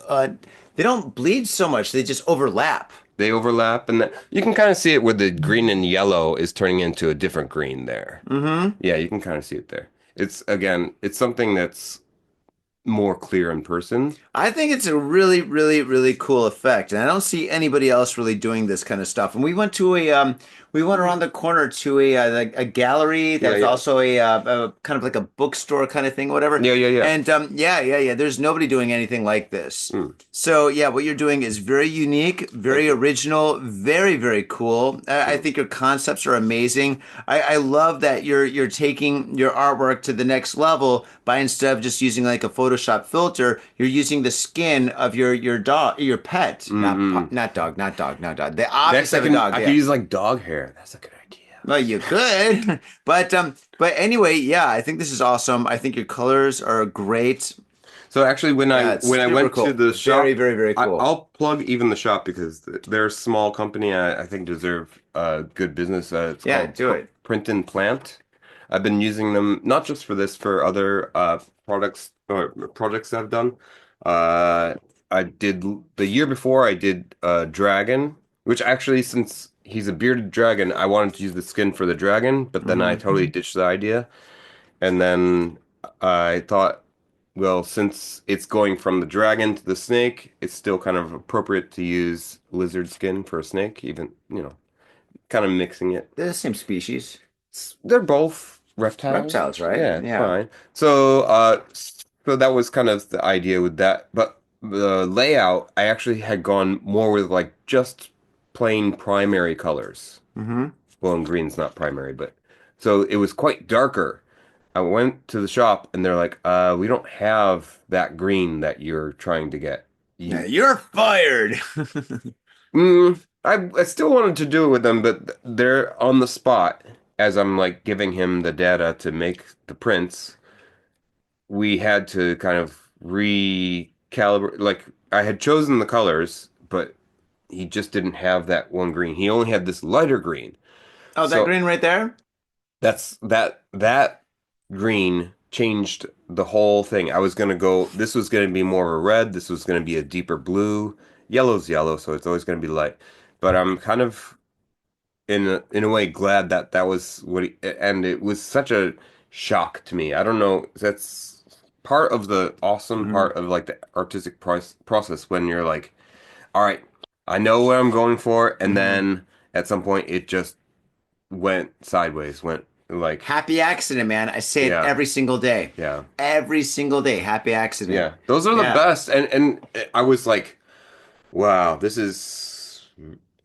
they don't bleed so much; they just overlap. They overlap and you can kind of see it with the green and yellow is turning into a different green there. Mm-hmm. Yeah, you can kind of see it there. It's again, it's something that's more clear in person. I think it's a really, really, really cool effect, and I don't see anybody else really doing this kind of stuff. And we went to we went around the corner to like a gallery Yeah, that's yeah. also a kind of like a bookstore kind of thing, whatever. Yeah, yeah, yeah. And yeah. There's nobody doing anything like this. Mm. So yeah, what you're doing is very unique, Thank very you. original, very, very cool. I Mm. think your concepts are amazing. I love that you're taking your artwork to the next level by instead of just using like a Photoshop filter, you're using the skin of your dog, your pet, Mm-mm. not dog. The Next, opposite of a dog. I can Yeah. use like dog hair. That's a good idea. Well, you could, but anyway, yeah. I think this is awesome. I think your colors are great. So actually, Yeah, it's when I super went to cool. the Very, shop, very, very cool. I'll plug even the shop because they're a small company. I think deserve good business. It's Yeah, called do it. Print and Plant. I've been using them not just for this, for other products or projects I've done. Uh, I did the year before I did Dragon, which actually since he's a bearded dragon, I wanted to use the skin for the dragon, but then I Hmm. totally ditched the idea. And then I thought, well, since it's going from the dragon to the snake, it's still kind of appropriate to use lizard skin for a snake, even, kind of mixing it. They're the same species. They're both reptiles. Reptiles, right? Yeah, it's Yeah. fine. So that was kind of the idea with that. But the layout, I actually had gone more with like just plain primary colors. Hmm. Well, and green's not primary, but so it was quite darker. I went to the shop and they're like, we don't have that green that you're trying to get. Yeah, You, you're fired. I still wanted to do it with them, but they're on the spot as I'm like giving him the data to make the prints. We had to kind of recalibrate. Like I had chosen the colors, but he just didn't have that one green. He only had this lighter green. Oh, that So green right there? that green changed the whole thing. I was gonna go, this was gonna be more of a red, this was gonna be a deeper blue. Yellow's yellow, so it's always gonna be light. But I'm kind of in a way glad that that was what and it was such a shock to me. I don't know, that's part of the awesome Hmm. part of like the artistic process when you're like, all right, I know what I'm going for, and Hmm. then at some point it just went sideways, went like Happy accident, man. I say it yeah, every single day. yeah, Every single day. Happy accident. yeah. Those are the Yeah. best. And I was like, wow, this is.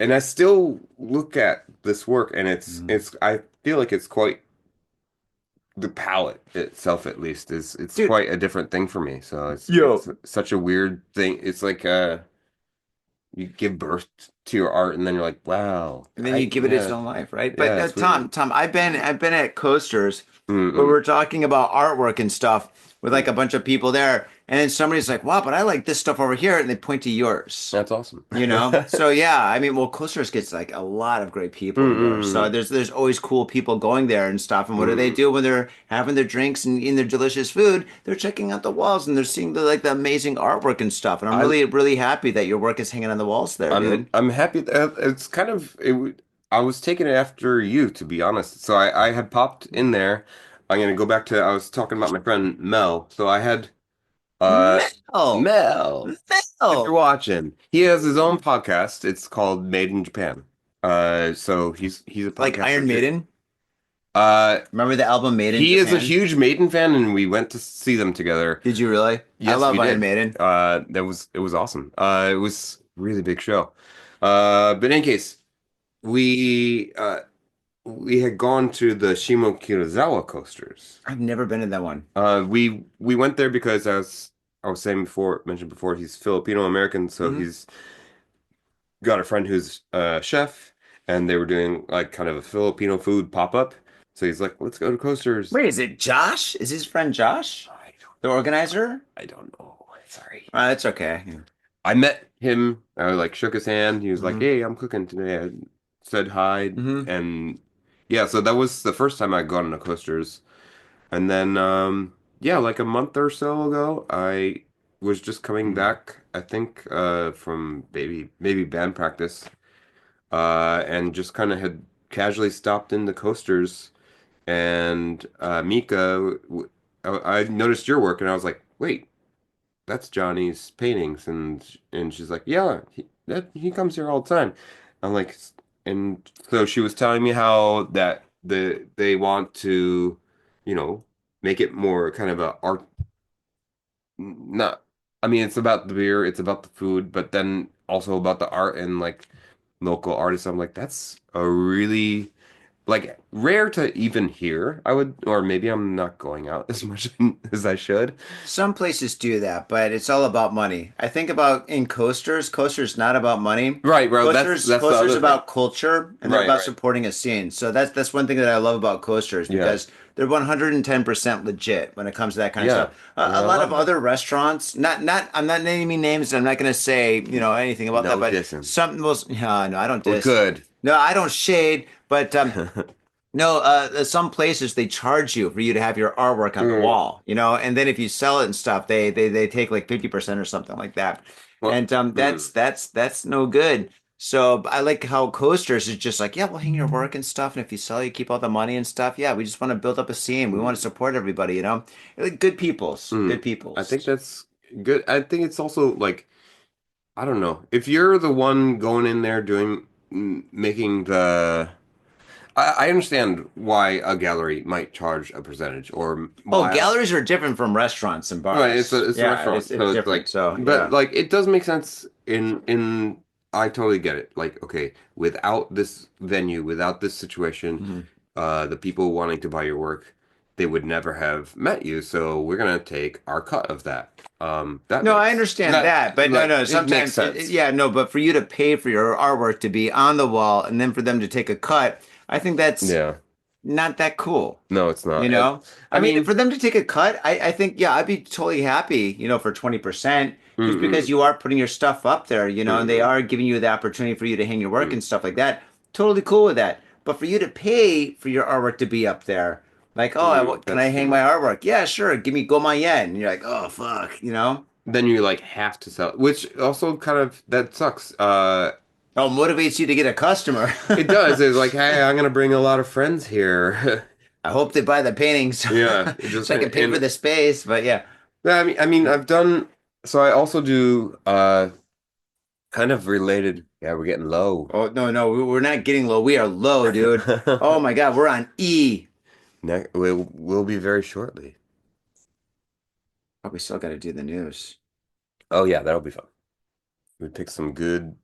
And I still look at this work, and Mhm. it's. I feel like it's quite the palette itself, at least, is it's Dude, quite a different thing for me. So it's yo. such a weird thing. It's like you give birth to your art, and then you're like, wow, And then you I give it its yeah, own life, right? But yeah, it's weird. Tom, I've been at coasters where Mm-mm. we're talking about artwork and stuff with like a bunch of people there, and then somebody's like, "Wow, but I like this stuff over here," and they point to yours. That's awesome. You know? So yeah, I mean, well, coasters gets like a lot of great people in there. So Mm-mm. there's always cool people going there and stuff. And what do they Mm-mm. do when they're having their drinks and eating their delicious food? They're checking out the walls and they're seeing the amazing artwork and stuff. And I'm I really really happy that your work is hanging on the walls there, dude. I'm happy that it's kind of I was taking it after you, to be honest. So I had popped in there. I'm gonna go back to I was talking about my friend Mel. So I had uh Mel, Mel, if you're Mel. watching, he has his own podcast. It's called Made in Japan. So he's a Like podcaster Iron too. Maiden. Uh, Remember the album Made in he is a Japan? huge Maiden fan, and we went to see them together. Did you really? I Yes, love we Iron did. Maiden. It was awesome. It was a really big show. But in any case, we we had gone to the Shimokitazawa coasters. I've never been in that one. We went there because I was saying before, mentioned before, he's Filipino American, so Hmm. he's got a friend who's a chef, and they were doing like kind of a Filipino food pop-up. So he's like, let's go to coasters. Wait, is it Josh? Is his friend Josh the organizer? I don't know. Sorry. That's okay. I met him. I like shook his hand. He was like, Hmm. "Hey, I'm cooking today." I said hi, Hmm. and yeah, so that was the first time I'd gone on the coasters. And then, yeah, like a month or so ago, I was just coming back. I think from maybe band practice, and just kind of had casually stopped in the coasters. And I noticed your work, and I was like, "Wait, that's Johnny's paintings." And she's like, yeah, he comes here all the time. I'm like, and so she was telling me how that they want to, you know, make it more kind of a art, not, I mean, it's about the beer, it's about the food, but then also about the art and like local artists. I'm like, that's a really like rare to even hear. I would, or maybe I'm not going out as much as I should. Some places do that, but it's all about money. I think about in coasters, coasters not about money. Right, bro. That's the Coasters other thing. about culture and they're Right, about right. supporting a scene. So that's one thing that I love about coasters Yeah. because they're 110% legit when it comes to that kind of Yeah. stuff. Yeah, A I lot of love that. other restaurants, not I'm not naming names, and I'm not going to say, anything about that, No but dissing. some most no, I don't Well, diss. good. No, I don't shade, but no, some places they charge you for you to have your artwork on the Mm. wall, and then if you sell it and stuff, they take like 50% or something like that. Well, And mm. that's no good. So I like how coasters is just like, yeah, we'll hang your work and stuff, and if you sell, you keep all the money and stuff. Yeah, we just want to build up a scene. We want to Mm. support everybody. Like good peoples, Mm. good I think peoples. that's good. I think it's also like, I don't know. If you're the one going in there doing, making the, I understand why a gallery might charge a percentage or Oh, why. galleries are different from restaurants and Right, bars. it's a Yeah, restaurant, it's so it's different. like, So but yeah. like it does make sense in I totally get it. Like, okay, without this venue, without this situation, Mhm. the people wanting to buy your work, they would never have met you. So we're gonna take our cut of that. No, I understand That that, but no, like no. it makes Sometimes, sense. yeah, no. But for you to pay for your artwork to be on the wall and then for them to take a cut, I think that's Yeah, not that cool. no, it's You not. know, I I mean, mean, for them to take a cut, I think, yeah, I'd be totally happy, for 20%, just because mm-mm, you are putting your stuff up there, and they mm-mm, are giving you the opportunity for you to hang your work mm. and stuff like that. Totally cool with that. But for you to pay for your artwork to be up there, like, oh, can I That's too hang my much. artwork? Yeah, sure. Give me go my yen. And you're like, oh, fuck. Then you like have to sell, which also kind of that sucks. Oh, motivates you to get a customer. It does. It's like, hey, I'm gonna bring a lot of friends here. I hope they buy the paintings Yeah, it just so I can pay for and the space. But yeah. yeah, I mean, I've done. So I also do kind of related. Yeah, we're getting low. Oh, no, no, we're not getting low. We are low, dude. Oh my God, we're on E. We'll be very shortly. Oh, we still got to do the news. Oh yeah, that'll be fun. We pick some good,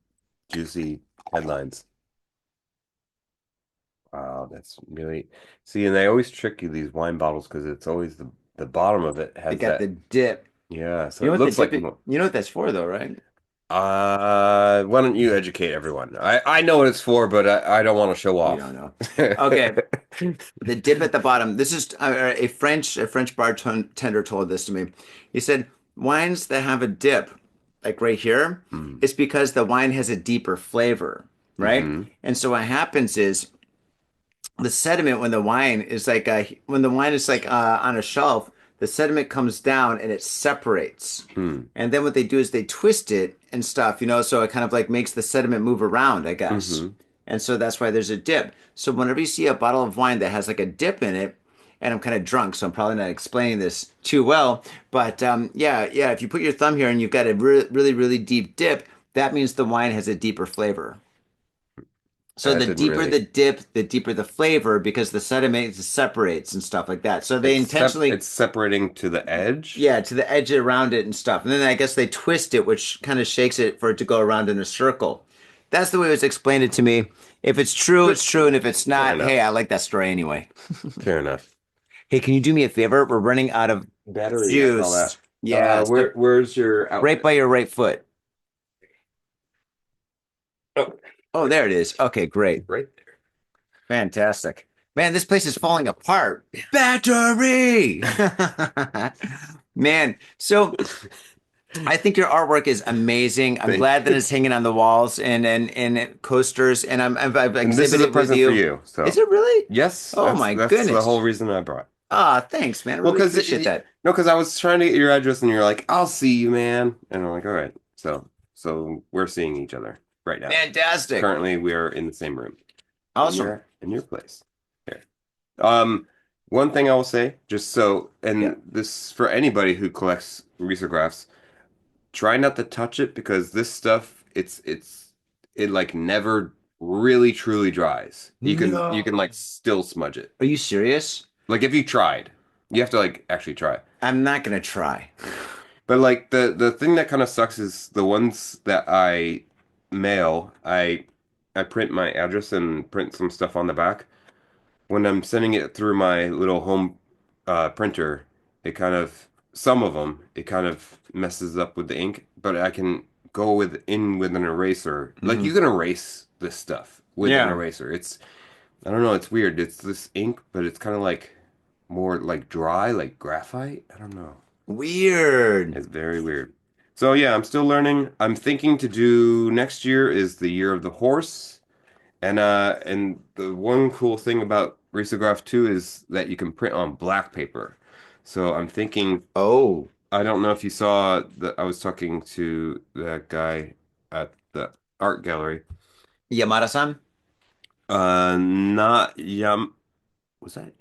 juicy headlines. Wow, that's really see, and they always trick you these wine bottles because it's always the bottom of it They has got the that. dip. Yeah, so You know it what the looks dip like. is? You know what that's for, though, right? Why don't you educate everyone? I know what it's for, but I don't want to show You off. don't know. Okay, the dip at the bottom. This is a French bartender told this to me. He said wines that have a dip, like right here, Hmm. it's because the wine has a deeper flavor, right? Hmm. And so what happens is the sediment when the wine is like on a shelf, the sediment comes down and it separates. Hmm. And then what they do is they twist it and stuff, so it kind of like makes the sediment move around, I guess. Hmm. And so that's why there's a dip. So whenever you see a bottle of wine that has like a dip in it, and I'm kind of drunk, so I'm probably not explaining this too well, but yeah, yeah, if you put your thumb here and you've got a really, really deep dip, that means the wine has a deeper flavor. So That the didn't deeper really. the dip, the deeper the flavor because the sediment separates and stuff like that. So they intentionally, It's separating to the edge. yeah, to the edge around it and stuff. And then I guess they twist it, which kind of shakes it for it to go around in a circle. That's the way it was explained it to me. If it's true, it's true. And if it's Fair not, hey, enough. I like that story anyway. Fair enough. Hey, can you do me a favor? We're running out of Battery and all that. juice. Yeah, so Where's your right outfit? by your right foot. Oh, Oh, there it is. Okay, great. right Fantastic. Man, this place is falling apart. Battery! Man, so there. I think your artwork is amazing. I'm Thank glad that you. it's hanging on the walls and coasters, and I've And this is a exhibited with present for you. you. Is So it really? yes, Oh my that's the whole goodness. reason I brought. Ah, thanks, man. I Well, really because appreciate that. no, because I was trying to get your address, and you're like, "I'll see you, man," and I'm like, "All right." So we're seeing each other right now. Fantastic. Currently, we are in the same room Awesome. in your place. Here. Um, one thing I will say, just so, Yeah. and this for anybody who collects risographs, try not to touch it because this stuff, it like never really truly dries. You can like No. still smudge it. Are you serious? Like if you tried, you have to like actually try. I'm not gonna try. But like the thing that kind of sucks is the ones that I mail, I print my address and print some stuff on the back. When I'm sending it through my little home printer, it kind of some of them it kind of messes up with the ink, but I can go with an eraser. Like you Hmm. can erase this stuff with an Yeah. eraser. It's I don't know, it's weird. It's this ink, but it's kind of like more like dry, like graphite. I don't know. Weird. It's very weird. So yeah, I'm still learning. I'm thinking to do next year is the year of the horse. And the one cool thing about Risograph 2 is that you can print on black paper. So I'm thinking Oh, I don't know if you saw that I was talking to that guy at the art gallery. Yamada-san? Not Yam was that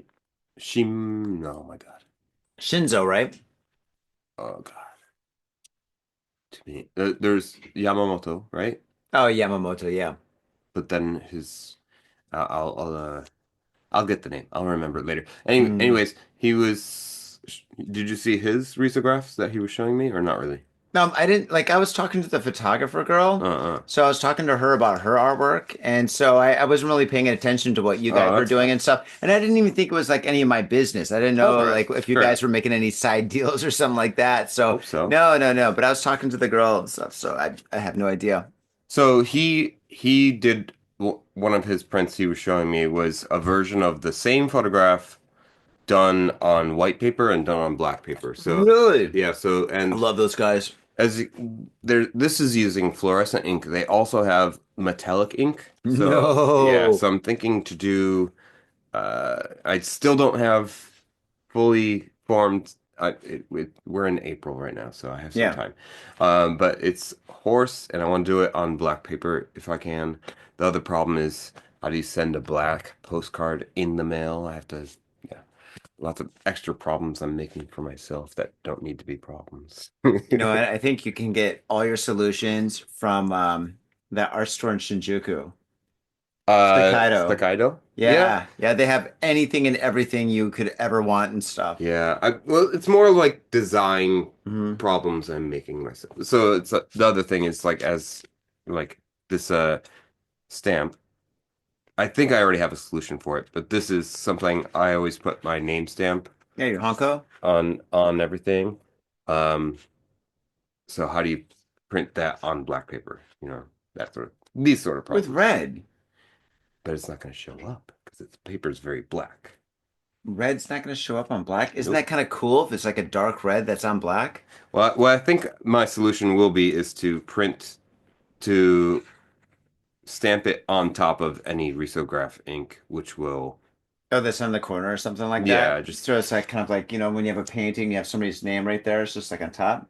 Shim no, my God. Shinzo, right? Oh God. To me. There's Yamamoto, right? Oh, Yamamoto, yeah. But then his I'll get the name. I'll remember it later. Mm. Anyways, he was. Did you see his risographs that he was showing me, or not really? No, I didn't like I was talking to the photographer girl. Uh-uh. So I was talking to her about her artwork. And so I wasn't really paying attention to what you guys Oh, were that's doing fine. and stuff. And I didn't even think it was like any of my business. I didn't Oh, know like if you fair guys enough. were making any side deals or something like that. So Hope so. no, no, no. But I was talking to the girl and stuff. So I have no idea. So he did one of his prints he was showing me was a version of the same photograph done on white paper and done on black paper. So Really? yeah, so I and love those guys. as there this is using fluorescent ink. They also have metallic ink. So yeah, No. so I'm thinking to do I still don't have fully formed. We're in April right now, so I have some Yeah. time. But it's horse, and I want to do it on black paper if I can. The other problem is how do you send a black postcard in the mail? I have to, yeah, lots of extra problems I'm making for myself that don't need to be problems. You know, I think you can get all your solutions from that art store in Shinjuku. Staccato. Staccato? Yeah. Yeah, yeah, they have anything and everything you could ever want and stuff. Yeah, well, it's more like design Hmm. problems I'm making myself. So it's the other thing is like as like this stamp. I think I already have a solution for it, but this is something I always put my name stamp Yeah, your Honko on everything. Um, so how do you print that on black paper? You know, that sort of these sort of with problems. red. But it's not going to show up because its paper is very black. Red's not going to show up on black. Isn't Nope. that kind of cool if it's like a dark red that's on black? Well, what I think my solution will be is to print to stamp it on top of any risograph ink, which will, Oh, that's on the corner or something like yeah, that. just, So it's like kind of like, you know, when you have a painting, you have somebody's name right there. It's just like on top.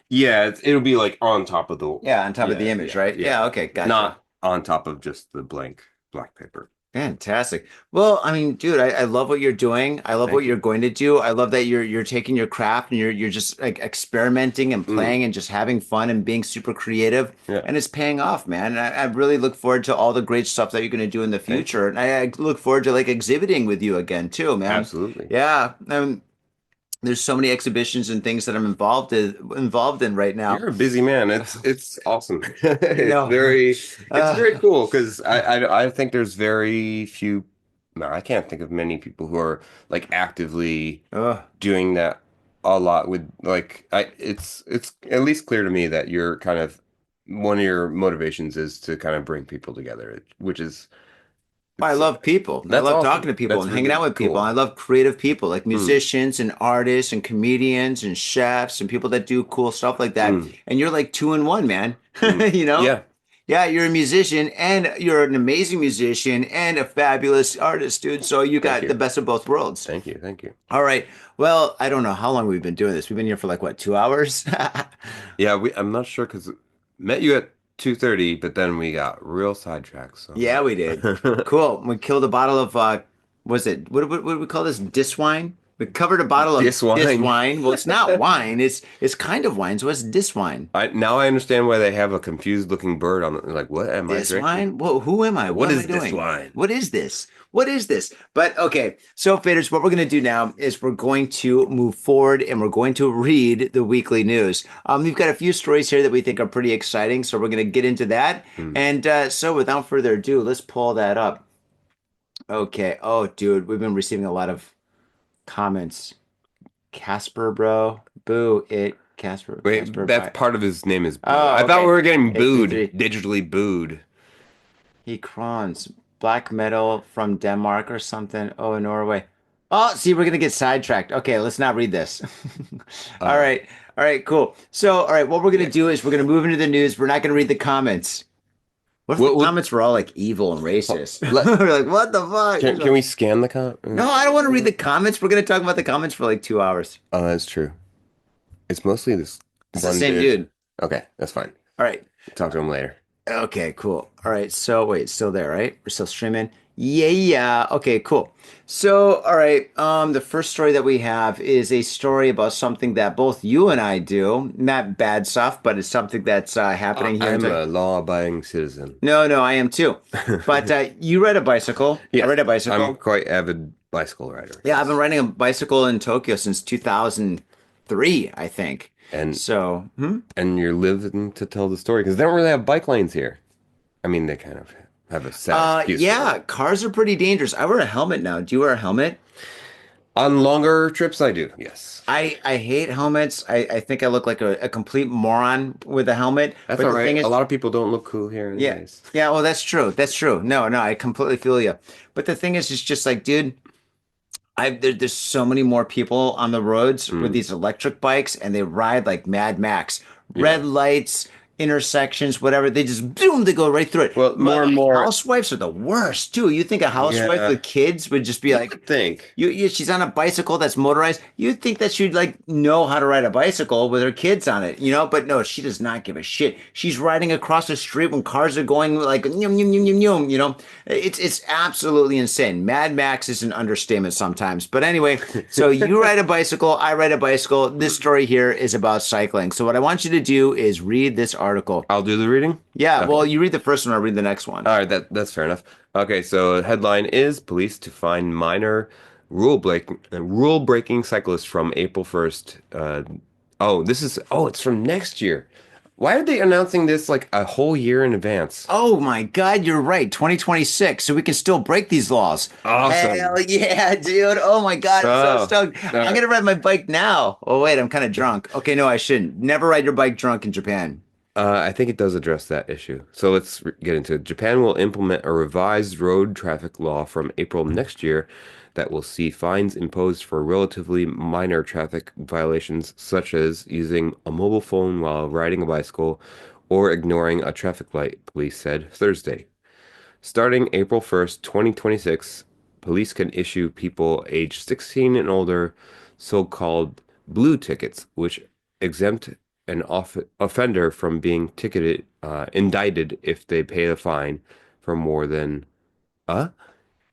yeah, it'll be like on top of the, Yeah, on top of the yeah, image, yeah, right? yeah. Yeah, okay, gotcha. Not on top of just the blank black paper. Fantastic. Well, I mean, dude, I love what you're doing. I love what Thank you're you. going to do. I love that you're taking your craft and you're just like experimenting and Mm, playing and just having fun and being super creative. yeah. And it's paying off, man. And I really look forward to all the great stuff that you're going to do in the Thank you. future. And I look forward to like exhibiting with you again too, man. Absolutely. Yeah. There's so many exhibitions and things that I'm involved in right now. You're a busy man. It's awesome. You know, It's uh, very cool because I think there's very few. No, I can't think of many people who are like actively uh, doing that a lot with like I it's at least clear to me that you're kind of one of your motivations is to kind of bring people together, which is I it's love people. I that's love talking awesome. to people That's and hanging really out with people. cool. I love creative people like Mm, musicians and artists and comedians and chefs and people that do cool stuff like that. mm, And you're like two in one, man. mm. You know? Yeah. Yeah, you're a musician and you're an amazing musician and a fabulous artist, dude. So you Thank got the you. best of both worlds. Thank you. Thank you. All right. Well, I don't know how long we've been doing this. We've been here for like what, 2 hours? Yeah, I'm not sure because met you at 2:30, but then we got real sidetracked. So I'm Yeah, we did. not. Cool. We killed a bottle of was it what do we call this? Dish wine? We covered a bottle of This dish wine. wine. Well, it's not wine. It's kind of wine, so it's dish wine. I understand why they have a confused looking bird on it. Like, what am I This drinking? wine? Well, who am I? What What am I is this doing? wine? What is this? What is this? But okay, so faders, what we're going to do now is we're going to move forward and we're going to read the weekly news. We've got a few stories here that we think are pretty exciting, so we're going to get into that. Hmm. And so, without further ado, let's pull that up. Okay. Oh, dude, we've been receiving a lot of comments. Casper, bro. Boo it. Casper. Wait, Casper. that's Bye. part of his name is Boo. Oh, I thought we okay. were getting booed, 833. digitally booed. He crons. Black metal from Denmark or something. Oh, Norway. Oh, see, we're gonna get sidetracked. Okay, let's not read this. All Uh, right. All right, cool. So, all right, what we're gonna yeah. do is we're gonna move into the news. We're not gonna read the comments. What if the What, comments were all like evil and racist? let, We're like, what the fuck? can we scan the No, I don't want to read the comments. We're gonna talk about the comments for like 2 hours. Oh, that's true. It's mostly this It's the one same dude. dude. Okay, that's fine. All right. Talk to him later. Okay, cool. All right. So wait, still there, right? We're still streaming. Yeah, yeah. Okay, cool. So, all right. The first story that we have is a story about something that both you and I do. Not bad stuff, but it's something that's happening here in I'm Texas. a law-abiding citizen. No, no, I am too. But you ride a bicycle. I Yes, ride a I'm bicycle. quite avid bicycle rider. Yeah, I've been Yes. riding a bicycle in Tokyo since 2003, I think. And So, hmm? and you're living to tell the story because they don't really have bike lanes here. I mean, they kind of have a sad excuse for Yeah, it. cars are pretty dangerous. I wear a helmet now. Do you wear a helmet? On longer trips, I do. Yes. I hate helmets. I think I look like a complete moron with a helmet. That's But all the thing right. A is, lot of people don't look cool here yeah, anyways. yeah. Well, that's true. That's true. No, no, I completely feel you. But the thing is, it's just like, dude, there's so many more people on the roads with Mm, these electric bikes, and they ride like Mad Max. yeah. Red lights, intersections, whatever. They just boom, they go right through it. Well, more and more, Housewives are the worst too. You think a housewife yeah, with kids would just be you like, would think. she's on a bicycle that's motorized. You'd think that she'd like know how to ride a bicycle with her kids on it, you know? But no, she does not give a shit. She's riding across the street when cars are going like yum yum yum yum yum. You know, it's absolutely insane. Mad Max is an understatement sometimes. But anyway, so you ride a bicycle, I ride a bicycle. This story here is about cycling. So what I want you to do is read this article. I'll do the reading. Yeah, Okay. well, you read the first one, I'll read the next one. All right, that's fair enough. Okay, so headline is police to find minor rule breaking cyclists from April 1st. It's from next year. Why are they announcing this like a whole year in advance? Oh my God, you're right. 2026, so we can still break these laws. Awesome. Hell yeah, dude. Oh my God, I'm so Oh, stoked. all I'm right. gonna ride my bike now. Oh wait, I'm kind of drunk. Okay, no, I shouldn't. Never ride your bike drunk in Japan. I think it does address that issue. So let's get into it. Japan will implement a revised road traffic law from April next year that will see fines imposed for relatively minor traffic violations, such as using a mobile phone while riding a bicycle or ignoring a traffic light, police said Thursday. Starting April 1st, 2026, police can issue people aged 16 and older so-called blue tickets, which exempt an offender from being indicted if they pay a fine for more than, uh?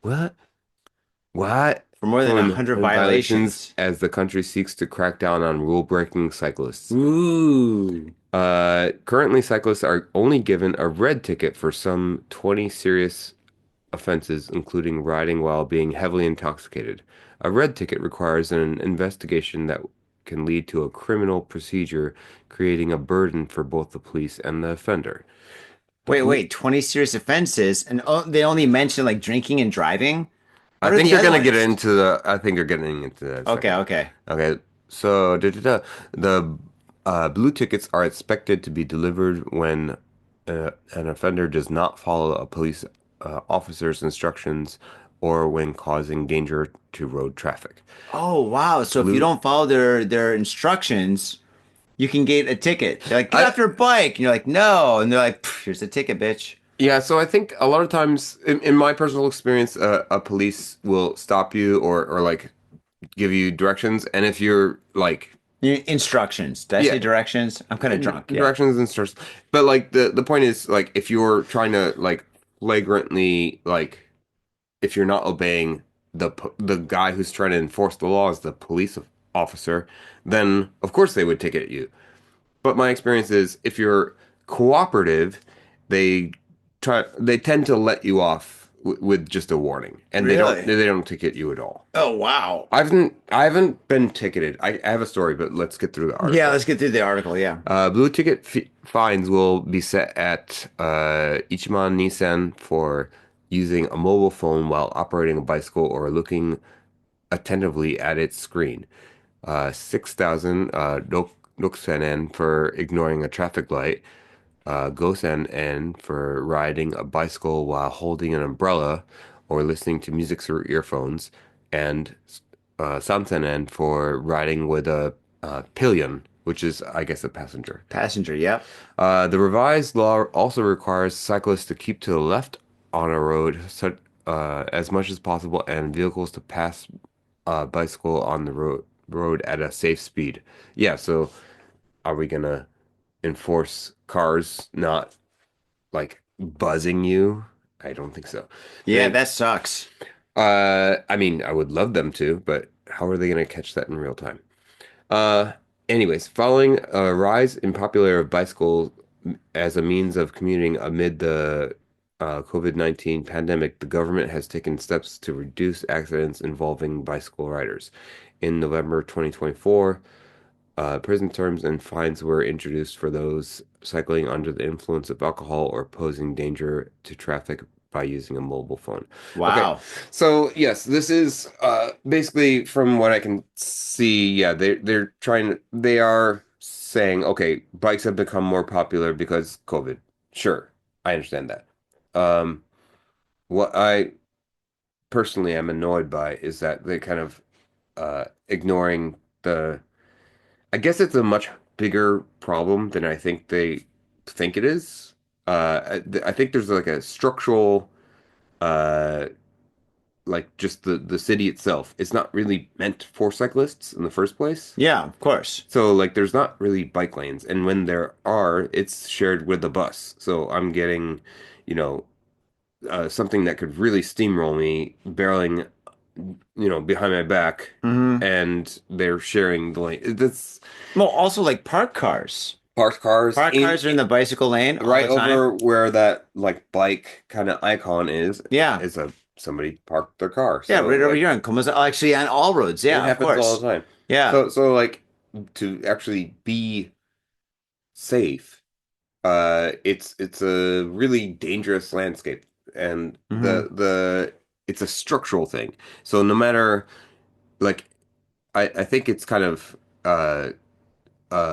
What? What? for more than Phone 100 violations violations. as the country seeks to crack down on rule-breaking cyclists. Ooh. Currently, cyclists are only given a red ticket for some 20 serious offenses, including riding while being heavily intoxicated. A red ticket requires an investigation that can lead to a criminal procedure, creating a burden for both the police and the offender. The Wait, police, wait, 20 serious offenses, and they only mention like drinking and driving? I What are think the they're other gonna get ones? into the. I think they're getting into that in a Okay, second. okay. Okay, so the blue tickets are expected to be delivered when an offender does not follow a police officer's instructions or when causing danger to road traffic. Oh, wow. So if you Blue, don't follow their instructions, you can get a ticket. They're like, get I off your bike. And you're like, no. And they're like, "Pff, here's a ticket, bitch. yeah. So I think a lot of times, in my personal experience, a police will stop you or like give you directions, and if you're like Instructions. Did I say yeah, directions? I'm kind of drunk. Yeah. directions and stuff. But like the point is like if you're trying to like flagrantly like if you're not obeying the guy who's trying to enforce the law is the police officer, then of course they would ticket you. But my experience is if you're cooperative, they they tend to let you off with just a warning, and Really? they don't ticket you at all. Oh, wow. I haven't been ticketed. I have a story, but let's get through the Yeah, article. let's get through the article. Yeah. Blue ticket fines will be set at Ichiman Nissan for using a mobile phone while operating a bicycle or looking attentively at its screen. 6,000 Rokusen-en for ignoring a traffic light. Gosen-en for riding a bicycle while holding an umbrella or listening to music through earphones. And Sansen-en for riding with a pillion, which is, I guess, a passenger. Passenger. Yep. The revised law also requires cyclists to keep to the left on a road as much as possible and vehicles to pass bicycle on the road at a safe speed. Yeah, so are we gonna enforce cars not like buzzing you? I don't think so. Yeah, Then, that sucks. I mean, I would love them to, but how are they gonna catch that in real time? Uh, Anyways, following a rise in popularity of bicycles as a means of commuting amid the COVID-19 pandemic, the government has taken steps to reduce accidents involving bicycle riders. In November 2024, prison terms and fines were introduced for those cycling under the influence of alcohol or posing danger to traffic by using a mobile phone. Okay, Wow. so yes, this is basically from what I can see. Yeah, they are saying, okay, bikes have become more popular because COVID. Sure, I understand that. Um, what I personally am annoyed by is that they kind of ignoring the I guess it's a much bigger problem than I think they think it is. I think there's like a structural, uh, like just the city itself. It's not really meant for cyclists in the first place. Yeah, of course. So like there's not really bike lanes, and when there are, it's shared with the bus. So I'm getting, you know, something that could really steamroll me, barreling, behind my back, Hmm. and they're sharing the lane. That's Well, also like parked cars. parked cars Parked cars are in the bicycle lane all right the time. over where that like bike kind of icon Yeah. is a somebody parked their car. Yeah, So right over like here on Komaza. Oh, actually, on all roads. it Yeah, of happens all course. the time. Yeah. So like to actually be safe, it's a really dangerous landscape, and Hmm. the it's a structural thing. So no matter like I think it's kind of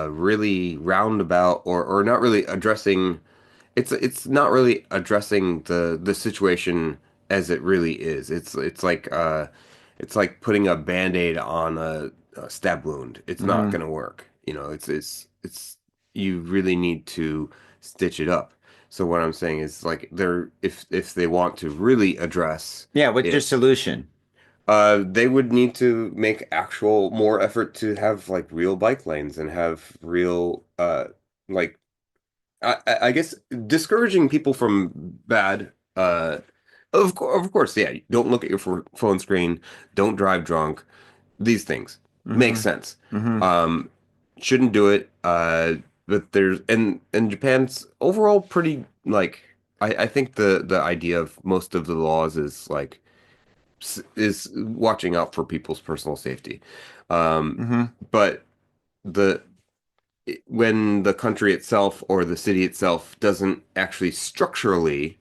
really roundabout or not really addressing it's not really addressing the situation as it really is. It's like putting a band-aid on a stab wound. It's not Hmm. gonna work. It's you really need to stitch it up. So what I'm saying is like they're if they want to really address Yeah, what's your it, solution? they would need to make actual more effort to have like real bike lanes and have real like I guess discouraging people from bad Of course, yeah. Don't look at your phone screen. Don't drive drunk. These things make Hmm. sense. Hmm. Um, shouldn't do it. But there's and Japan's overall pretty like I think the idea of most of the laws is like is watching out for people's personal safety. Um, Hmm. but the when the country itself or the city itself doesn't actually structurally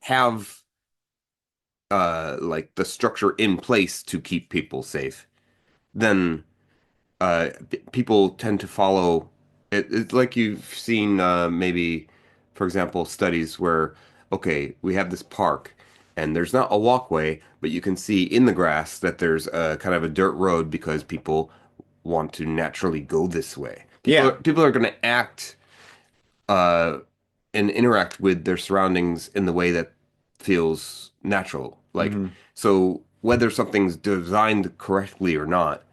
have like the structure in place to keep people safe, then people tend to follow it. It's like you've seen maybe, for example, studies where, okay, we have this park and there's not a walkway, but you can see in the grass that there's a kind of a dirt road because people want to naturally go this way. Yeah. People are going to act uh, and interact with their surroundings in the way that feels natural. Like, Hmm. so whether something's designed correctly or not,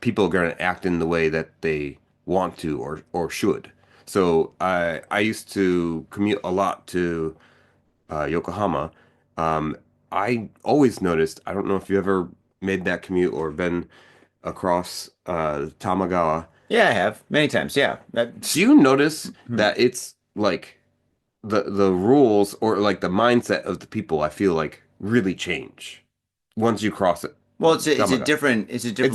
people are going to act in the way that they want to or should. So I used to commute a lot to Yokohama. Um, I always noticed. I don't know if you ever made that commute or been across Tamagawa. Yeah, I have many times. Yeah. Do That's, you notice hmm. that it's like the rules or like the mindset of the people? I feel like really change once you cross it. Well, Tamagawa. it's a It's different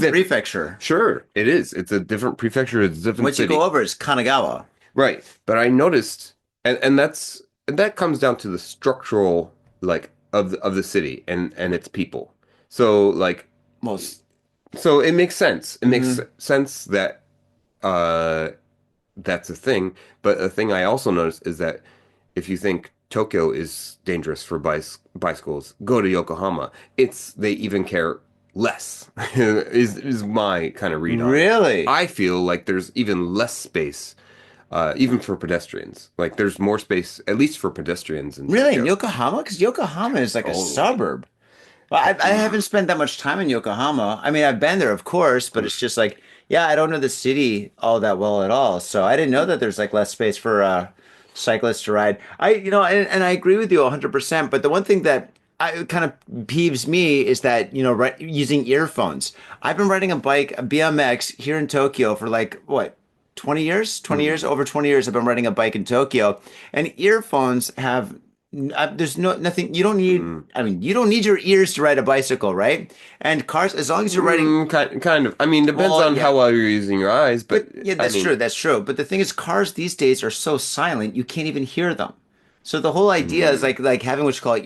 a prefecture. Sure, it is. It's a different prefecture. It's a different Once you go city. over, it's Kanagawa. Right. But I noticed, and that comes down to the structural like of the city and its people. So like Most. so it makes sense. It makes Hmm. sense that uh that's a thing. But a thing I also noticed is that if you think Tokyo is dangerous for bicycles, go to Yokohama. They even care less. Is my kind of read on it. Really? I feel like there's even less space even for pedestrians. Like there's more space, at least for pedestrians in Really? In Tokyo. Yokohama? Because Yokohama is like a Totally. suburb. Well, I haven't spent that much time in Yokohama. I mean, I've been there, of course, but it's just like, yeah, I don't know the city all that well at all. So I didn't know that there's like less space for cyclists to ride. And I agree with you 100%. But the one thing that kind of peeves me is that, using earphones. I've been riding a bike, a BMX here in Tokyo for like, what, 20 years? 20 Hmm. years? Over 20 years I've been riding a bike in Tokyo. And earphones have there's nothing you don't need. Hmm. I mean, you don't need your ears to ride a bicycle, right? And cars, as long as you're riding, Kind of. I mean, depends well, on yeah, how well you're using your eyes, but but yeah, I that's mean, true. That's true. But the thing is, cars these days are so silent you can't even hear them. So the whole idea is hmm, like having what you call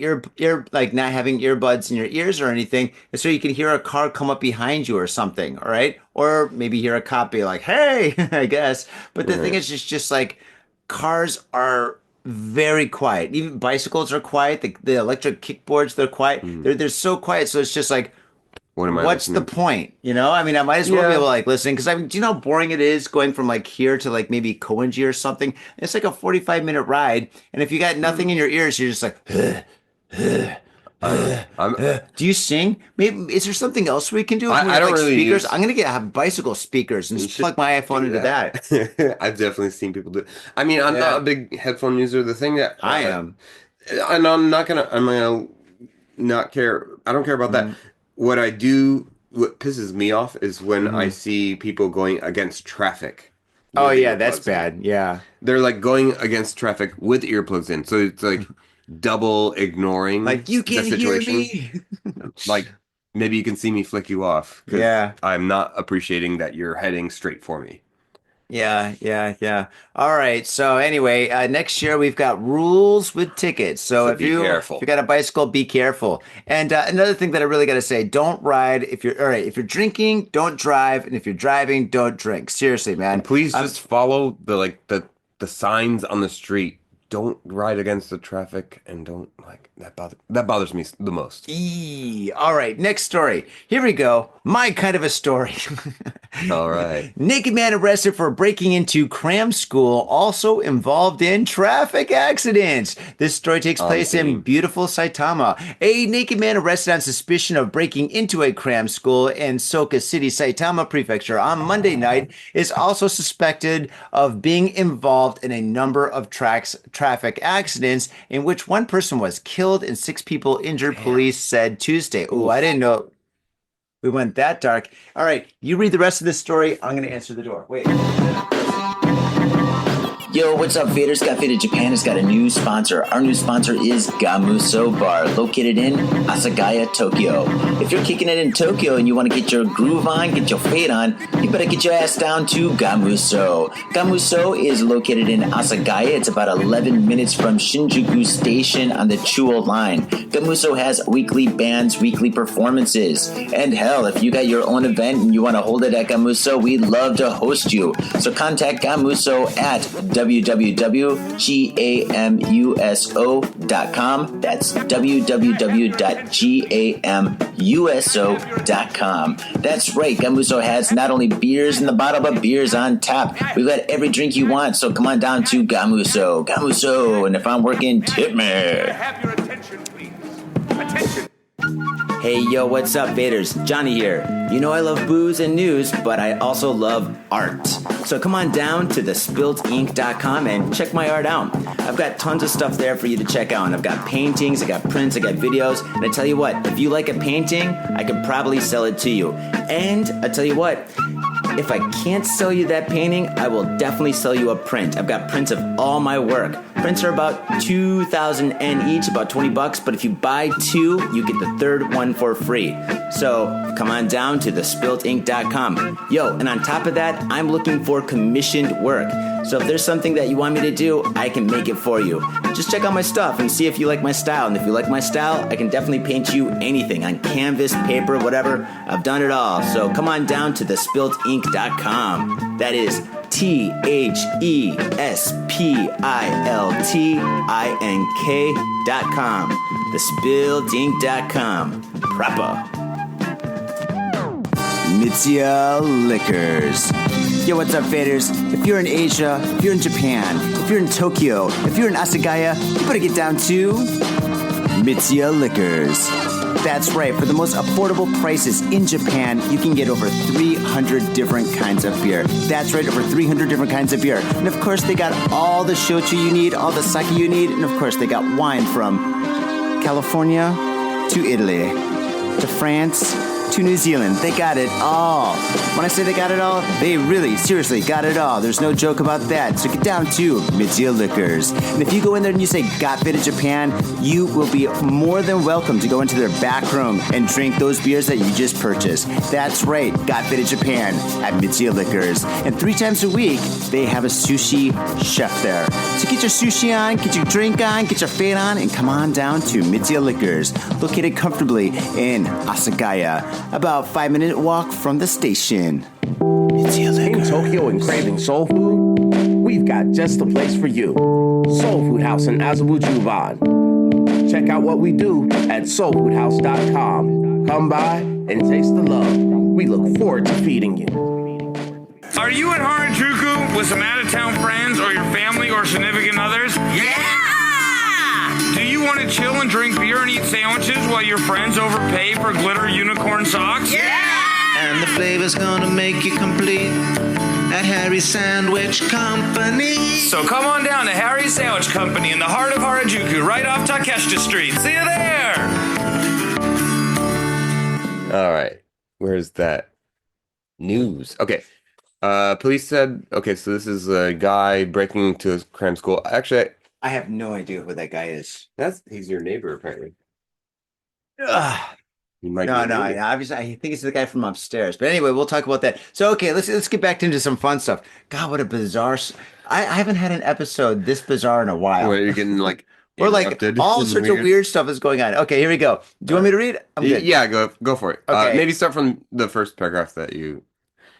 like not having earbuds in your ears or anything, and so you can hear a car come up behind you or something, all right? Or maybe hear a cop be like, "Hey," I guess. But the thing right. is, just like cars are very quiet. Even bicycles are quiet. The electric kickboards, they're quiet. Hmm. They're so quiet. So it's just like, What am I what's the listening to? point? I mean, I might as well be able Yeah. to like listen because I mean, do you know how boring it is going from like here to like maybe Koenji or something? It's like a 45-minute ride, and if you got Hmm. nothing in your ears, you're just like, I'm do you sing? Maybe is there something else we can do if we I have don't like really speakers? use I'm gonna have bicycle speakers and you just should plug my iPhone do into that. that. I've definitely seen people do. I mean, I'm not a Yeah, big headphone user. The thing that I am. and I'm gonna not care. I don't care about that. Hmm. What pisses me off is when I Hmm. see people going against traffic Oh with the yeah, that's earplugs in. bad. Yeah. They're like going against traffic with earplugs in. So it's like double ignoring Like you the can hear situation. me. Like maybe you can see me flick you off because Yeah. I'm not appreciating that you're heading straight for me. Yeah, yeah, yeah. All right. So anyway, next year we've got rules with tickets. So So if be you careful. got a bicycle, be careful. And another thing that I really got to say, don't ride if you're all right. If you're drinking, don't drive, and if you're driving, don't drink. Seriously, man. And please Um, just follow the signs on the street. Don't ride against the traffic and don't like that bothers me the most. All right, next story. Here we go. My kind of a story. All right. Naked man arrested for breaking into cram school, also involved in traffic accidents. This story takes On place in theme. beautiful Saitama. A naked man arrested on suspicion of breaking into a cram school in Soka City, Saitama Prefecture on Monday night is also suspected of being involved in a number of traffic traffic accidents in which one person was killed and 6 people injured, police said Tuesday. Oh, I didn't know we went that dark. All right, you read the rest of this story. I'm going to answer the door. Wait. Yo, what's up, Faders? Got Faded Japan has got a new sponsor. Our new sponsor is Gamuso Bar, located in Asagaya, Tokyo. If you're kicking it in Tokyo and you want to get your groove on, get your fade on, you better get your ass down to Gamuso. Gamuso is located in Asagaya. It's about 11 minutes from Shinjuku Station on the Chuo line. Gamuso has weekly bands, weekly performances. And hell, if you got your own event and you want to hold it at Gamuso, we'd love to host you. So contact Gamuso at www.gamuso.com. That's www.gamuso.com. That's right, Gamuso has not only beers in the bottle, but beers on tap. We've got every drink you want, so come on down to Gamuso. Gamuso, and if I'm working, tip me. Have your attention, please. Attention. Hey, yo, what's up, Vaders? Johnny here. You know I love booze and news, but I also love art. So come on down to thespiltinc.com and check my art out. I've got tons of stuff there for you to check out. I've got paintings, I got prints, I got videos. And I tell you what, if you like a painting, I could probably sell it to you. And I tell you what, if I can't sell you that painting, I will definitely sell you a print. I've got prints of all my work. Prints are about 2,000 yen each, about $20. But if you buy 2, you get the third one for free. So come on down to thespiltinc.com. Yo, and on top of that, I'm looking for commissioned work. So if there's something that you want me to do, I can make it for you. Just check out my stuff and see if you like my style. And if you like my style, I can definitely paint you anything on canvas, paper, whatever. I've done it all. So come on down to thespiltinc.com. That is THESPILTINK.com. Thespiltink.com. Proper. MITSUYA Liquors. Yo, what's up, faders? If you're in Asia, if you're in Japan, if you're in Tokyo, if you're in Asagaya, you better get down to MITSUYA Liquors. That's right, for the most affordable prices in Japan, you can get over 300 different kinds of beer. That's right, over 300 different kinds of beer. And of course, they got all the shochu you need, all the sake you need, and of course, they got wine from California to Italy to France to New Zealand. They got it all. When I say they got it all, they really, seriously got it all. There's no joke about that. So get down to MITSUYA Liquors. And if you go in there and you say, Got Faded Japan, you will be more than welcome to go into their back room and drink those beers that you just purchased. That's right, Got Faded Japan at MITSUYA Liquors. And 3 times a week, they have a sushi chef there. So get your sushi on, get your drink on, get your fade on, and come on down to MITSUYA Liquors, located comfortably in Asagaya, about 5-minute walk from the station. In Tokyo and craving soul food? We've got just the place for you. Soul Food House in Azabu Juban. Check out what we do at soulfoodhouse.com. Come by and taste the love. We look forward to feeding you. Are you in Harajuku with some out-of-town friends or your family or significant others? Yeah! Do you want to chill and drink beer and eat sandwiches while your friends overpay for glitter unicorn socks? Yeah! And the flavor's gonna make you complete at Harry's Sandwich Company. So come on down to Harry's Sandwich Company in the heart of Harajuku, right off Takeshita Street. See you there! All right. Where's that news? Okay. Police said, okay, so this is a guy breaking into a crime school. Actually, I have no idea who that guy is. he's your neighbor, apparently. Ugh. He might No, be no, maybe. obviously, I think it's the guy from upstairs. But anyway, we'll talk about that. So, okay, let's get back into some fun stuff. God, what a bizarre... I haven't had an episode this bizarre in a while. Where you're getting like... Or like interrupted all and sorts of weird stuff is going on. Okay, here we go. Do you want me to read? I'm good. Yeah, go for it. Okay. Maybe start from the first paragraph that you...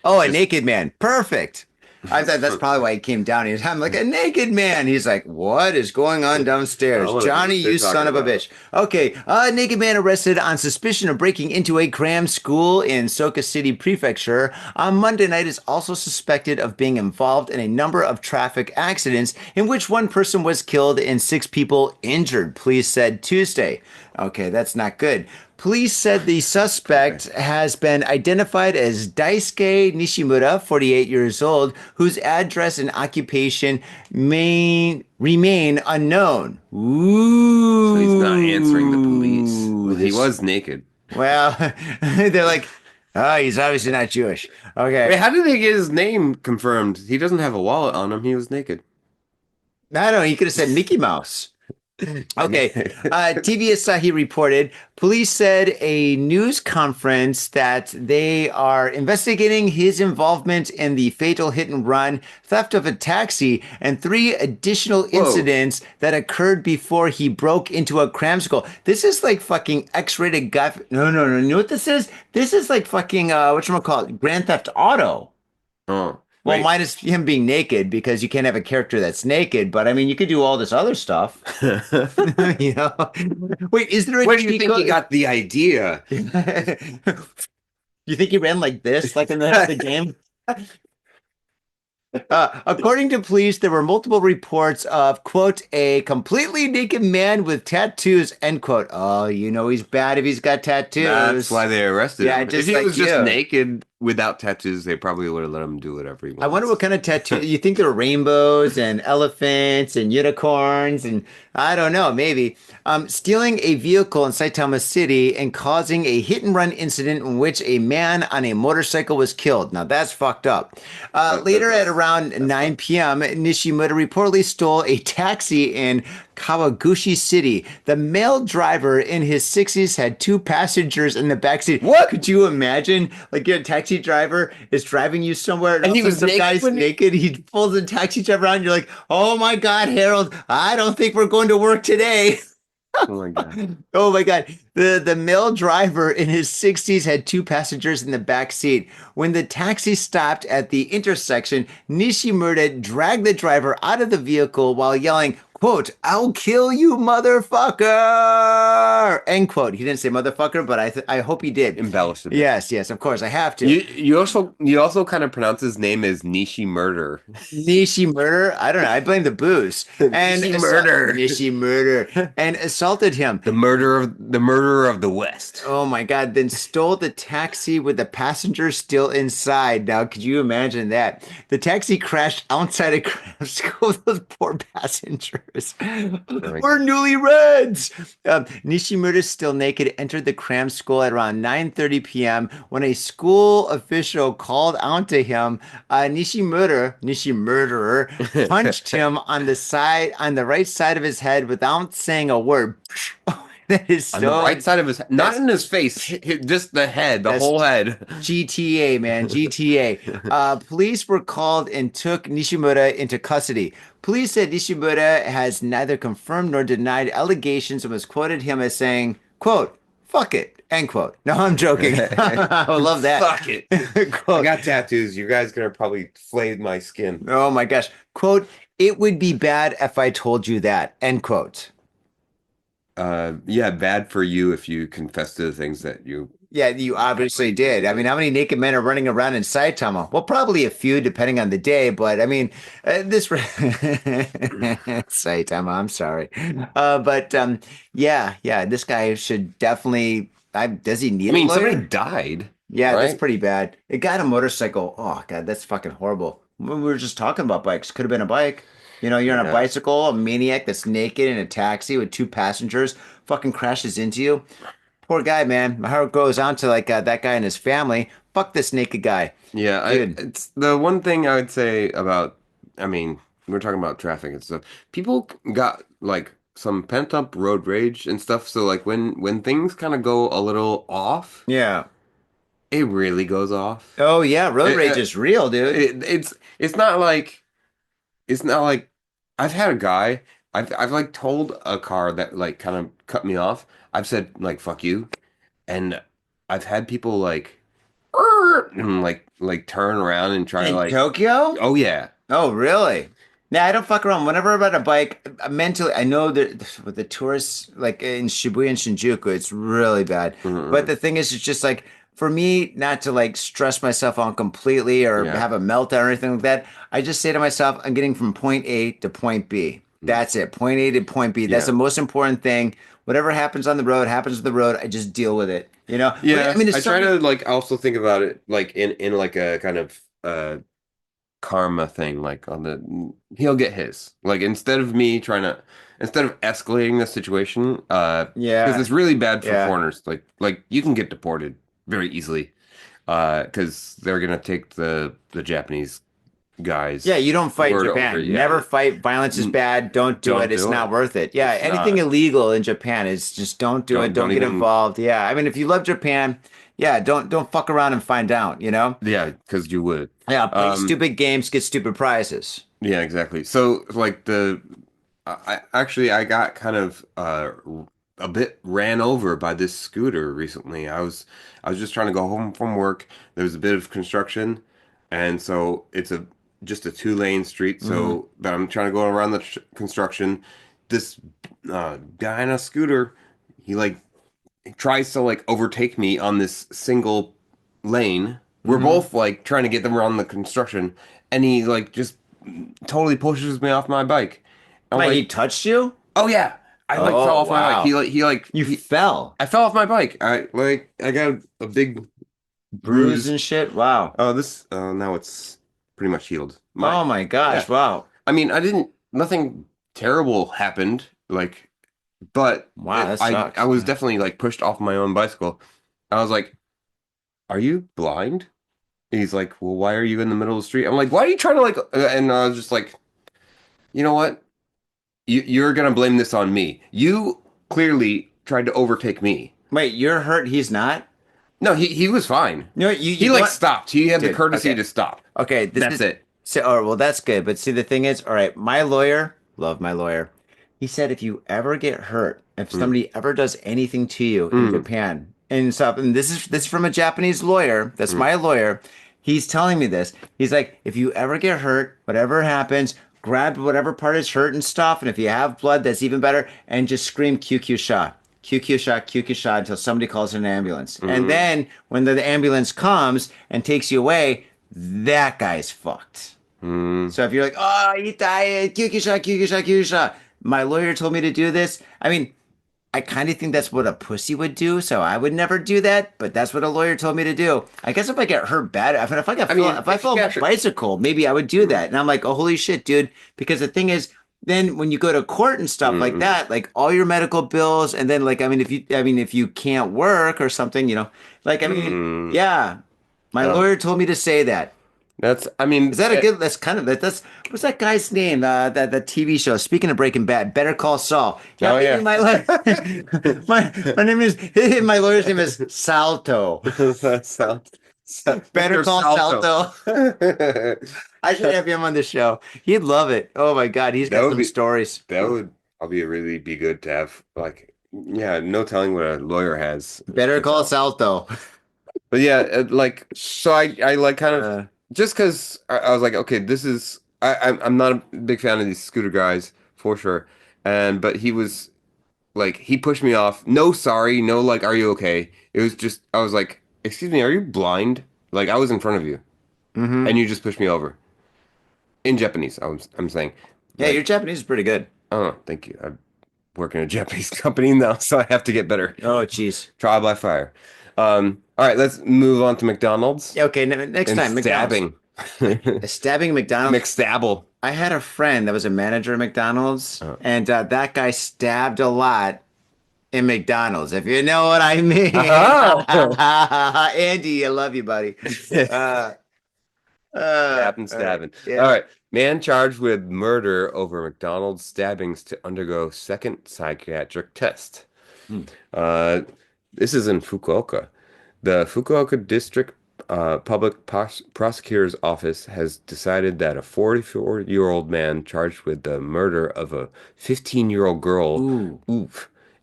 Oh, a naked man. Perfect. I thought that's probably why he came down. I'm like, a naked man. He's like, what is going on downstairs? Johnny, you son of a bitch. Okay, a naked man arrested on suspicion of breaking into a cram school in Soka City Prefecture on Monday night is also suspected of being involved in a number of traffic accidents in which one person was killed and 6 people injured, police said Tuesday. Okay, that's not good. Police said the suspect has been identified as Daisuke Nishimura, 48 years old, whose address and occupation remain unknown. Ooh. So he's not answering the police. Well, he was naked. Well, they're like, oh, he's obviously not Jewish. Okay. Wait, how did they get his name confirmed? He doesn't have a wallet on him. He was naked. I don't know. He could have said Mickey Mouse. Okay. TV Asahi reported police said a news conference that they are investigating his involvement in the fatal hit and run, theft of a taxi, and 3 additional incidents that occurred before he broke into a cram school. This is like fucking X-rated guy. No. You know what this is? This is like fucking, whatchamacallit, Grand Theft Auto. Oh. Well, minus him being naked, because you can't have a character that's naked. But I mean, you could do all this other stuff. You know? Wait, is there a Where do you think he got the idea? You think he ran like this, like in the game? According to police, there were multiple reports of, quote, a completely naked man with tattoos, end quote. Oh, you know he's bad if he's got tattoos. That's why they arrested him. Just if he like was just naked without tattoos, they probably would have let him do whatever he wants. I wonder what kind of tattoo. You think there were rainbows and elephants and unicorns and I don't know, maybe. Stealing a vehicle in Saitama City and causing a hit and run incident in which a man on a motorcycle was killed. Now that's fucked up. Later at around 9 p.m., Nishimura reportedly stole a taxi in Kawaguchi City. The male driver in his 60s had 2 passengers in the backseat. What? Could you imagine? Like your taxi driver is driving you somewhere and he was some naked guy's naked. He pulls the taxi driver on. You're like, oh my God, Harold, I don't think we're going to work today. Oh my God. Oh my God. The male driver in his 60s had 2 passengers in the back seat. When the taxi stopped at the intersection, Nishimura dragged the driver out of the vehicle while yelling, quote, I'll kill you, motherfucker, end quote. He didn't say motherfucker, but I hope he did. Embellished it. Yes, of course. I have to. You also kind of pronounce his name as Nishi Murder. Nishi Murder? I don't know. I blame the booze. And Nishi Murder. And assaulted him. The murderer of the West. Oh my God. Then stole the taxi with the passenger still inside. Now, could you imagine that? The taxi crashed outside a cram school with those poor passengers. We're newlyweds. Nishimura, still naked, entered the cram school at around 9:30 p.m. when a school official called out to him. Nishimura punched him on the right side of his head without saying a word. That is so, on the right side of his head, not in his face, just the head, the whole head. GTA, man, GTA. Police were called and took Nishimura into custody. Police said Nishimura has neither confirmed nor denied allegations and was quoted him as saying, quote, fuck it, end quote. No, I'm joking. I would love that. Fuck it. I got tattoos. You guys gonna probably flay my skin. Oh my gosh. Quote, it would be bad if I told you that, end quote. Yeah, bad for you if you confess to the things that you... Yeah, you obviously did. I mean, how many naked men are running around in Saitama? Well, probably a few, depending on the day. But I mean, this Saitama. I'm sorry, but yeah. This guy should definitely. Does he need? I mean, a lawyer? somebody died. Yeah, right? That's pretty bad. A guy on a motorcycle. Oh God, that's fucking horrible. We were just talking about bikes. Could have been a bike. You know, you're on a bicycle, a maniac that's naked in a taxi with 2 passengers, fucking crashes into you. Poor guy, man. My heart goes out to like that guy and his family. Fuck this naked guy. Yeah, it's the one thing I would say about, I mean, we're talking about traffic and stuff. People got like some pent up road rage and stuff. So like when things kind of go a little off, yeah, it really goes off. Oh yeah, road rage is real, dude. It's not like I've had a guy. I've like told a car that like kind of cut me off. I've said like fuck you, and I've had people like and like turn around and try to like Tokyo. Oh yeah. Oh really? Nah, I don't fuck around. Whenever I'm on a bike, mentally, I know that with the tourists, like in Shibuya and Shinjuku, it's really bad. Mm-hmm. But the thing is, it's just like, for me, not to like stress myself out completely or have a meltdown or anything like that, I just say to myself, I'm getting from point A to point B. That's it. Point A to point B. That's Yeah. the most important thing. Whatever happens on the road happens on the road. I just deal with it. But, Yeah, I mean, it's I try something. to like also think about it like in like a kind of karma thing, like on the he'll get his. Like instead of escalating the situation, because Yeah, it's really bad for yeah. foreigners. Like you can get deported very easily, because they're gonna take the Japanese Yeah, guys' you don't fight word over. Japan. Yeah, Never fight. Violence is bad. Don't do it. don't It's do it. not worth it. Yeah, It's anything not. illegal in Japan is just don't do it. Don't Don't get even. involved. Yeah, I mean, if you love Japan, yeah, don't fuck around and find out. Yeah, because you would. Yeah, play stupid games, get stupid prizes. Yeah, exactly. So like I got kind of a bit ran over by this scooter recently. I was just trying to go home from work. There was a bit of construction, and so it's just a 2-lane street. Hmm. So but I'm trying to go around the construction. This guy on a scooter, he like tries to like overtake me on this single lane. We're Hmm. both like trying to get them around the construction, and he like just totally pushes me off my bike. I'm Wait, he like, touched you? oh yeah, I like fell Oh, off my bike. wow. You He fell. I fell off my bike. I got a big Bruised bruise. and shit. Wow. Oh, this now it's pretty much healed. Oh my Yeah. gosh. Wow. I mean, nothing terrible happened, like, but Wow, that I sucks. was definitely like pushed off my own bicycle. I was like, "Are you blind?" He's like, "Well, why are you in the middle of the street?" I'm like, "Why are you trying to like?" And I was just like, "You know what? You're gonna blame this on me. You clearly tried to overtake me." Wait, you're hurt. He's not. No, he was fine. You know what? He You know like what? stopped. He had the Dude, courtesy okay. to stop. Okay, That's it. so. Oh, well, that's good. But see, the thing is, all right, my lawyer, love my lawyer. He said if you ever get hurt, if Mm. somebody ever does anything to you in Mm. Japan and stuff, and this is from a Japanese lawyer. That's Mm. my lawyer. He's telling me this. He's like, if you ever get hurt, whatever happens, grab whatever part is hurt and stuff, and if you have blood, that's even better, and just scream QQ shot. QQ shot, QQ shot until somebody calls an ambulance. And Mm. then when the ambulance comes and takes you away, that guy's fucked. Mm. So if you're like, oh, he died, QQ shot, QQ shot, QQ shot. My lawyer told me to do this. I mean, I kind of think that's what a pussy would do, so I would never do that. But that's what a lawyer told me to do. I guess if I get hurt bad, if I fell off a bicycle, maybe I would do that. And I'm like, oh, holy shit, dude. Because the thing is, then when you go to court and stuff like Mm. that, like all your medical bills, and then like, if you can't work or something, like, Mm. yeah, my Oh, lawyer told me to say that. I mean, Is that a good? That's kind of that's what's that guy's name? That TV show. Speaking of Breaking Bad, Better Call Saul. Oh, yeah. my my name is my lawyer's name is Salto. Better Mr. Call Salto. Salto. I should have him on the show. He'd love it. Oh my God, he's That got would some be stories. that would probably really be good to have. Like, yeah, no telling what a lawyer has. Better Call Salto. But yeah, like so I like kind of Uh, just because I was like, okay, I'm not a big fan of these scooter guys for sure, but he was like he pushed me off. No, sorry, no, like, are you okay? It was just I was like, excuse me, are you blind? Like I was in front of you, mhm. and you just pushed me over in Japanese. I'm saying, Yeah, your like, Japanese is pretty good. oh, thank you. I work in a Japanese company now, so I have to get better. Oh, jeez. Trial by fire. All right, let's move on to McDonald's Yeah, okay, next and time, McDonald's. stabbing. Stabbing McDonald's. McStabble. I had a friend that was a manager at McDonald's, Oh. and that guy stabbed a lot in McDonald's, if you know what I mean. Uh-huh. Andy, I love you, buddy. Uh, Stabbing. yeah. All right. Man charged with murder over McDonald's stabbings to undergo second psychiatric test. Hmm. This is in Fukuoka. The Fukuoka District Public Prosecutor's Office has decided that a 44-year-old man charged with the murder of a 15-year-old girl, Ooh.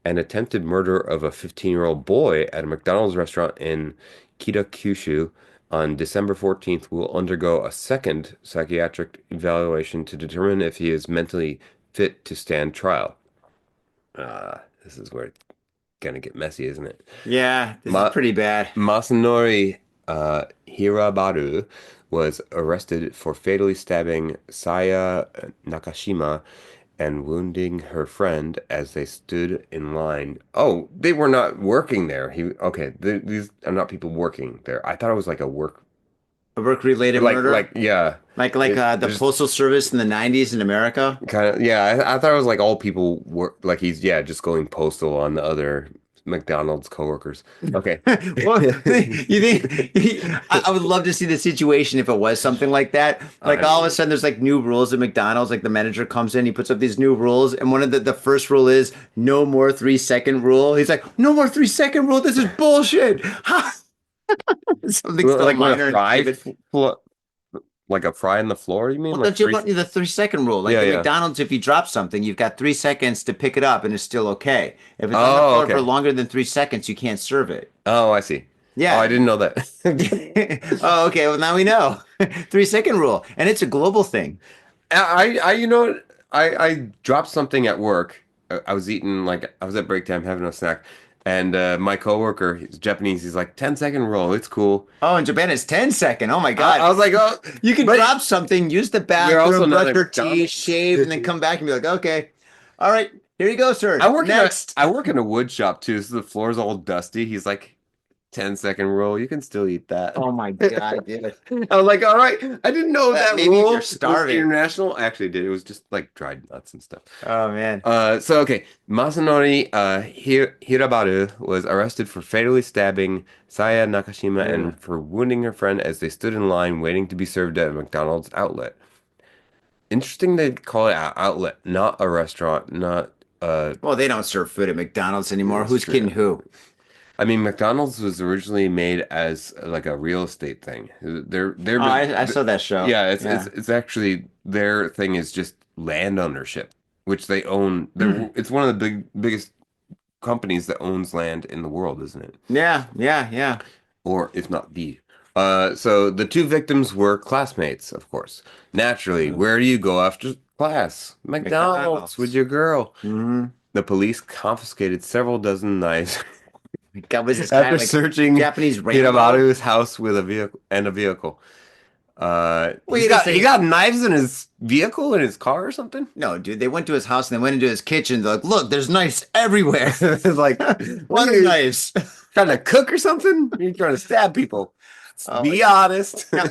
and attempted murder of a 15-year-old boy at a McDonald's restaurant in Kitakyushu on December 14th will undergo a second psychiatric evaluation to determine if he is mentally fit to stand trial. This is where it's gonna get messy, isn't it? Yeah, this is pretty bad. Masanori Hirabaru was arrested for fatally stabbing Saya Nakashima and wounding her friend as they stood in line. Oh, they were not working there. These are not people working there. I thought it was like a work-related murder? Yeah. Like the Postal Service in the 90s in America? Kind of, yeah. I thought it was like all people work, like he's, just going postal on the other McDonald's coworkers. Okay. Well, you think I would love to see the situation if it was something like that. Like all of a sudden there's like new rules at McDonald's, like the manager comes in, he puts up these new rules, and one of the first rule is no more 3-second rule. He's like, no more 3-second rule, this is bullshit. Something so like minor. Like a fry in the floor, you mean? Well, like don't you want the 3-second rule? Like McDonald's, if you drop something, you've got 3 seconds to pick it up and it's still okay. If it's on the floor for longer than 3 seconds, you can't serve it. Oh, I see. Yeah. Oh, I didn't know that. Oh, okay. Well, now we know. 3-second rule. And it's a global thing. I dropped something at work. I was at break time having a snack. And my coworker, he's Japanese, he's like, 10-second rule, it's cool. Oh, in Japan it's 10-second. Oh my God. I was like, oh. You can drop something, use the bathroom, brush your dumb. teeth, shave, and then come back and be like, okay. All right, here you go, sir. I work Next. in a wood shop too, so the floor's all dusty. He's like, 10-second rule, you can still eat that. Oh my God, dude. I was like, all right. I didn't know that maybe rule you're starving. was international. I actually did. It was just like dried nuts and stuff. Oh man. Okay. Masanori Hirabaru was arrested for fatally stabbing Saya Nakashima and for wounding her friend as they stood in line waiting to be served at a McDonald's outlet. Interesting they call it an outlet, not a restaurant, not Well, they don't serve food at McDonald's anymore. Who's kidding who? I mean, McDonald's was originally made as like a real estate thing. I saw that show. Yeah, it's actually their thing is just land ownership, which they own. It's one of the biggest companies that owns land in the world, isn't it? Yeah. Or if not the. So the two victims were classmates, of course. Naturally, where do you go after class? McDonald's with your girl. Mm-hmm. The police confiscated several dozen knives. God, was this After searching Japanese Hirabaru's house with a vehicle. He got knives in his vehicle in his car or something? No, dude, they went to his house and they went into his kitchen. They're like, look, there's knives everywhere. It's like, what are knives? Trying to cook or something? You're trying to stab people. Be honest. Now,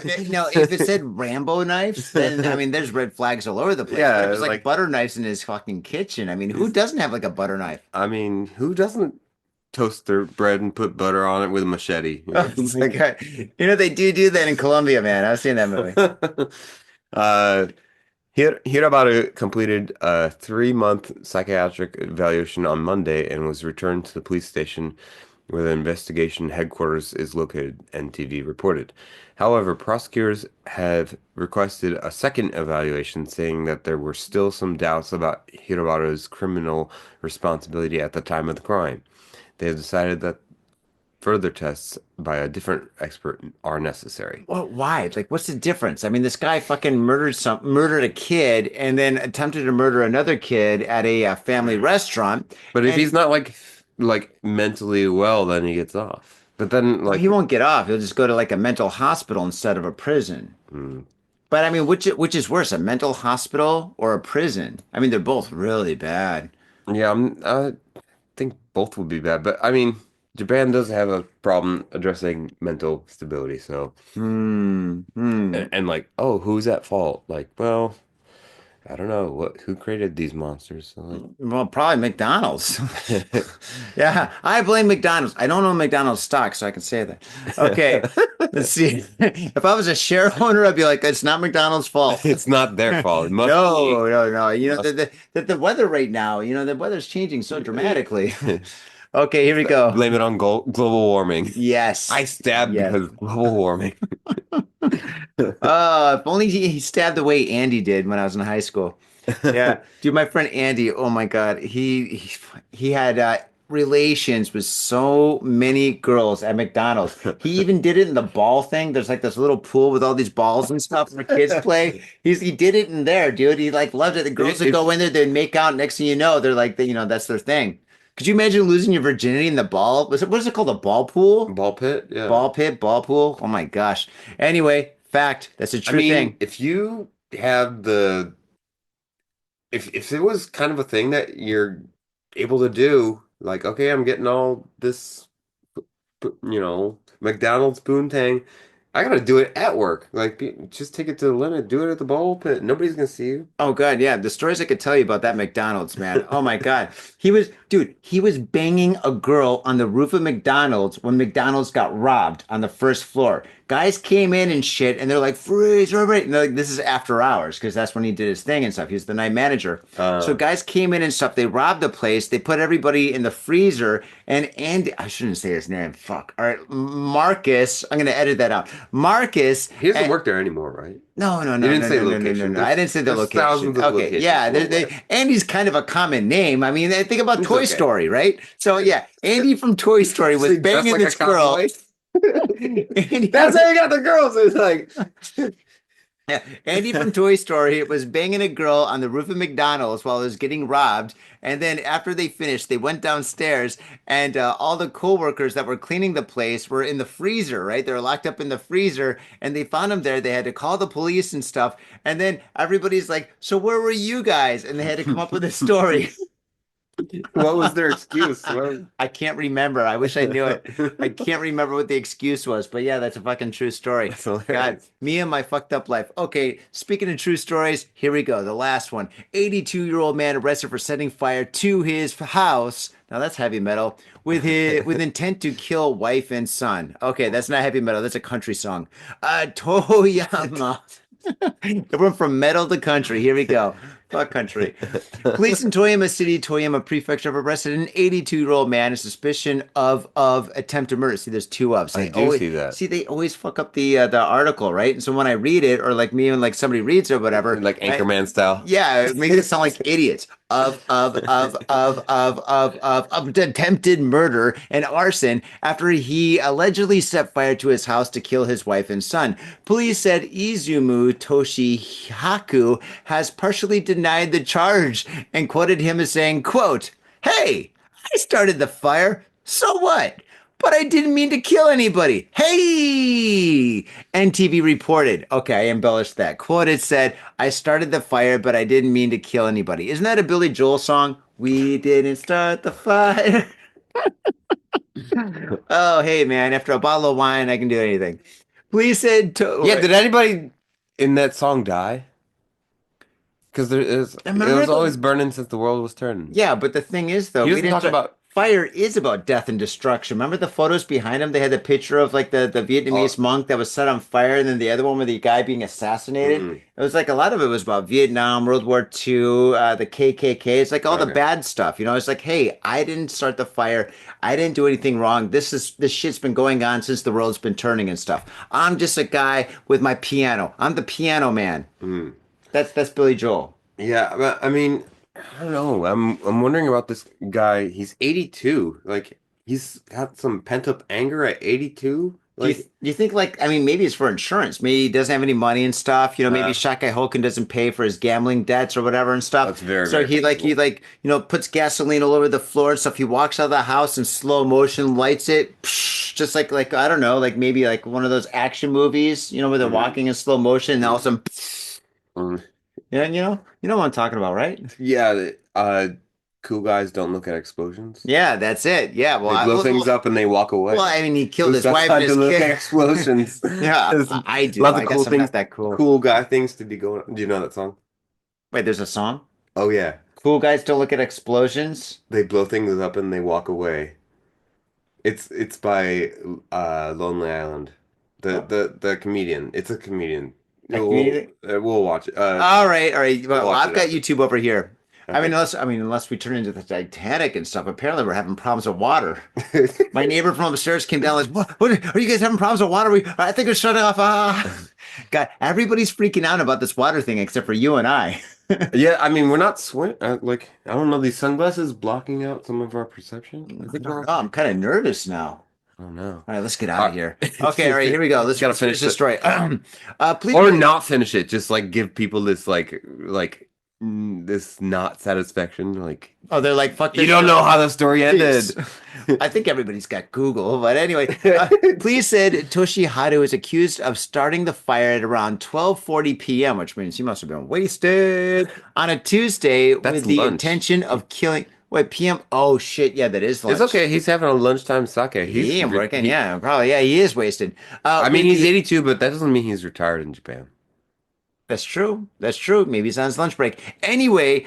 if it said Rambo knives, then I mean, there's red flags all over the place. Yeah, there's like butter knives in his fucking kitchen. I mean, who doesn't have like a butter knife? I mean, who doesn't toast their bread and put butter on it with a machete? They do that in Colombia, man. I've seen that movie. Hirabaru completed a 3-month psychiatric evaluation on Monday and was returned to the police station where the investigation headquarters is located, NTV reported. However, prosecutors have requested a second evaluation, saying that there were still some doubts about Hirabaru's criminal responsibility at the time of the crime. They have decided that further tests by a different expert are necessary. Well, why? Like, what's the difference? I mean, this guy fucking murdered a kid and then attempted to murder another kid at a family restaurant. But if he's not like mentally well, then he gets off. But then he won't get off. He'll just go to like a mental hospital instead of a prison. But I mean, which is worse, a mental hospital or a prison? I mean, they're both really bad. Yeah, I think both would be bad. But I mean, Japan does have a problem addressing mental stability. So, and like, oh, who's at fault? Like, well, I don't know who created these monsters. So like, well, probably McDonald's. Yeah, I blame McDonald's. I don't own McDonald's stock, so I can say that. Okay, let's see. If I was a shareholder, I'd be like, it's not McDonald's fault. It's not their fault. It must no. You know, the weather right now, the weather's changing so dramatically. Okay, here we go. Blame it on global warming. Yes. I stabbed because of global warming. If only he stabbed the way Andy did when I was in high school. Yeah. Dude, my friend Andy, oh my God, he had relations with so many girls at McDonald's. He even did it in the ball thing. There's like this little pool with all these balls and stuff for kids play. He did it in there, dude. He like loved it. The girls would go in there, they'd make out. Next thing you know, they're like, that's their thing. Could you imagine losing your virginity in the ball? What is it called? A ball pool? Ball pit? Yeah. Ball pit, ball pool. Oh my gosh. Anyway, fact. That's a true thing. If you have the if it was kind of a thing that you're able to do, like, okay, I'm getting all this, McDonald's poontang. I gotta do it at work. Like, just take it to the limit. Do it at the ball pit. Nobody's gonna see you. Oh God, yeah. The stories I could tell you about that McDonald's, man. Oh my God. He was banging a girl on the roof of McDonald's when McDonald's got robbed on the first floor. Guys came in and shit, and they're like, freeze, right? And they're like, this is after hours, because that's when he did his thing and stuff. He was the night manager. So guys came in and stuff. They robbed the place. They put everybody in the freezer. And Andy, I shouldn't say his name. Fuck. All right. Marcus, I'm gonna edit that out. Marcus. He doesn't work there anymore, right? No. You didn't say location. I didn't say the location. Thousands of Okay, locations. yeah. Andy's kind of a common name. I mean, think about Toy Story, right? So yeah, Andy from Toy Story was banging this girl. That's how you got the girls. It's like, yeah, Andy from Toy Story was banging a girl on the roof of McDonald's while it was getting robbed. And then after they finished, they went downstairs, and all the coworkers that were cleaning the place were in the freezer, right? They were locked up in the freezer, and they found them there. They had to call the police and stuff. And then everybody's like, "So where were you guys?" And they had to come up with a story. what was their excuse? I can't remember. I wish I knew it. I can't remember what the excuse was, but yeah, that's a fucking true story. God, me and my fucked up life. Okay, speaking of true stories, here we go. The last one. 82-year-old man arrested for setting fire to his house. Now that's heavy metal. With intent to kill wife and son. Okay, that's not heavy metal. That's a country song. Toyama. It went from metal to country. Here we go. Fuck country. Police in Toyama City, Toyama Prefecture, have arrested an 82-year-old man in suspicion of attempted murder. See, there's two ofs. I do see that. See, they always fuck up the article, right? And so when I read it, or like me and like somebody reads it or whatever, like Anchorman style. Yeah, it makes it sound like idiots. Of attempted murder and arson after he allegedly set fire to his house to kill his wife and son. Police said Izumu Toshihaku has partially denied the charge and quoted him as saying, quote, "Hey, I started the fire, so what? But I didn't mean to kill anybody. Hey!" NTV reported. Okay, I embellished that. Quoted said, "I started the fire, but I didn't mean to kill anybody." Isn't that a Billy Joel song? We didn't start the fire. Oh, hey, man. After a bottle of wine, I can do anything. Police said... Yeah, did anybody in that song die? Because it was always burning since the world was turning. Yeah, but the thing is, though... You didn't talk about... Fire is about death and destruction. Remember the photos behind him? They had the picture of like the Vietnamese monk that was set on fire, and then the other one with the guy being assassinated. Mm-hmm. It was like a lot of it was about Vietnam, World War II, the KKK. It's like all the bad stuff. You know, it's like, hey, I didn't start the fire. I didn't do anything wrong. This shit's been going on since the world's been turning and stuff. I'm just a guy with my piano. I'm the piano man. Mm. That's Billy Joel. Yeah, but I mean, I don't know. I'm wondering about this guy. He's 82. Like, he's got some pent up anger at 82. Like, do you think, like, I mean, maybe it's for insurance. Maybe he doesn't have any money and stuff. You know, maybe Shakai Hoken doesn't pay for his gambling debts or whatever and stuff. That's very, so he puts gasoline all over the floor and stuff. He walks out of the house in slow motion, lights it, just like I don't know, like maybe like one of those action movies, you know, where they're walking in slow motion and all of a sudden. Yeah, you know what I'm talking about, right? Yeah, cool guys don't look at explosions. Yeah, that's it. Yeah, well, they blow things up and they walk away. Well, I mean, he killed his wife and his look kid. At explosions. Yeah, I do. Lots I of guess cool I'm things. not that cool. Cool guy things to be going. Do you know that song? Wait, there's a song? Oh yeah. Cool guys don't look at explosions. They blow things up and they walk away. It's by Lonely Island. The comedian. It's a comedian. We'll watch it. All right. Well, I've got YouTube over here. Okay. Unless we turn into the Titanic and stuff. Apparently, we're having problems with water. My neighbor from upstairs came down like, "What? Are you guys having problems with water? I think we're shutting off." God, everybody's freaking out about this water thing except for you and I. Yeah, I mean, we're not like, I don't know, these sunglasses blocking out some of our perception. I'm kind of nervous now. Oh no! All right, let's get out of here. Okay, all right, here we go. Let's finish this story. Please, or not finish it. Just like give people this like this not satisfaction. Like, Oh, they're like, fuck this. you don't know how the story ended. I think everybody's got Google, but anyway, police said Toshiharu is accused of starting the fire at around 12:40 p.m., which means he must have been wasted on a Tuesday with the intention of killing. Wait, PM? Oh shit! Yeah, that is lunch. It's okay. He's having a lunchtime sake. He ain't working. Yeah, probably. Yeah, he is wasted. I mean, he's 82, but that doesn't mean he's retired in Japan. That's true. That's true. Maybe he's on his lunch break. Anyway,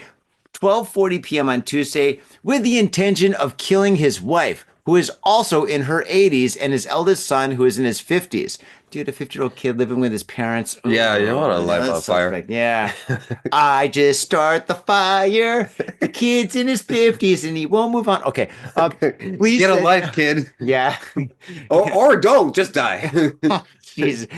12:40 p.m. on Tuesday with the intention of killing his wife, who is also in her 80s, and his eldest son, who is in his 50s. Dude, a 50-year-old kid living with his parents. Yeah, you don't want to light on fire. Yeah. I just start the fire. The kid's in his 50s and he won't move on. Okay. Please get a life, kid. Yeah. or don't. Just die. Jeez.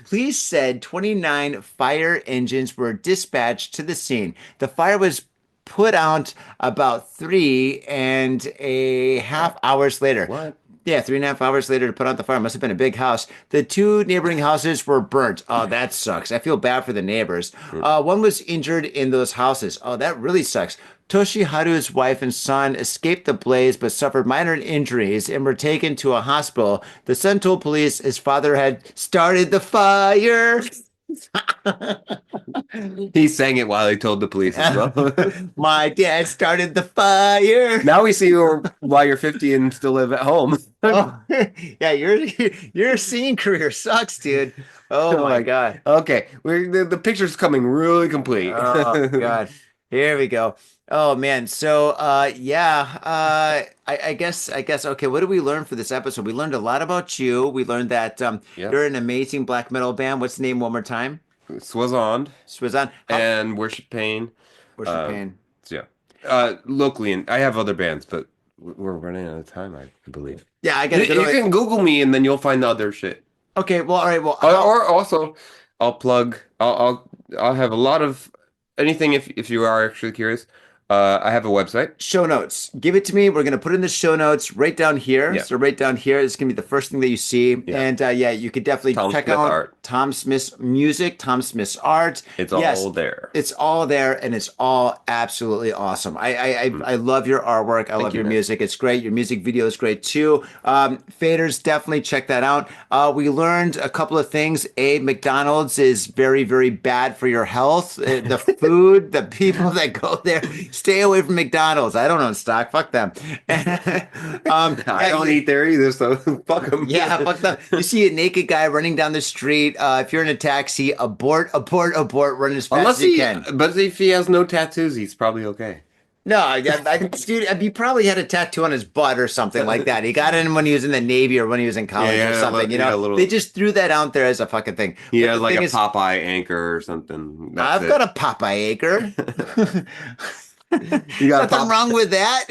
Police said 29 fire engines were dispatched to the scene. The fire was put out about 3.5 hours later. What? Yeah, 3.5 hours later to put out the fire. Must have been a big house. The two neighboring houses were burnt. Oh, that sucks. I feel bad for the neighbors. One was injured in those houses. Oh, that really sucks. Toshiharu's wife and son escaped the blaze but suffered minor injuries and were taken to a hospital. The son told police his father had started the fire. He sang it while he told the police as well. My dad started the fire. Now we see why you're 50 and still live at home. Oh, yeah, your singing career sucks, dude. Oh my god. Okay, the picture's coming really complete. Oh god. Here we go. Oh man. So I guess okay, what did we learn for this episode? We learned a lot about you. We learned that you're an amazing black metal band. What's the name one more time? Swazond. And Worship Pain. Worship Pain. Yeah. Locally, and I have other bands, but we're running out of time, I believe. Yeah, I gotta You can Google me and then you'll find the other shit. Okay, well, all right, well, or also I'll plug I'll have a lot of anything if you are actually curious. I have a website. Show notes. Give it to me. We're going to put it in the show notes right down here. Yeah. So right down here is going to be the first thing that you see. Yeah. And you could definitely check out art. Thom Smith's music, Thom Smith's art. It's all there. It's all there, and it's all absolutely awesome. I love your artwork. I love your music. It's great. Your music video is great too. Faders, definitely check that out. We learned a couple of things. McDonald's is very, very bad for your health. The food, the people that go there. Stay away from McDonald's. I don't own stock. Fuck them. I don't eat there either, so fuck them. Yeah, fuck them. You see a naked guy running down the street. If you're in a taxi, abort, run as fast as you can. But if he has no tattoos, he's probably okay. No, dude, he probably had a tattoo on his butt or something like that. He got it when he was in the Navy or when he was in college or something. They just threw that out there as a fucking thing. He has like a Popeye anchor or something. I've got a Popeye anchor. You got nothing wrong with that.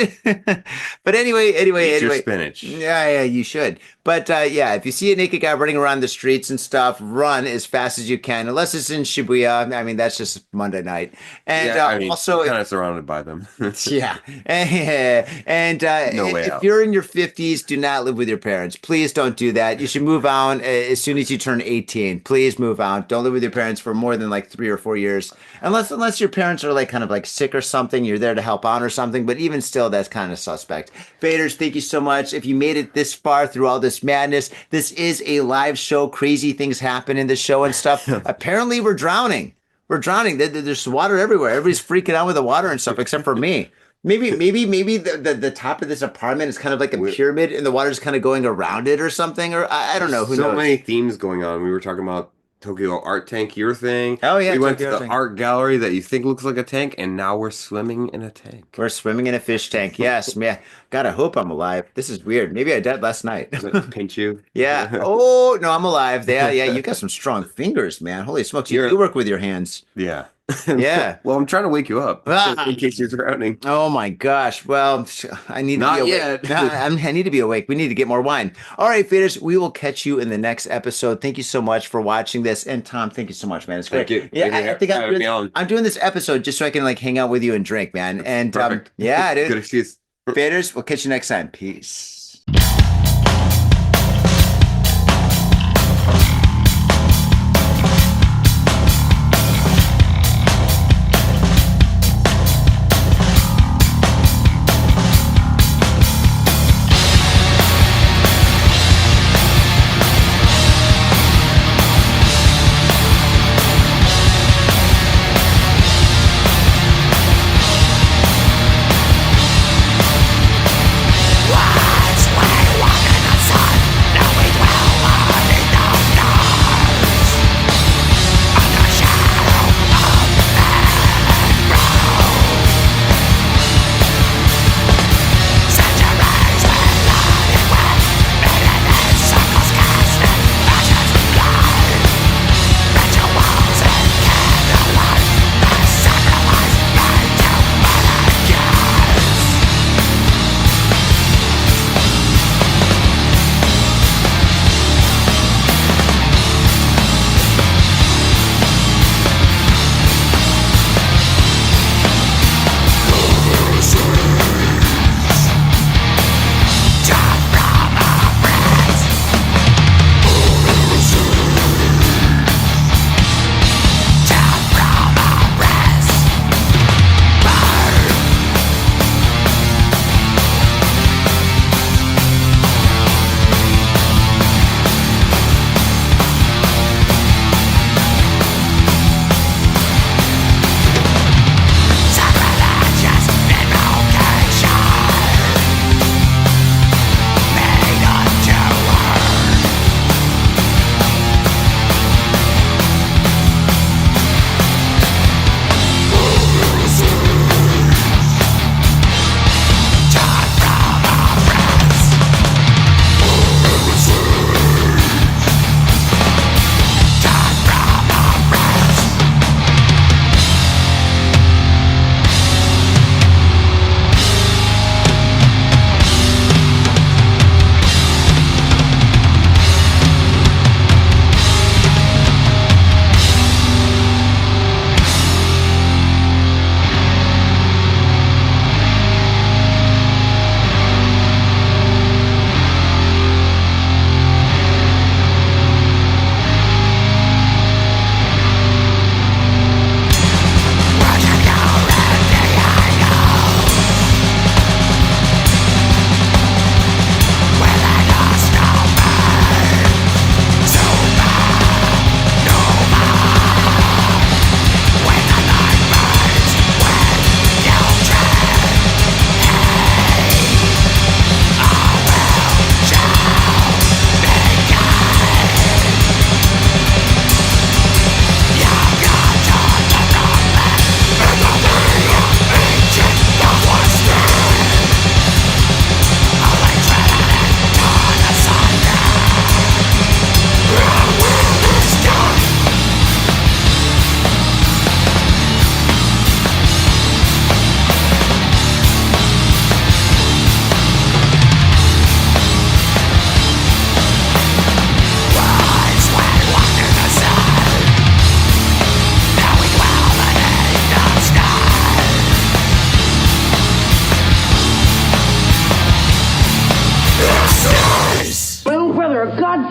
But anyway, your spinach. Yeah, you should. But if you see a naked guy running around the streets and stuff, run as fast as you can. Unless it's in Shibuya. I mean, that's just Monday night. And also, kind of surrounded by them. Yeah. And no way if out. you're in your 50s, do not live with your parents. Please don't do that. You should move out as soon as you turn 18. Please move out. Don't live with your parents for more than like 3 or 4 years. Unless your parents are like kind of like sick or something. You're there to help out or something. But even still, that's kind of suspect. Faders, thank you so much. If you made it this far through all this madness, this is a live show. Crazy things happen in the show and stuff. Apparently, we're drowning. There's water everywhere. Everybody's freaking out with the water and stuff, except for me. Maybe the top of this apartment is kind of like a pyramid, and the water's kind of going around it or something. Or I don't know. Who knows? So many themes going on. We were talking about Tokyo Art Tank, your thing. Oh yeah, we went to the art gallery that you think looks like a tank, and now we're swimming in a tank. We're swimming in a fish tank. Yes, man. God, I hope I'm alive. This is weird. Maybe I died last night. Does it pinch you? Yeah. Oh no, I'm alive. Yeah. You got some strong fingers, man. Holy smokes! You do work with your hands. Yeah. Yeah. Well, I'm trying to wake you up in case you're drowning. Oh my gosh. Well, I need to Not be awake. yet. I need to be awake. We need to get more wine. All right, faders. We will catch you in the next episode. Thank you so much for watching this. And Tom, thank you so much, man. It's great. Thank you. Yeah, I think I'm doing this episode just so I can like hang out with you and drink, man. And perfect. Yeah, dude. Good excuse. Faders, we'll catch you next time. Peace.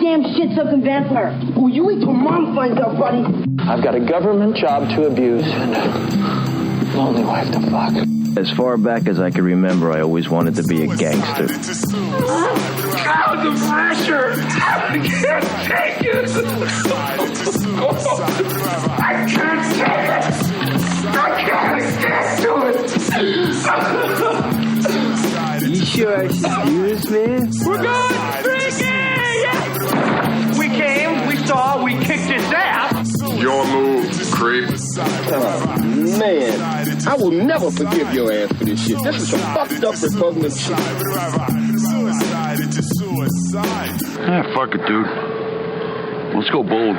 goddamn shit-sucking vampire. Oh, you wait till Mom finds out, buddy. I've got a government job to abuse and a lonely wife to fuck. As far back as I can remember, I always wanted to be a gangster. God, the pressure! I can't take it! I can't take it! I can't get to it! You sure it's excuse me? We're going drinking! We came, we saw, we kicked his ass! Your move, creep. Oh, man. I will never forgive your ass for this shit. This is some fucked up repugnant shit. Ah, fuck it, dude. Let's go bold.